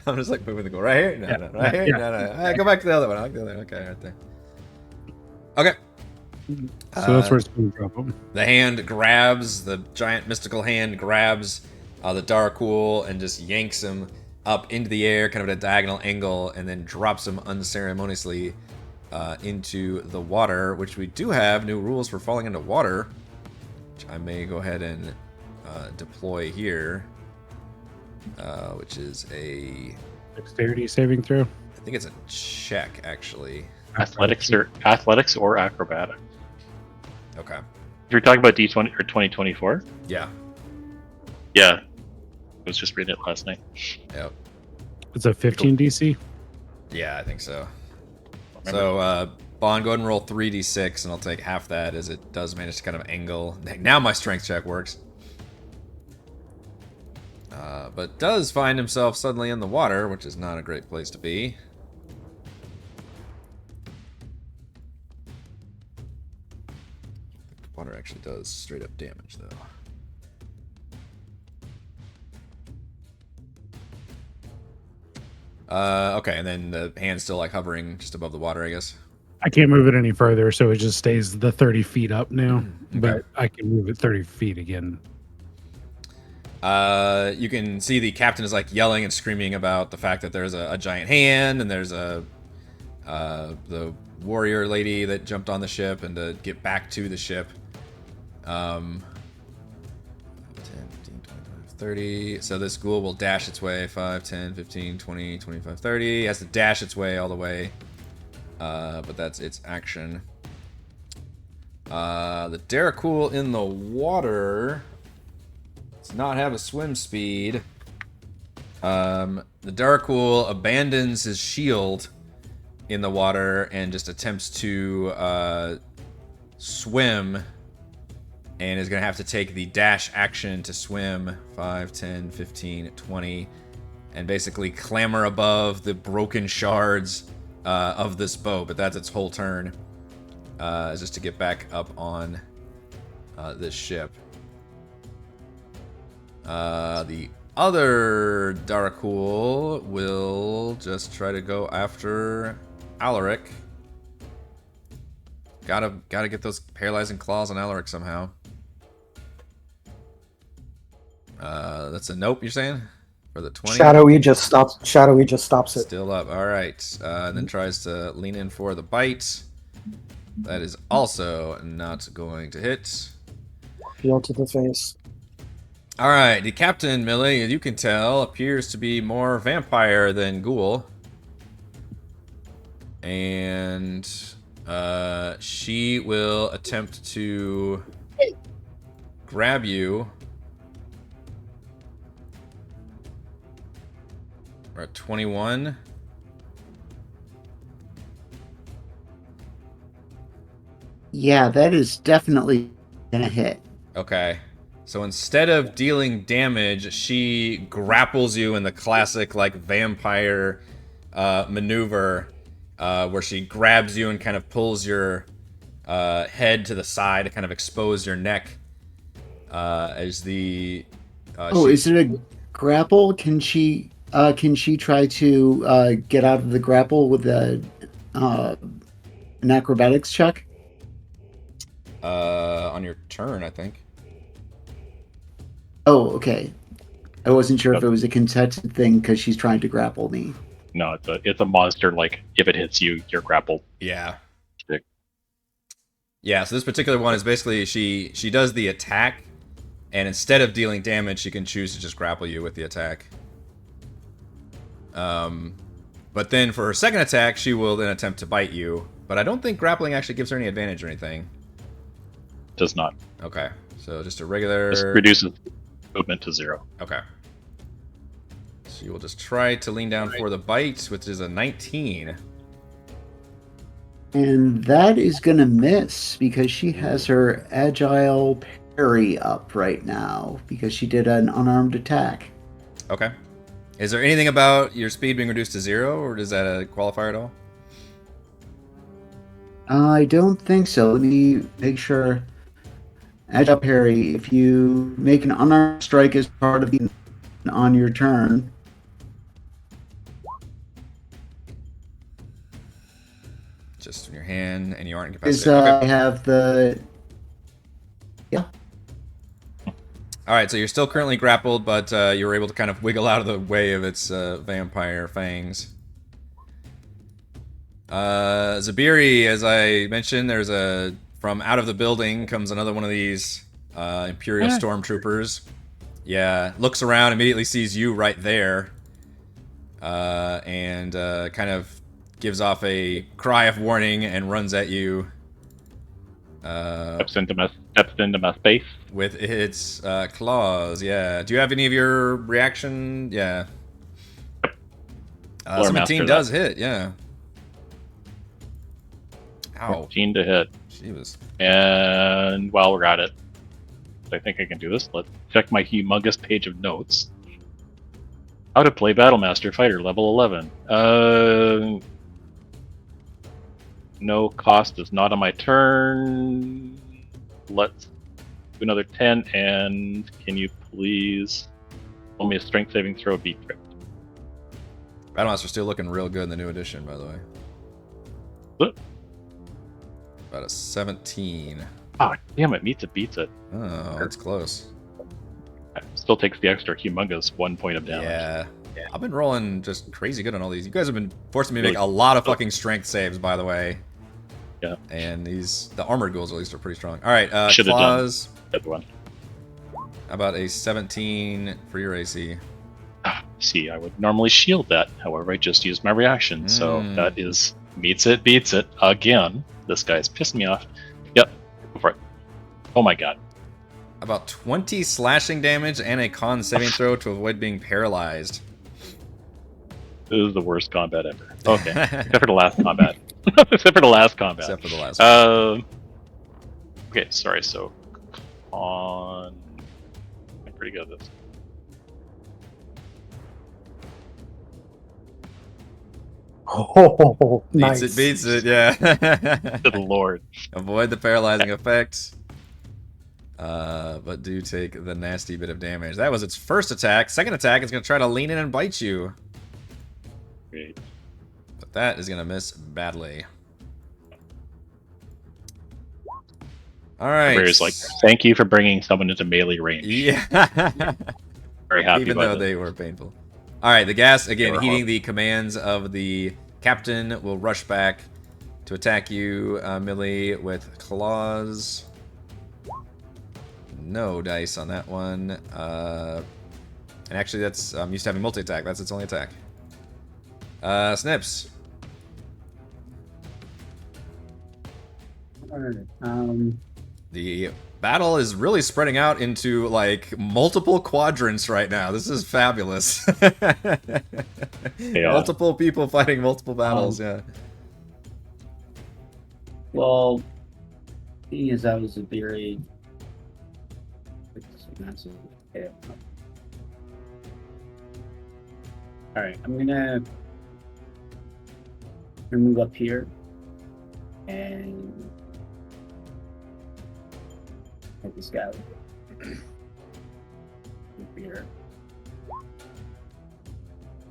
I'm just like moving the goal right here. No, Yeah, no, right yeah, here. yeah. No, no. All right, go back to the other one. I like the other one. Okay, right there. Okay. So that's where it's going to drop them. The hand grabs, the giant mystical hand grabs the Dhampir and just yanks him up into the air, kind of at a diagonal angle, and then drops him unceremoniously into the water, which we do have new rules for falling into water, which I may go ahead and deploy here, which is a... Dexterity saving throw. I think it's a check, actually. Athletics or acrobatic. Okay. You're talking about D20 or 2024? Yeah. Yeah. I was just reading it last night. Yep. It's a 15 DC. Yeah, I think so. So, Bahn, go ahead and roll 3d6, and I'll take half that as it does manage to kind of angle. Now my strength check works. But does find himself suddenly in the water, which is not a great place to be. Water actually does straight up damage, though. Okay, and then the hand's still like hovering just above the water, I guess. I can't move it any further, so it just stays the 30 feet up now. Okay. But I can move it 30 feet again. You can see the captain is like yelling and screaming about the fact that there's a giant hand, and there's the warrior lady that jumped on the ship, and to get back to the ship. 10, 15, 25, 30. So this ghoul will dash its way 5, 10, 15, 20, 25, 30. It has to dash its way all the way. But that's its action. The Vandekhul in the water does not have a swim speed. The Vandekhul abandons his shield in the water and just attempts to swim, and is going to have to take the dash action to swim 5, 10, 15, 20, and basically clamber above the broken shards of this boat, but that's its whole turn, just to get back up on this ship. The other Vandekhul will just try to go after Alaric. Gotta get those paralyzing claws on Alaric somehow. That's a nope, you're saying? For the 20? Shadowy just stops it. Still up. All right. And then tries to lean in for the bite. That is also not going to hit. Feel to the face. All right. The captain, Millie, as you can tell, appears to be more vampire than ghoul. And she will attempt to grab you. We're at 21. Yeah, that is definitely gonna hit. Okay. So instead of dealing damage, she grapples you in the classic like vampire maneuver where she grabs you and kind of pulls your head to the side to kind of expose your neck as the Is it a grapple? Can she try to get out of the grapple with an acrobatics check? on your turn, I think. Oh, okay. I wasn't sure if it was a contested thing because she's trying to grapple me. No, it's a monster. Like if it hits you, you're grappled. Yeah. Stick. Yeah, so this particular one is basically she does the attack, and instead of dealing damage, she can choose to just grapple you with the attack. But then for her second attack, she will then attempt to bite you. But I don't think grappling actually gives her any advantage or anything. Does not. Okay, so just a regular... Just reduces movement to 0. Okay. So you will just try to lean down for the bite, which is a 19. And that is going to miss because she has her agile parry up right now because she did an unarmed attack. Okay. Is there anything about your speed being reduced to 0, or is that a qualifier at all? I don't think so. Let me make sure. Agile parry, if you make an unarmed strike as part of the on your turn, Just in your hand, and you aren't is incapacitated. Okay. I have the All right, so you're still currently grappled, but you were able to kind of wiggle out of the way of its vampire fangs. Zaberi, as I mentioned, there's from out of the building comes another one of these Imperial stormtroopers. Yeah, looks around, immediately sees you right there, and kind of gives off a cry of warning and runs at you. Steps into my space. With its claws, yeah. Do you have any of your reaction? Yeah. 17 does hit, yeah. Ow. 14 to hit. She was... And while we're at it, I think I can do this. Let's check my humongous page of notes. How to play Battlemaster Fighter level 11. No cost is not on my turn. Let's do another 10, and can you please roll me a strength saving throw beat crit? Battlemaster's still looking real good in the new edition, by the way. What? About a 17. Oh, damn it, meets it, beats it. Oh, that's close. Still takes the extra humongous 1 point of damage. Yeah. I've been rolling just crazy good on all these. You guys have been forcing me to make a lot of fucking strength saves, by the way. Yeah. And the armored ghouls at least are pretty strong. All right, Should've claws. That one. How about a 17 for your AC? See, I would normally shield that. However, I just used my reaction. So that is meets it, beats it again. This guy's pissing me off. Yep, go for it. Oh my god. About 20 slashing damage and a con saving throw to avoid being paralyzed. This is the worst combat ever. Okay, except for the last combat. Except for the last combat. Except for the last one. Okay, sorry, so on... I'm pretty good at this. Oh, nice. Beats it, yeah. Good lord. Avoid the paralyzing effect. But do take the nasty bit of damage. That was its first attack. Second attack is going to try to lean in and bite you. Great. But that is going to miss badly. All right. Whereas, like, thank you for bringing someone into melee range. Yeah. Very happy even about though this. they were painful. All right, the gas again, were heeding horrible. the commands of the captain, will rush back to attack you, Millie, with claws. No dice on that one. And actually, that's I'm used to having multi-attack. That's its only attack. Snips. Alright, The battle is really spreading out into like multiple quadrants right now. This is fabulous. Yeah. Multiple people fighting multiple battles. Yeah. well, seeing as I was a very massive scale. Alright, I'm gonna move up here and hit this guy. Up here.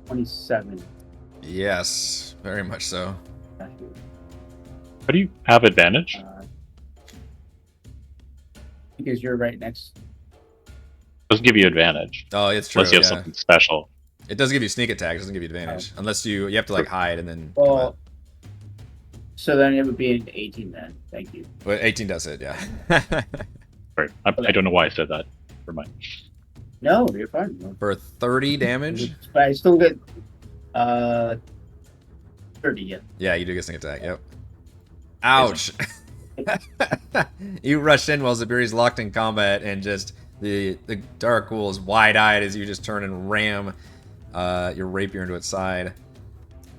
27. Yes, very much so. How do you have advantage? Because you're right next. Doesn't give you advantage Oh, it's true. unless you have Yeah. something special. It does give you sneak attack. It doesn't give you advantage unless you have to like hide and then. Well, so then it would be an 18 then. Thank you. But 18 does hit. Yeah. Sorry, I don't know why I said that. For my No, you're fine. For 30 damage. But I still get 30. Yeah. Yeah, you do get sneak attack. Yep. Ouch. You rush in while Zaberi's locked in combat, and just the Dark Ghoul is wide-eyed as you just turn and ram your rapier into its side.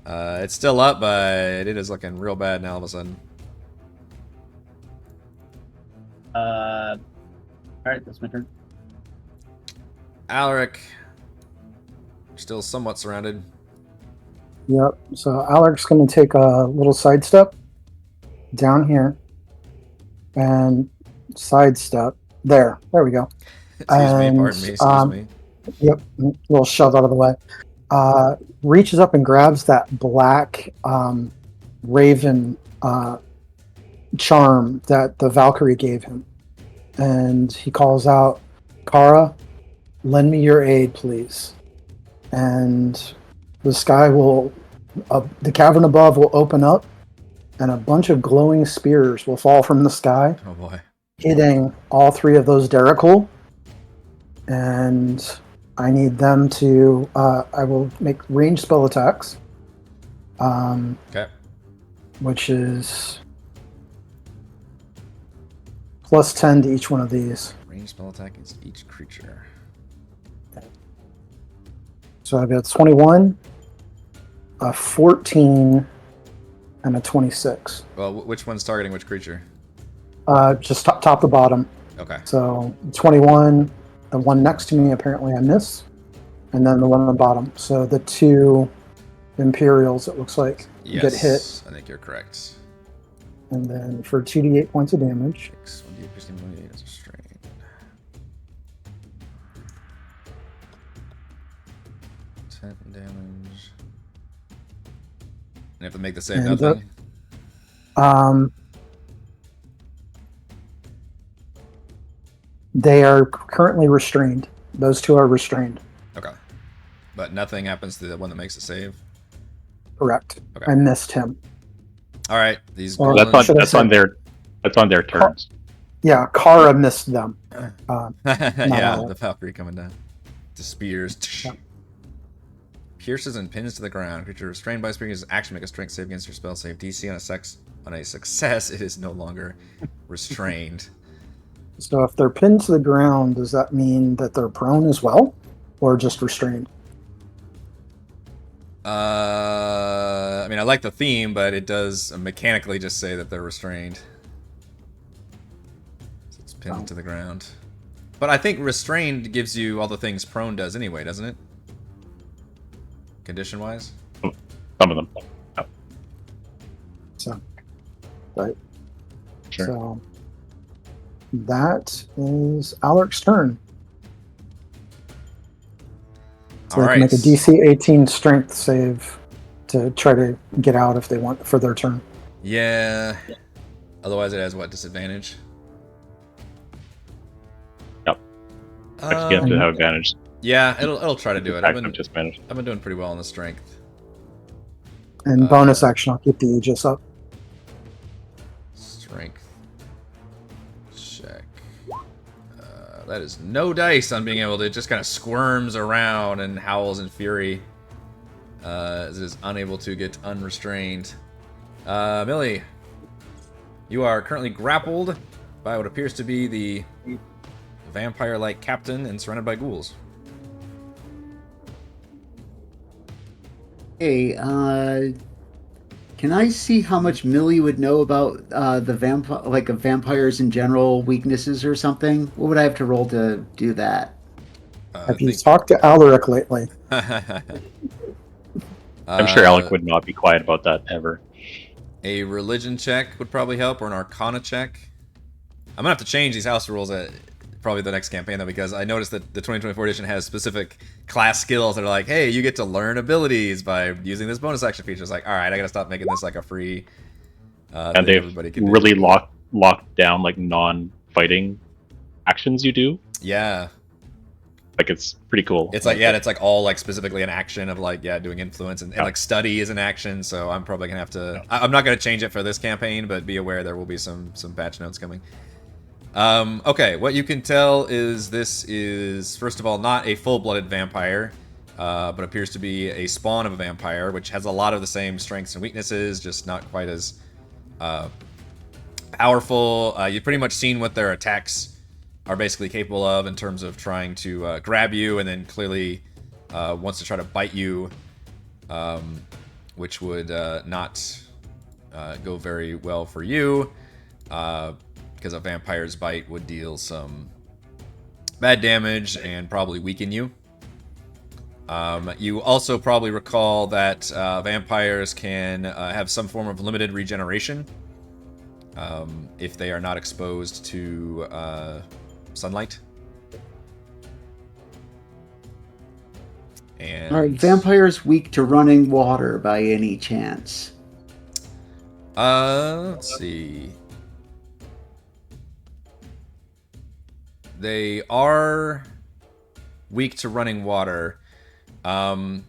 It's still up, but it is looking real bad now all of a sudden. All right, that's my turn. Alaric, still somewhat surrounded. Yep. So Alaric's going to take a little sidestep down here and sidestep there. There we go. Excuse me, And, pardon me, excuse me. Yep. A little shoved out of the way. Reaches up and grabs that black raven charm that the Valkyrie gave him. And he calls out, Kara, lend me your aid, please. And the sky will, the cavern above will open up, and a bunch of glowing spears will fall from the sky, Oh boy. hitting all three of those Vandekhul. And I need them to, I will make ranged spell attacks. Okay. Which is plus 10 to each one of these. Range spell attack against each creature. So I've got 21, a 14, and a 26. Well, which one's targeting which creature? Just top to bottom. Okay. So 21, the one next to me apparently I miss, and then the one on the bottom. So the two Imperials, it looks like, Yes, get hit. I think you're correct. And then for 2d8 points of damage. 6, 1d8, 15, 1d8 is a strain. 10 damage. And you have to make the save And nothing. They are currently restrained. Those two are restrained. Okay. But nothing happens to the one that makes a save. Correct. Okay. I missed him. All right. These Well, goblins- should I That's say- on their turns. Yeah, Kara missed them. yeah, all. the Valkyrie coming down. The spears. Yeah. Pierces and pins to the ground. Creature restrained by speaking is action. Make a strength save against your spell save DC on a success. It is no longer restrained. So if they're pinned to the ground, does that mean that they're prone as well? Or just restrained? I mean, I like the theme, but it does mechanically just say that they're restrained. So it's pinned to the ground. But I think restrained gives you all the things prone does anyway, doesn't it? Condition-wise? Some of them. Oh, So, right. sure. So that is Alaric's turn. So All they right. can make a DC 18 strength save to try to get out if they want for their turn. Yeah. Otherwise, it has what, disadvantage? Yep. Against it have advantage. Yeah, it'll try to do it. I've just managed. I've been doing pretty well on the strength. And bonus action, I'll keep the Aegis up. Strength check. That is no dice on being able to. It just kind of squirms around and howls in fury. As it is unable to get unrestrained. Millie, you are currently grappled by what appears to be the vampire-like captain and surrounded by ghouls. Hey, can I see how much Millie would know about the vampires in general, weaknesses or something? What would I have to roll to do that? Have you talked to Alaric lately? I'm sure Alec would not be quiet about that ever. A religion check would probably help, or an arcana check. I'm gonna have to change these house rules at probably the next campaign though, because I noticed that the 2024 edition has specific class skills that are like, hey, you get to learn abilities by using this bonus action feature. It's like, all right, I gotta stop making this like a free. And they've really locked down like non-fighting actions you do. Yeah. Like it's pretty cool. It's like, yeah, it's like all like specifically an action of like, yeah, doing influence and like study is an action. So I'm probably gonna have to. I'm not gonna change it for this campaign, but be aware there will be some patch notes coming. Okay, what you can tell is this is first of all not a full-blooded vampire, but appears to be a spawn of a vampire, which has a lot of the same strengths and weaknesses, just not quite as powerful. You've pretty much seen what their attacks are basically capable of in terms of trying to grab you, and then clearly wants to try to bite you, which would not go very well for you, because a vampire's bite would deal some bad damage and probably weaken you. You also probably recall that vampires can have some form of limited regeneration if they are not exposed to sunlight. And Are vampires weak to running water by any chance? let's see. They are weak to running water. Let's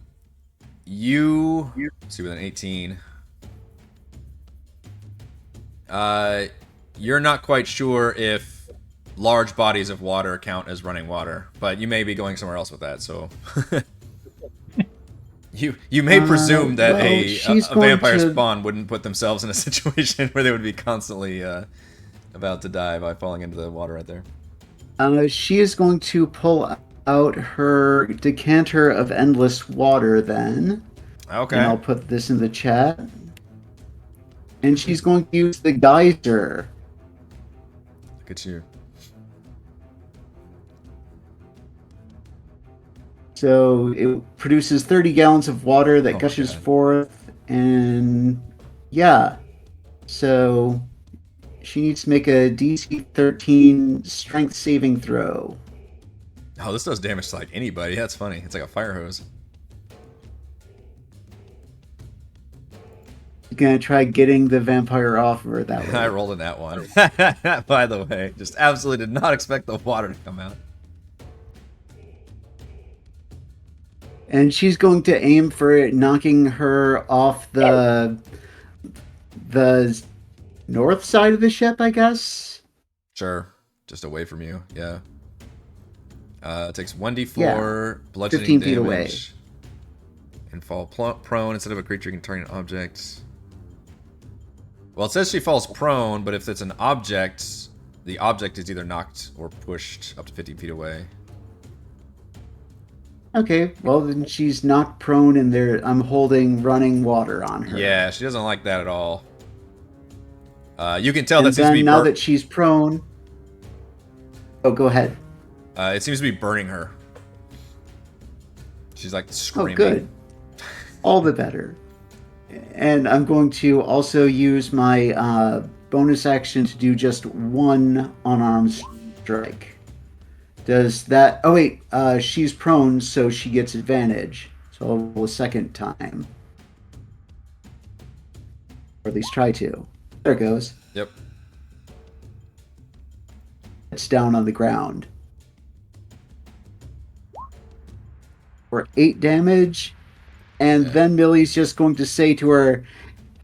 see, with an 18. You're not quite sure if large bodies of water count as running water, but you may be going somewhere else with that, so you may presume that a vampire spawn wouldn't put themselves in a situation where they would be constantly about to die by falling into the water right there. She is going to pull out her decanter of endless water then. Okay. And I'll put this in the chat. And she's going to use the geyser. Look at you. So it produces 30 gallons of water that gushes forth, and yeah. So she needs to make a DC 13 strength saving throw. Oh, this does damage to like anybody. That's funny. It's like a fire hose. You're gonna try getting the vampire off of her that way. I rolled in that one. By the way, just absolutely did not expect the water to come out. And she's going to aim for knocking her off the north side of the ship, I guess. Sure, just away from you. Yeah. It takes 1d4 bludgeoning 15 feet damage away. and fall prone instead of a creature. You can target an object. Well, it says she falls prone, but if it's an object, the object is either knocked or pushed up to 15 feet away. Okay, well then she's knocked prone, and I'm holding running water on her. Yeah, she doesn't like that at all. You can tell And that seems to then be now that she's prone. Oh, go ahead. it seems to be burning her. She's like screaming. Oh, good. All the better. And I'm going to also use my bonus action to do just one unarmed strike. Does that... Oh, wait. She's prone, so she gets advantage. So I'll roll a second time. Or at least try to. There it goes. Yep. It's down on the ground. for 8 damage. And Yeah. then Millie's just going to say to her,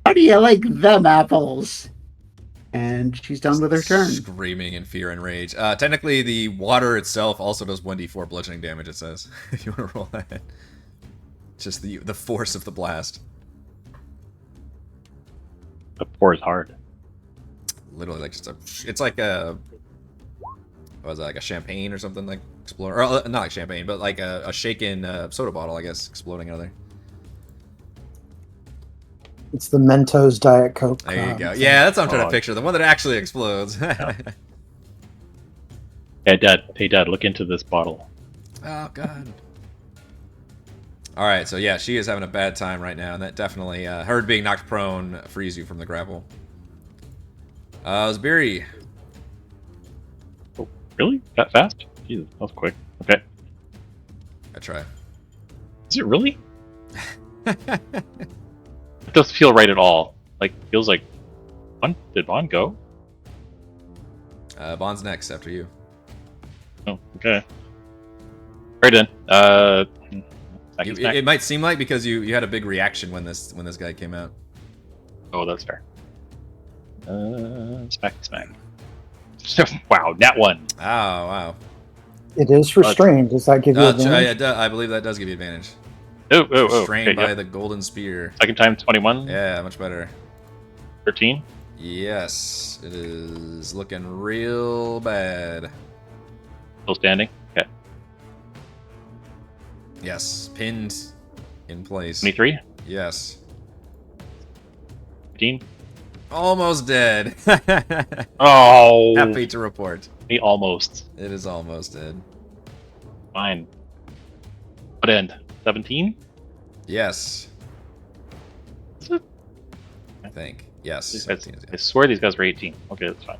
"How do you like them apples?" And she's done with her turn. Screaming in fear and rage. Technically, the water itself also does 1d4 bludgeoning damage, it says. If you want to roll that. Just the force of the blast. The pour is hard. Literally, like, it's like a... What was it, like a champagne or something? Like, explode... Or, not like champagne, but like a shaken soda bottle, I guess, exploding out of there. It's the Mentos Diet Coke. There you go. Yeah, that's what I'm trying to Oh. picture. The one that actually explodes. Yeah. Hey, Dad, look into this bottle. Oh, God. Alright, so yeah, she is having a bad time right now, and that definitely, her being knocked prone frees you from the grapple. Zaberi. Oh, really? That fast? Jesus, that was quick. Okay. I try. Is it really? It doesn't feel right at all. Like, feels like... Did Bahn go? Bahn's next after you. Oh, okay. Right then. It might seem like because you had a big reaction when this guy came out. Oh, that's fair. Smack. Wow, nat 1. Oh, wow. It is restrained. Does that give you advantage? I believe that does give you advantage. Oh. Restrained Okay, by the golden spear. Second time, 21. Yeah, much better. 13. Yes, it is looking real bad. Still standing. Okay. Yes, pinned in place. 23. Yes. 15. Almost dead. Oh. Happy to report. Me almost. It is almost dead. Fine. What end? 17? Yes. Is it? I think. Yes. 17 is I yes. swear these guys were 18. Okay, that's fine.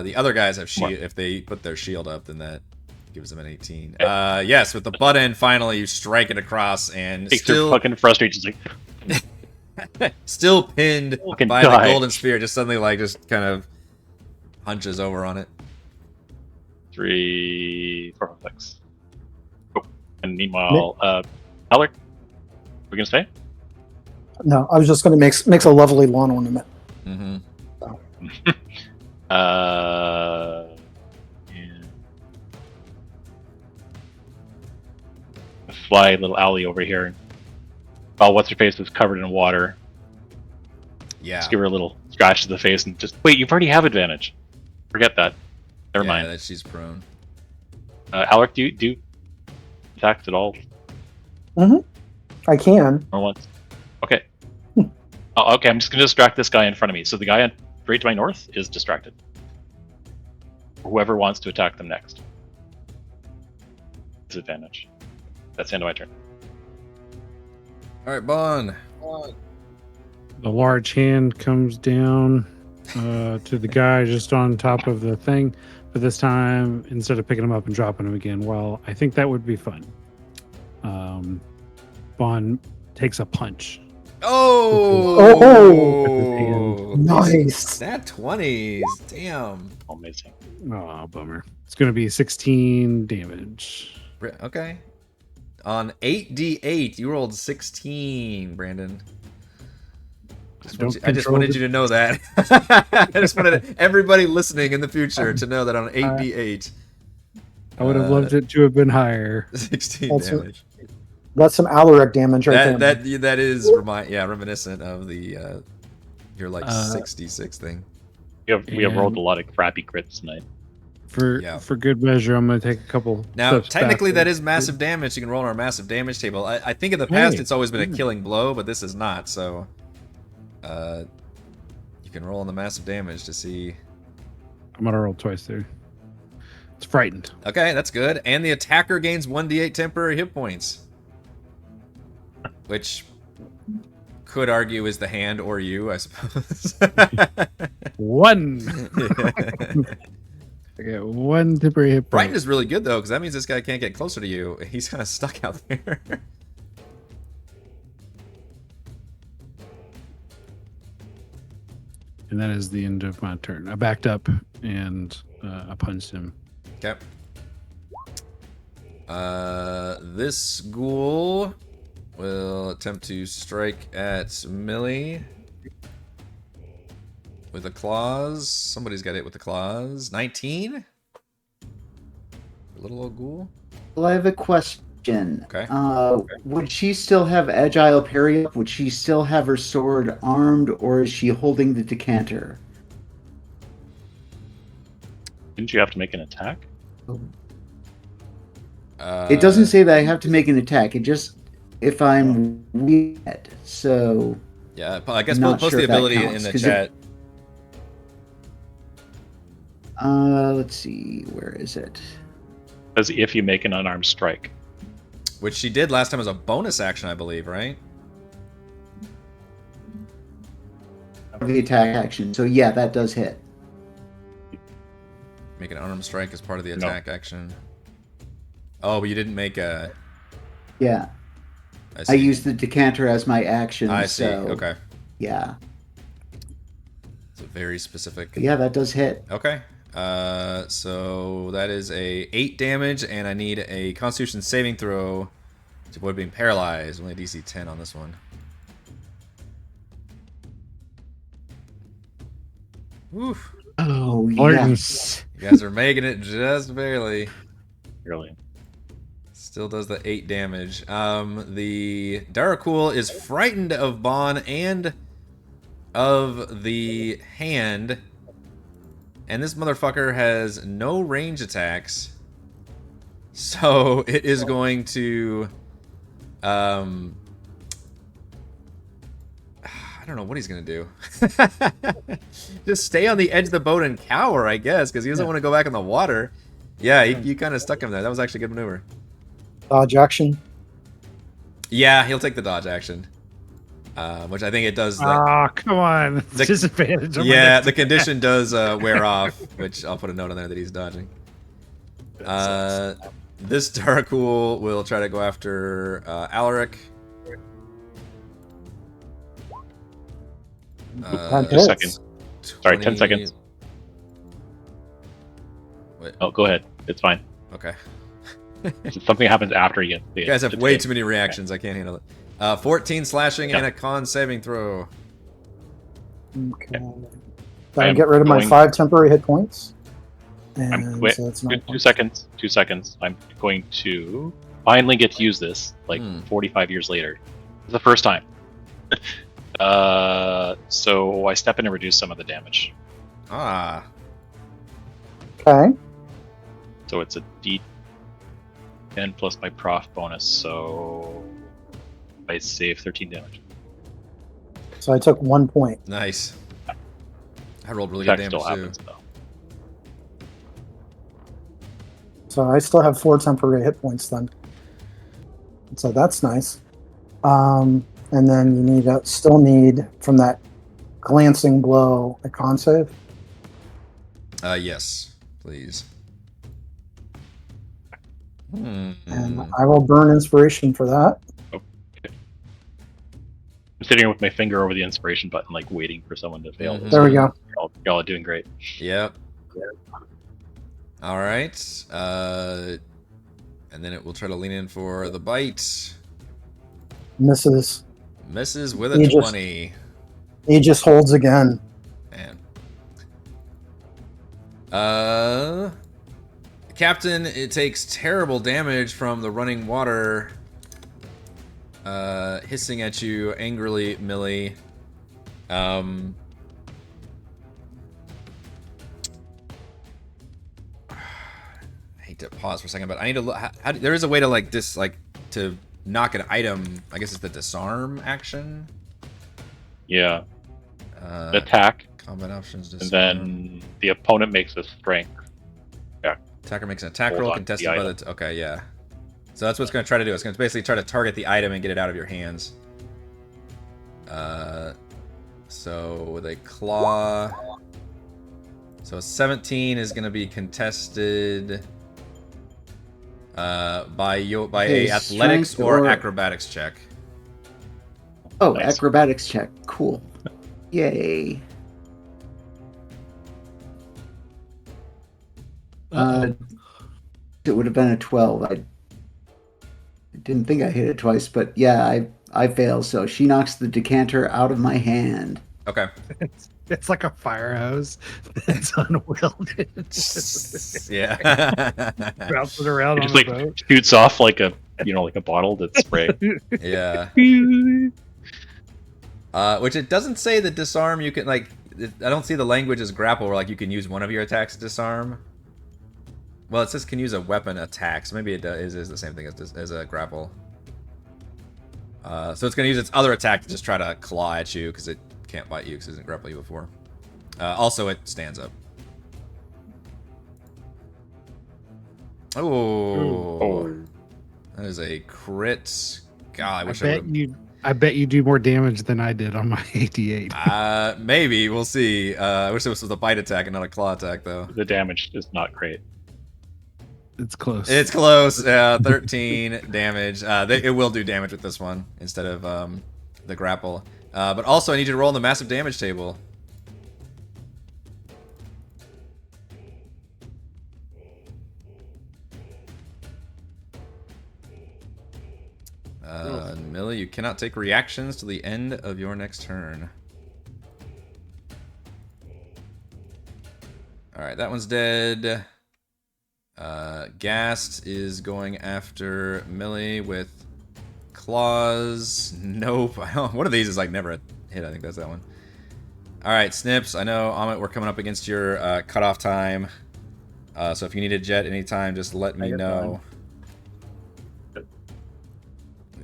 The other guys have shield. If they put their shield up, then that gives them an 18. Yes, with the butt end, finally you strike it across and Takes still fucking frustrated. Just like, still pinned Fucking by die. the golden spear. Just suddenly, like, just kind of hunches over on it. 3, 4, 5, 6. Oh, and meanwhile, Alaric, we gonna stay? No, I was just going to mix a lovely lawn ornament. Mm-hmm. Yeah. Fly little alley over here. Oh, what's her face is covered in water. Yeah. Just give her a little scratch to the face and just wait. You've already have advantage. Forget that. Never Yeah, mind. that she's prone. Alaric, do you attacks at all I can. or once? Okay. Oh, okay. I'm just gonna distract this guy in front of me. So the guy straight to my north is distracted. Whoever wants to attack them next. Disadvantage. That's the end of my turn. All right, Bahn. The large hand comes down to the guy just on top of the thing. But this time, instead of picking him up and dropping him again, well, I think that would be fun. Bahn takes a punch. Oh! Nice. That 20s. Damn. Amazing. Oh, bummer. It's going to be 16 damage. Okay. On 8d8, you rolled 16, Brandon. I just wanted you to know that. I just wanted everybody listening in the future to know that on 8d8. I would have loved it to have been higher. 16 That's damage. That's some Alaric damage right there. That is reminiscent of the your like 66 thing. We have rolled a lot of crappy crits tonight. For good measure, I'm going to take a couple. Now, steps technically, that backwards. is massive damage. You can roll on our massive damage table. I think in the past Hey, it's always been a yeah. killing blow, but this is not. So, you can roll on the massive damage to see. I'm going to roll twice there. It's frightened. Okay, that's good. And the attacker gains 1d8 temporary hit points, which could argue is the hand or you, I suppose. One. Yeah. I get one temporary hit point. Frightened is really good though, because that means this guy can't get closer to you. He's kind of stuck out there. And that is the end of my turn. I backed up and I punched him. Okay. This ghoul will attempt to strike at Millie with the claws. Somebody's got it with the claws. 19? Little old ghoul? Well, I have a question. Okay. Would she still have agile parry up? Would she still have her sword armed, or is she holding the decanter? Didn't you have to make an attack? It doesn't say that I have to make an attack. It just if I'm weak. So Yeah, I guess Not post sure the if that ability counts, in the 'cause chat. let's see, where is it? Because if you make an unarmed strike, Which she did last time as a bonus action, I believe, right? The attack action. So yeah, that does hit. Make an unarmed strike as part of the No. attack action. Oh, but you didn't make a... Yeah, I I see. used the decanter as my action. I see. So, Okay. Yeah, It's a very specific... but yeah, that does hit. Okay. So that is a 8 damage, and I need a Constitution saving throw to avoid being paralyzed. Only DC 10 on this one. Oof. Oh Pardon. yes. You guys are making it just barely. really. Still does the 8 damage. The Dhampir is frightened of Bahn and of the hand. And this motherfucker has no range attacks. So it is going to... I don't know what he's going to do. Just stay on the edge of the boat and cower, I guess, because he doesn't want to go back in the water. Yeah, you kind of stuck him there. That was actually a good maneuver. Dodge action. Yeah, he'll take the dodge action. Which I think it does... Ah, come on. The- Disadvantage. on my yeah, next the attack. condition does wear off, which I'll put a note on there that he's dodging. This Dhampir will try to go after Alaric. That Just a hits. second. Sorry, 10 seconds. Wait, Oh, go ahead. It's fine. okay. Something happens after you. You guys have way too many reactions. I can't handle it. 14 slashing and a con saving throw. Okay. I Gotta am get rid of my going- 5 temporary hit points. I'm, And wait, so that's two, 9 two points. seconds. 2 seconds. I'm going to finally get to use this, like 45 years later. It's the first time. So I step in and reduce some of the damage. Ah. Okay. So it's a D10 plus my prof bonus. So I save 13 damage. So I took 1 point. Nice. I rolled really good Attack damage still too. happens though. So I still have 4 temporary hit points then. So that's nice. And then you need still need from that glancing blow a con save. Yes, please. And I will burn inspiration for that. I'm sitting here with my finger over the inspiration button, like waiting for someone to fail. Mhm. There we go. Y'all are doing great. Yep. All right. And then it will try to lean in for the bite. Misses. Misses with a You just- 20. He just holds again. Man. Captain, it takes terrible damage from the running water hissing at you angrily, Millie. I hate to pause for a second, but I need to look. There is a way to to knock an item. I guess it's the disarm action. Yeah. Attack, Combat options. and Disarm. then the opponent makes a strength. Attacker makes an attack Hold roll on to the contested by item. the... Okay, yeah. So that's what it's going to try to do. It's going to basically try to target the item and get it out of your hands. So with a claw... So a 17 is going to be contested by Okay, a athletics strength or or- acrobatics check. Oh, Nice. acrobatics check. Cool. Yay. It would have been a 12. didn't think I hit it twice, but yeah, I fail. So she knocks the decanter out of my hand. Okay. It's like a fire hose that's unwielded. Yeah. Bounce it around It on just the like boat. shoots off like a like a bottle that's sprayed. Yeah. Which it doesn't say that disarm you can like. I don't see the language as grapple where like you can use one of your attacks to disarm. Well, it says can use a weapon attack, so maybe it is the same thing as a grapple. So it's gonna use its other attack to just try to claw at you because it can't bite you because it didn't grapple you before. Also, it stands up. Oh, that is a crit. God, I wish I would. I bet you do more damage than I did on my 88. Maybe we'll see. I wish it was a bite attack and not a claw attack, though. The damage is not great. It's close. It's close. 13 damage. It will do damage with this one instead of the grapple. But also, I need you to roll on the massive damage table. Millie, you cannot take reactions till the end of your next turn. Alright, that one's dead. Gast is going after Millie with claws. Nope. One of these is like never a hit. I think that's that one. Alright, Snips. I know, Amit, we're coming up against your cutoff time. So if you need a jet anytime, just let me know.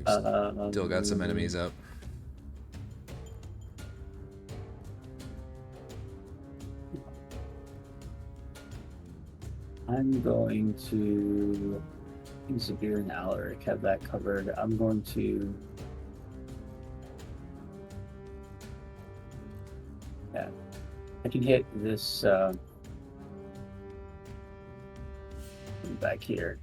We've still got some enemies up. I'm going to Zaberi and Alaric have that covered. I'm going to I can hit this back here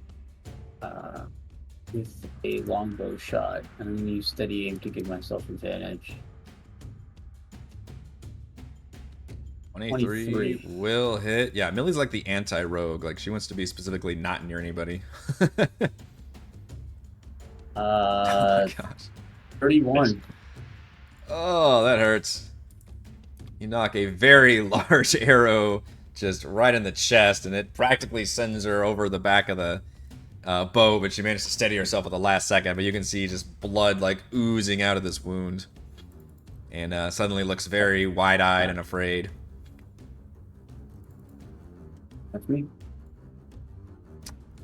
with a longbow shot. I'm going to use steady aim to give myself advantage. 23 will hit. Yeah, Millie's like the anti-rogue. Like, she wants to be specifically not near anybody. Oh my gosh. 31. Oh, that hurts. You knock a very large arrow just right in the chest, and it practically sends her over the back of the bow, but she managed to steady herself at the last second. But you can see just blood like oozing out of this wound. And suddenly looks very wide-eyed and afraid. That's me.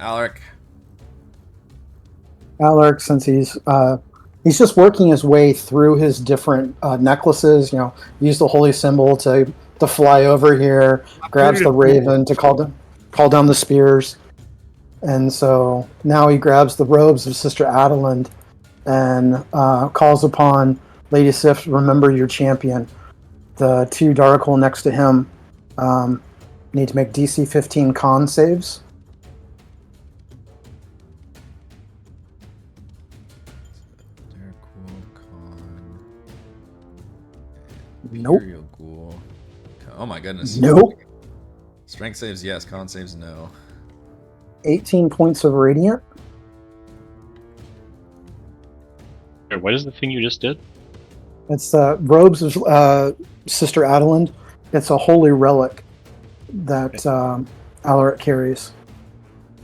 Alaric. Alaric, since he's just working his way through his different necklaces, you know, use the holy symbol to fly over here, grabs the raven to call down the spears, and so now he grabs the robes of Sister Adelind and calls upon Lady Sif, remember your champion. The two Darkhole next to him need to make DC 15 con saves. Nope. Imperial Ghoul. Oh my goodness. Nope. Strength saves, yes. Con saves, no. 18 points of radiant. What is the thing you just did? It's the robes of Sister Adelind. It's a holy relic that Alaric carries.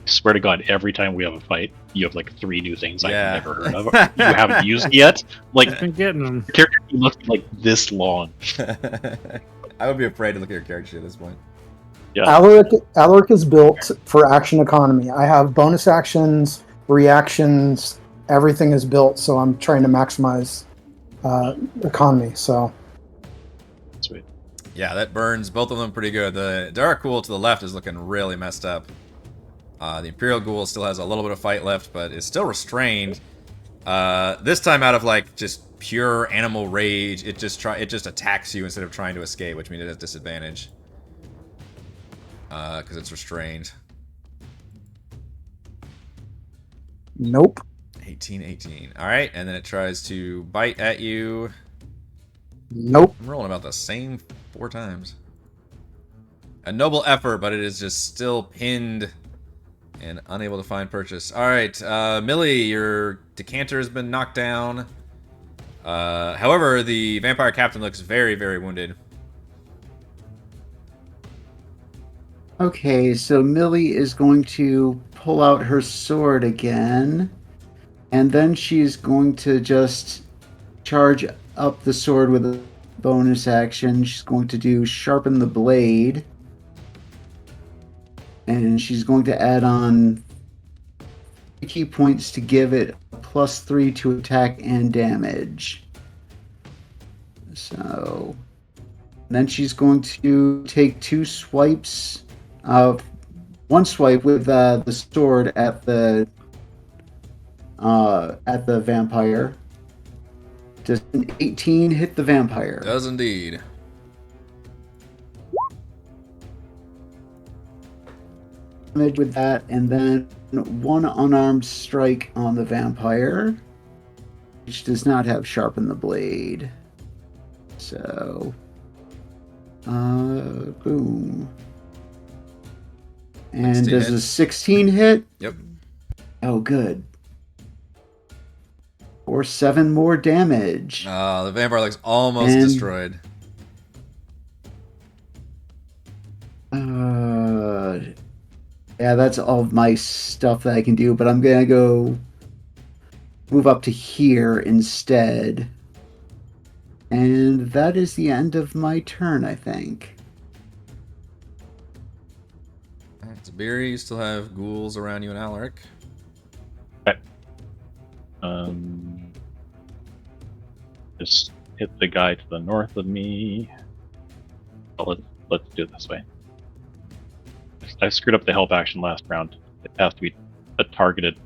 I swear to God, every time we have a fight, you have like 3 new things Yeah. I've never heard of. You haven't used yet. Like, I've been getting them. your character must be like this long. I would be afraid to look at your character sheet at this point. Yeah. Alaric is built for action economy. I have bonus actions, reactions, everything is built, so I'm trying to maximize economy. So Sweet. Yeah, that burns both of them pretty good. The Dark Ghoul to the left is looking really messed up. The Imperial Ghoul still has a little bit of fight left, but is still restrained. This time out of like just pure animal rage, it just attacks you instead of trying to escape, which means it has disadvantage. Because it's restrained. nope. 18. Alright, and then it tries to bite at you. Nope. I'm rolling about the same 4 times. A noble effort, but it is just still pinned and unable to find purchase. All right, Millie, your decanter has been knocked down. However, the vampire captain looks very, very wounded. Okay, so Millie is going to pull out her sword again, and then she's going to just charge up the sword with a bonus action. She's going to do Sharpen the Blade, and she's going to add on 3 key points to give it a +3 to attack and damage. So then she's going to take 2 swipes. One swipe with the sword at the vampire. Does an 18 hit the vampire? Does indeed. Damage with that, and then 1 unarmed strike on the vampire, which does not have Sharpen the Blade. So, boom. And 16 does a hits. 16 hit? Yep. Oh, good. Or 7 more damage. The vampire looks almost And- destroyed. Yeah, that's all of my stuff that I can do, but I'm gonna go move up to here instead. And that is the end of my turn, I think. All right, Zaberi, you still have ghouls around you and Alaric. Just hit the guy to the north of me. Oh, let's do it this way. I screwed up the help action last round. It has to be a targeted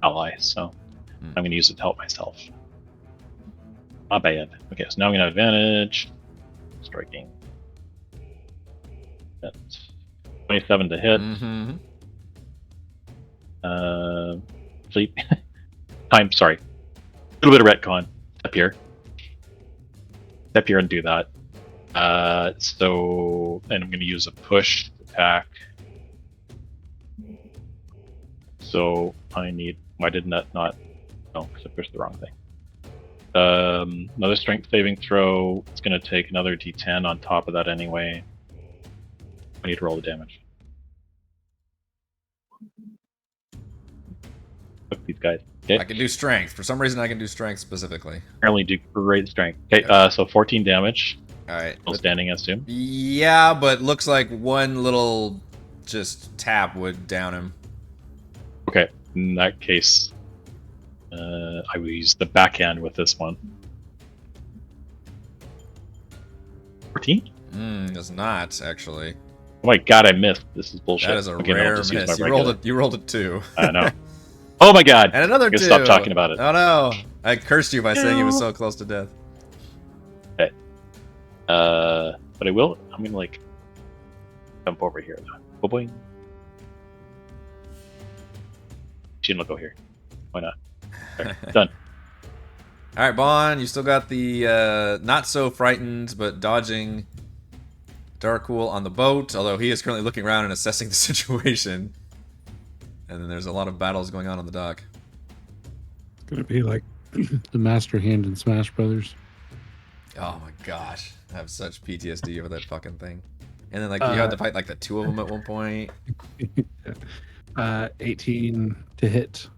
ally, so I'm going to use it to help myself. Not bad. Okay, so now I'm going to have advantage. Striking. That's 27 to hit. Mm-hmm. Sleep. Sorry. A little bit of retcon. Step here. Step here and do that. And I'm going to use a push attack. So I need. Why didn't that not? No, because I pushed the wrong thing. Another strength saving throw. It's going to take another d10 on top of that anyway. I need to roll the damage. Fuck these guys. Okay. I can do strength. For some reason, I can do strength specifically. Apparently do great strength. Okay, so 14 damage. All right. Still standing, I assume. Yeah, but looks like one little just tap would down him. Okay, in that case, I will use the backhand with this one. 14? Does not actually. Oh my god, I missed. This is bullshit. That is a Okay, then I'll rare just use miss. my You rolled regular. it. You rolled a 2. I know. Oh my god! And another I'm 2. gonna stop talking about it. Oh no! I cursed you by saying he was No. so close to death. Okay. But I will. I'm gonna like jump over here. Oh boy. Shin will go here. Why not? There, done. All right, Bahn, you still got the not so frightened but dodging Vandekhul on the boat, although he is currently looking around and assessing the situation. And then there's a lot of battles going on the dock. It's gonna be like the master hand in Smash Brothers. Oh my gosh, I have such PTSD over that fucking thing. And then like you had to fight like the 2 of them at one point. 18 to hit.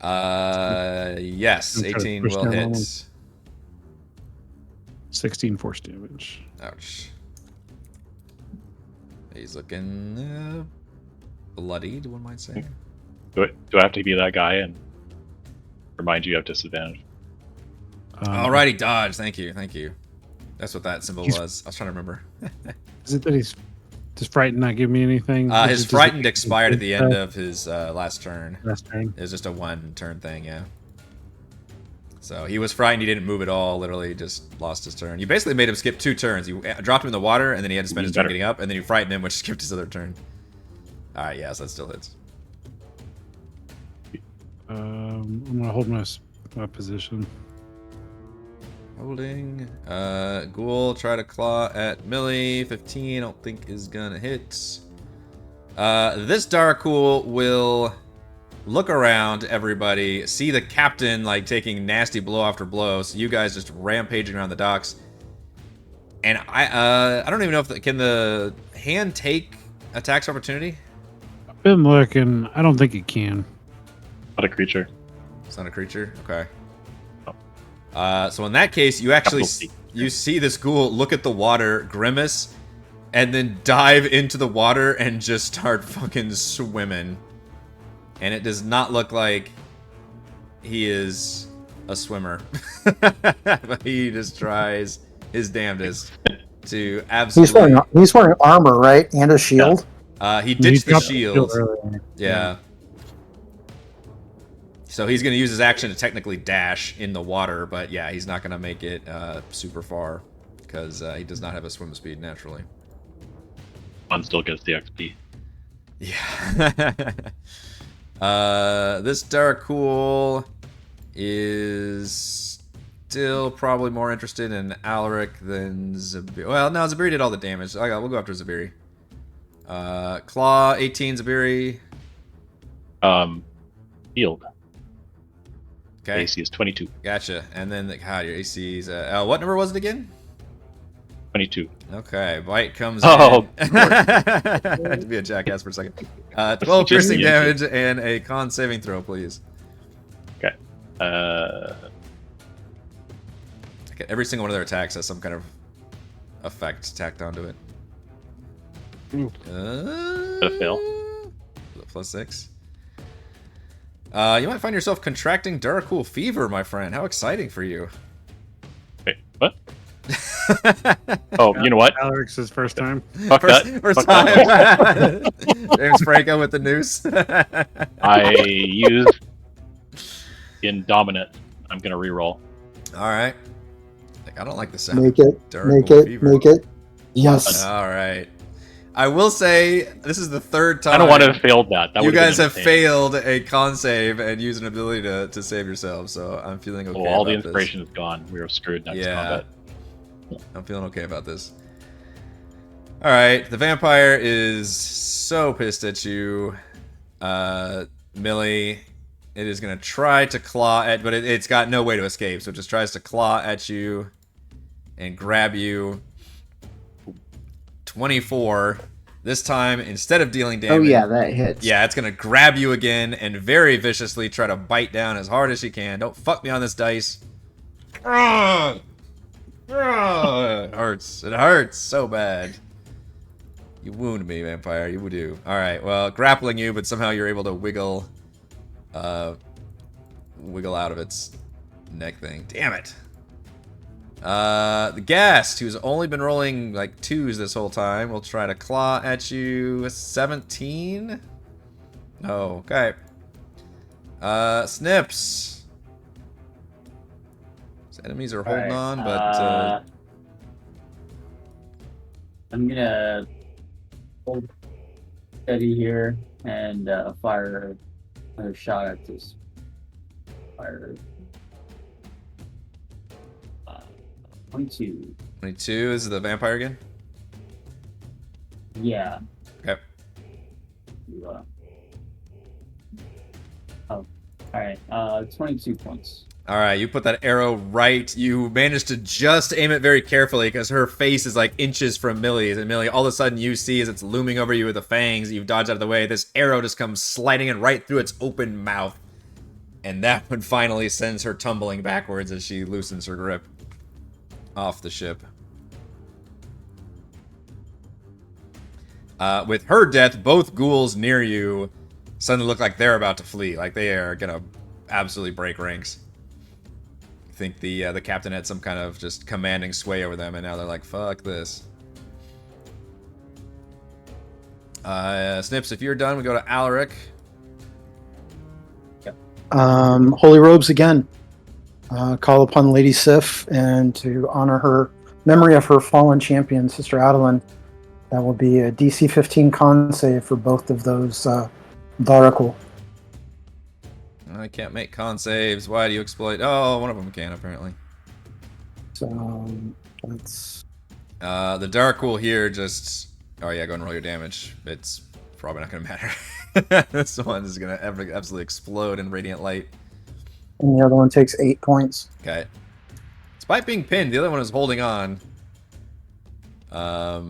Yes, I'm trying to 18 push will down hit. on him. 16 force damage. Ouch. He's looking bloodied, one might say. Do I have to be that guy and remind you have disadvantage? Alrighty, dodge. Thank you, thank you. That's what that symbol He's- was. I was trying to remember. Is it that he's does frightened not give me anything? His frightened expired at the end of his last turn. last turn. It was just a 1-turn thing, yeah. So he was frightened. He didn't move at all. Literally just lost his turn. You basically made him skip 2 turns. You dropped him in the water, and then he had to spend his turn Better. getting up, and then you frightened him, which skipped his other turn. All right, yeah, so that still hits. I'm gonna hold my position. Holding. Ghoul try to claw at Millie. 15, I don't think is gonna hit. This Dhampir will look around everybody, see the captain like taking nasty blow after blow, so you guys just rampaging around the docks. And I don't even know if can the hand take attacks opportunity? I've been looking. I don't think it can. Not a creature. It's not a creature? Okay. So in that case, you actually you see this ghoul look at the water, grimace, and then dive into the water and just start fucking swimming. And it does not look like he is a swimmer. But he just tries his damnedest to absolutely... He's wearing armor, right? And a shield? He ditched the got shield. earlier. Yeah. So he's going to use his action to technically dash in the water, but yeah, he's not going to make it super far because he does not have a swim speed naturally. Bahn still gets the XP. Yeah. This Vandekhul is still probably more interested in Alaric than Zaberi. Well, no, Zaberi did all the damage. We'll go after Zaberi. Claw, 18, Zaberi. Field. Okay. AC is 22. Gotcha. And then, God, your AC is... what number was it again? 22. Okay, bite comes Oh, in. To be a jackass for a second. 12 piercing damage and a con saving throw, please. Okay. Okay, every single one of their attacks has some kind of effect tacked onto it. A fail. +6. You might find yourself contracting Vandekhul fever, my friend. How exciting for you. Wait, what? Oh, you know what? Alaric's first time. Fuck First Fuck time. James Franco with the noose. I used Indominate. I'm gonna reroll. Alright. I don't like the sound. Make it. Vandekhul Make it. fever. Make it. Yes. Alright. I will say, this is the third time I don't want to have failed that. you guys have failed a con save and used an ability to save yourselves, so I'm feeling okay all the about inspiration is gone. We are screwed next combat. I'm feeling okay about this. Alright, the vampire is so pissed at you, Millie. It is going to try to claw at, but it's got no way to escape, so it just tries to claw at you and grab you. 24. This time, instead of dealing damage... Oh yeah, that hits. Yeah, it's going to grab you again and very viciously try to bite down as hard as she can. Don't fuck me on this dice. It hurts. It hurts so bad. You wound me, vampire. You do. Alright, well, grappling you, but somehow you're able to wiggle out of its neck thing. Damn it. The Ghast, who's only been rolling like 2s this whole time, will try to claw at you. 17? Oh, okay. Snips. His enemies are holding on, but I'm gonna hold steady here and fire another shot at this fire. 22. 22 is the vampire again? Yeah. Okay. Oh, alright. 22 points. Alright, you put that arrow right. You managed to just aim it very carefully because her face is like inches from Millie's. And Millie, all of a sudden you see as it's looming over you with the fangs, you've dodged out of the way. This arrow just comes sliding in right through its open mouth. And that one finally sends her tumbling backwards as she loosens her grip off the ship. With her death, both ghouls near you suddenly look like they're about to flee. Like they are gonna absolutely break ranks. I think the captain had some kind of just commanding sway over them, and now they're like, fuck this. Snips, if you're done, we go to Alaric. Holy robes again. Call upon Lady Sif, and to honor her memory of her fallen champion, Sister Adeline. That will be a DC 15 con save for both of those Vandekhul. I can't make con saves. Why do you exploit? Oh, one of them can, apparently. So, that's... The Vandekhul here just... Oh yeah, go and roll your damage. It's probably not going to matter. This one is going to absolutely explode in radiant light. And the other one takes 8 points. Okay. Despite being pinned, the other one is holding on. A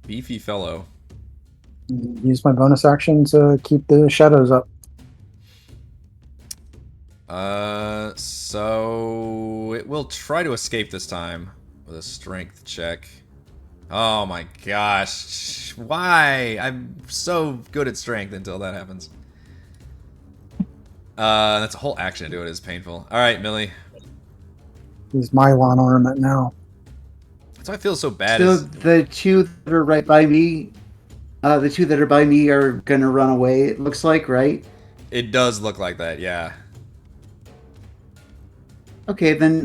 beefy fellow. Use my bonus action to keep the shadows up. So it will try to escape this time with a strength check. Oh my gosh. Why? I'm so good at strength until that happens. That's a whole action to do it. Is painful. All right, Millie. Use Mylon ornament now. That's why I feel so bad. So the two that are right by me, the two that are by me are gonna run away. It looks like, right? It does look like that, yeah. Okay, then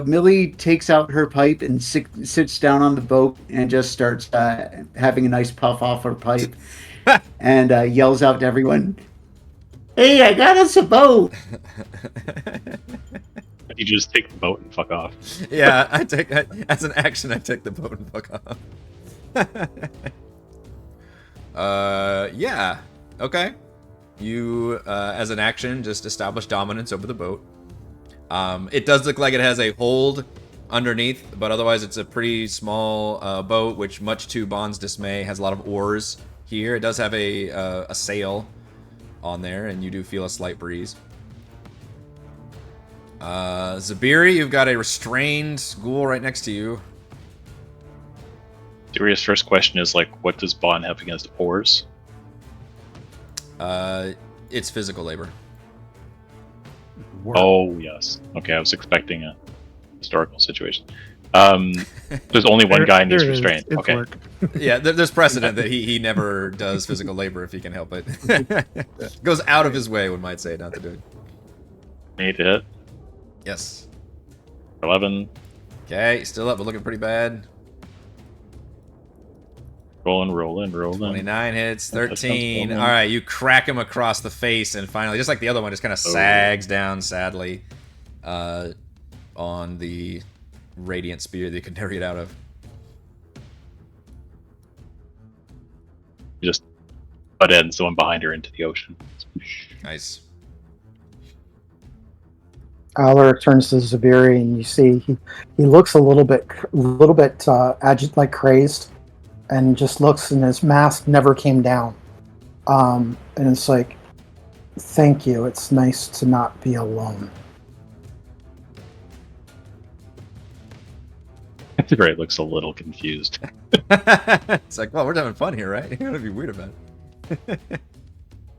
Millie takes out her pipe and sits down on the boat and just starts having a nice puff off her pipe and yells out to everyone, "Hey, I got us a boat!" You just take the boat and fuck off. Yeah, as an action, I take the boat and fuck off. Yeah, okay. You, as an action, just establish dominance over the boat. It does look like it has a hold underneath, but otherwise it's a pretty small boat, which, much to Bahn's dismay, has a lot of oars here. It does have a sail on there, and you do feel a slight breeze. Zaberi, you've got a restrained ghoul right next to you. Serious first question is, like, what does Bahn have against oars? It's physical labor. Work. Oh, yes. Okay, I was expecting a historical situation. There's only one guy in these There it is. restrained. It's Okay. work. Yeah, there's precedent that he never does physical labor if he can help it. Goes out of his way, one might say, not to do it. 8 to hit. Yes. 11. Okay, still up, but looking pretty bad. Rolling. 29 hits, That sounds 13. cool, All man. right, you crack him across the face, and finally, just like the other one, just kind of sags down sadly on the radiant spear that you can never get out of. You just butt end someone behind her into the ocean. Nice. Alaric turns to Zaberi, and you see he looks a little bit like crazed, and just looks, and his mask never came down. And it's like, thank you. It's nice to not be alone. Zaberi looks a little confused. It's like, well, we're having fun here, right? You gotta be weird about it.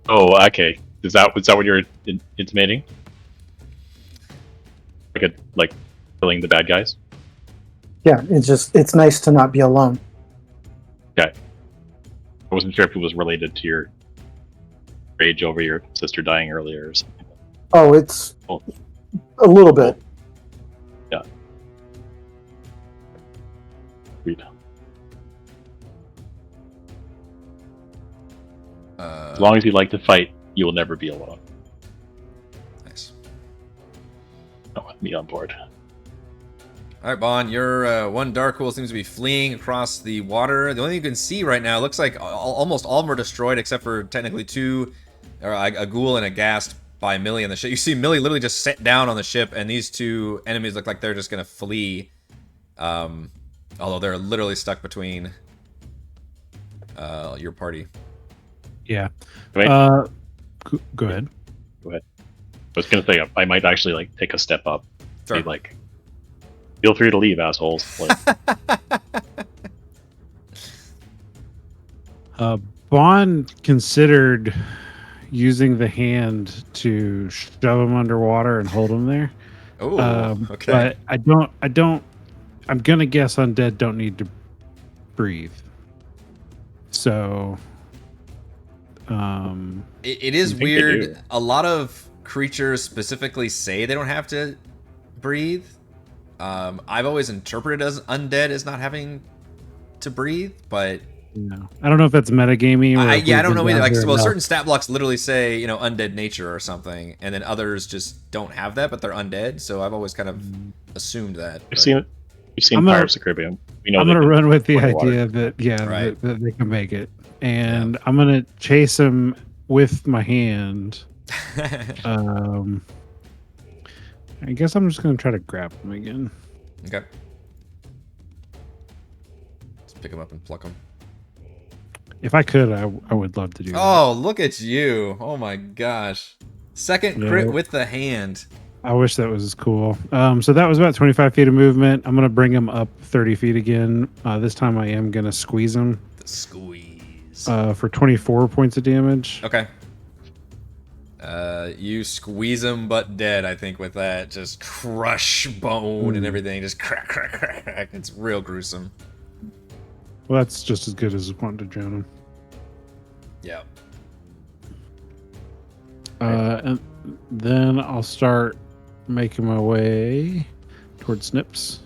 Oh, okay. Was that what you're intimating? Like killing the bad guys? Yeah, it's nice to not be alone. Okay. I wasn't sure if it was related to your rage over your sister dying earlier or something. Oh, it's Oh. a little bit. Yeah. Sweet. As long as you like to fight, you will never be alone. Nice. Not with me on board. All right, Bahn, your one dark ghoul seems to be fleeing across the water. The only thing you can see right now, looks like almost all of them are destroyed, except for technically two, or a ghoul and a ghast by Millie on the ship. You see Millie literally just sit down on the ship, and these two enemies look like they're just going to flee. Although they're literally stuck between your party. Yeah. Wait. Go ahead. I was gonna say I might actually like take a step up. Sure. Be like, feel free to leave, assholes. Like, Bahn considered using the hand to shove him underwater and hold him there. Oh, okay. But I don't. I'm gonna guess undead don't need to breathe. So, It is I think they weird. do. A lot of creatures specifically say they don't have to breathe. I've always interpreted as undead as not having to breathe, but no, I don't know if that's metagaming. Or if I we've don't been know either. down Like, here well, enough. certain stat blocks literally say, undead nature or something, and then others just don't have that, but they're undead. So I've always kind of assumed that. we've but- seen I'm gonna- Pirates of the Caribbean. We know I'm they gonna can run with the go in the water. idea that Right. that they can make it. and I'm gonna chase him with my hand. I guess I'm just gonna try to grab him again. Okay. Let's pick him up and pluck him. If I could, I would love to do that. Oh, look at you. Oh my gosh. Second crit Yeah. with the hand. I wish that was cool. So that was about 25 feet of movement. I'm gonna bring him up 30 feet again. This time I am gonna squeeze him. The squeeze. For 24 points of damage. Okay. You squeeze him but dead, I think, with that. Just crush bone and everything. Just crack, crack, crack. It's real gruesome. Well, that's just as good as wanting to drown him. Yeah. And then I'll start making my way towards Snips.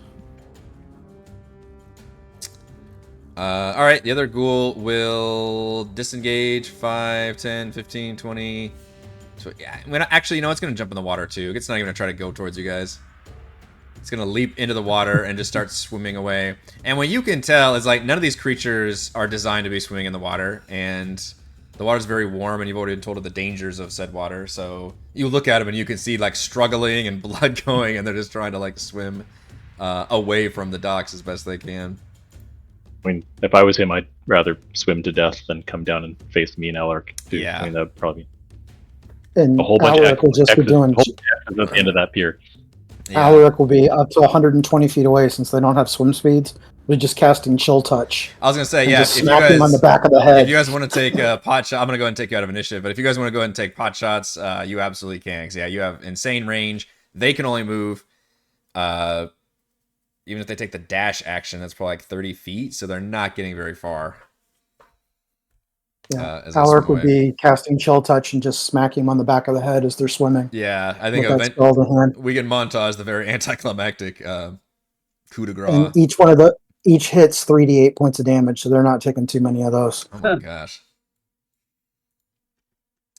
All right, the other ghoul will disengage 5, 10, 15, 20. So, yeah, actually, you know, it's going to jump in the water, too. It's not even going to try to go towards you guys. It's going to leap into the water and just start swimming away. And what you can tell is, like, none of these creatures are designed to be swimming in the water. And the water's very warm, and you've already been told of the dangers of said water. So you look at them, and you can see, like, struggling and blood going, and they're just trying to, like, swim away from the docks as best they can. I mean, if I was him, I'd rather swim to death than come down and face me and Alaric. Too. Yeah. I mean, that'd probably And a whole bunch Alaric will just be doing. at the end of that pier. Yeah. Alaric will be up to 120 feet away since they don't have swim speeds. We're just casting chill touch. I was gonna say, and yeah. just If you smack him on the guys, back of the if head. you guys want to take pot shot, I'm gonna go ahead and take you out of initiative. But if you guys want to go ahead and take pot shots, you absolutely can. 'Cause, yeah, you have insane range. They can only move, even if they take the dash action, that's probably like 30 feet. So they're not getting very far. Yeah. As they Alaric swim would away. be casting chill touch and just smacking him on the back of the head as they're swimming. Yeah, I think With that spell in hand. we can montage the very anticlimactic coup de grace. And each hits 3d8 points of damage, so they're not taking too many of those. Oh my gosh.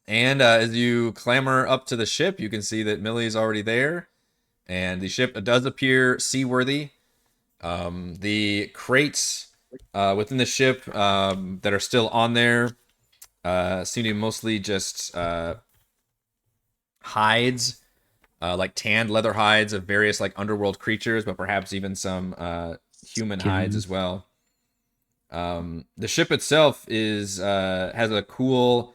And as you clamber up to the ship, you can see that Millie's already there. And the ship does appear seaworthy. The crates within the ship that are still on there seem to be mostly just hides, like tanned leather hides of various like underworld creatures, but perhaps even some human hides as well. The ship itself is has a cool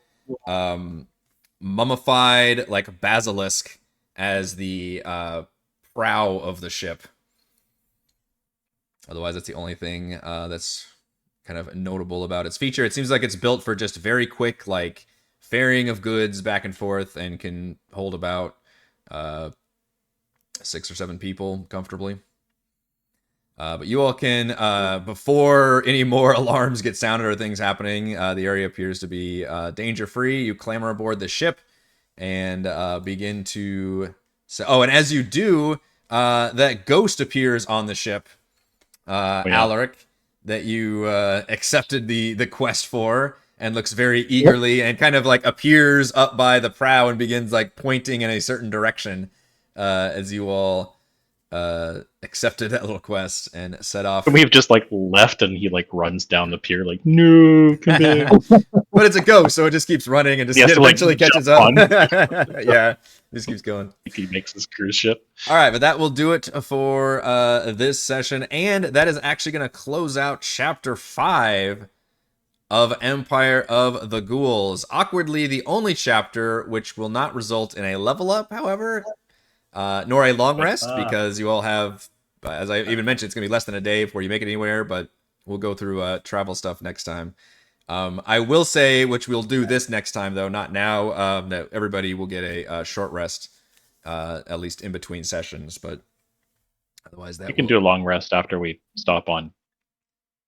mummified like basilisk as the prow of the ship. Otherwise, that's the only thing that's kind of notable about its feature. It seems like it's built for just very quick like ferrying of goods back and forth and can hold about 6 or 7 people comfortably. But you all can, before any more alarms get sounded or things happening, the area appears to be danger-free. You clamber aboard the ship and begin to... and as you do, that ghost appears on the ship, Alaric, that you accepted the quest for, and looks very eagerly and kind of like appears up by the prow and begins like pointing in a certain direction as you all... accepted that little quest and set off. We've just like left, and he like runs down the pier like, no, come back. But it's a ghost, so it just keeps running and just He has to, like, eventually catches jump up. Yeah, just keeps going. He makes his cruise ship. All right, but that will do it for this session, and that is actually going to close out Chapter 5 of Empire of the Ghouls. Awkwardly, the only chapter which will not result in a level up, however, nor a long rest, because you all have, as I even mentioned, it's going to be less than a day before you make it anywhere, but we'll go through travel stuff next time. I will say, which we'll do this next time, though, not now, that everybody will get a short rest, at least in between sessions, but otherwise that We can do a long rest after we stop on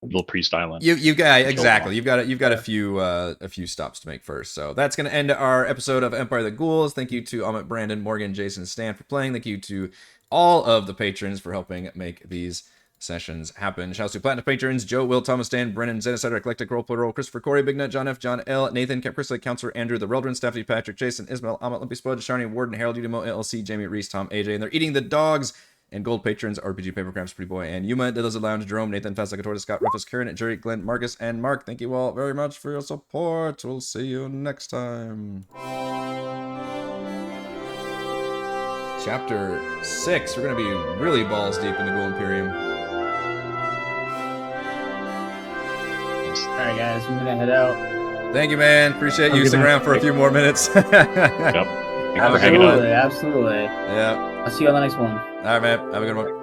Little Priest Island. You got exactly. You've got a few stops to make first. So that's going to end our episode of Empire of the Ghouls. Thank you to Amit, Brandon, Morgan, Jason, Stan for playing. Thank you to all of the patrons for helping make these sessions happen. Shouts to Platinum patrons: Joe, Will, Thomas, Dan, Brennan, Zenicider, Eclectic, Roll, Christopher, Corey, Big Nut, John F, John L, Nathan, Kemp, Chris, Counselor, Andrew, The Reldrin, Stephanie, Patrick, Jason, Ismail, Amit, Lumpy Spud, Sharni, Warden, Harold, Udemo, LLC, Jamie, Reese, Tom, AJ, and they're eating the dogs And gold patrons, RPG Papercrafts, Pretty Boy, and Yuma, Diddles Lounge, Jerome, Nathan, Fastakatorta, Scott, Rufus, Karen, Jerry, Glenn, Marcus, and Mark. Thank you all very much for your support. We'll see you next time. Chapter 6. We're going to be really balls deep in the Ghoul Imperium. Alright, guys, I'm gonna head out. Thank you, man. Appreciate you Good sticking night. around for a few more minutes. Yep. Thanks for hanging out. Absolutely. Yeah. I'll see you on the next one. All right, man. Have a good one.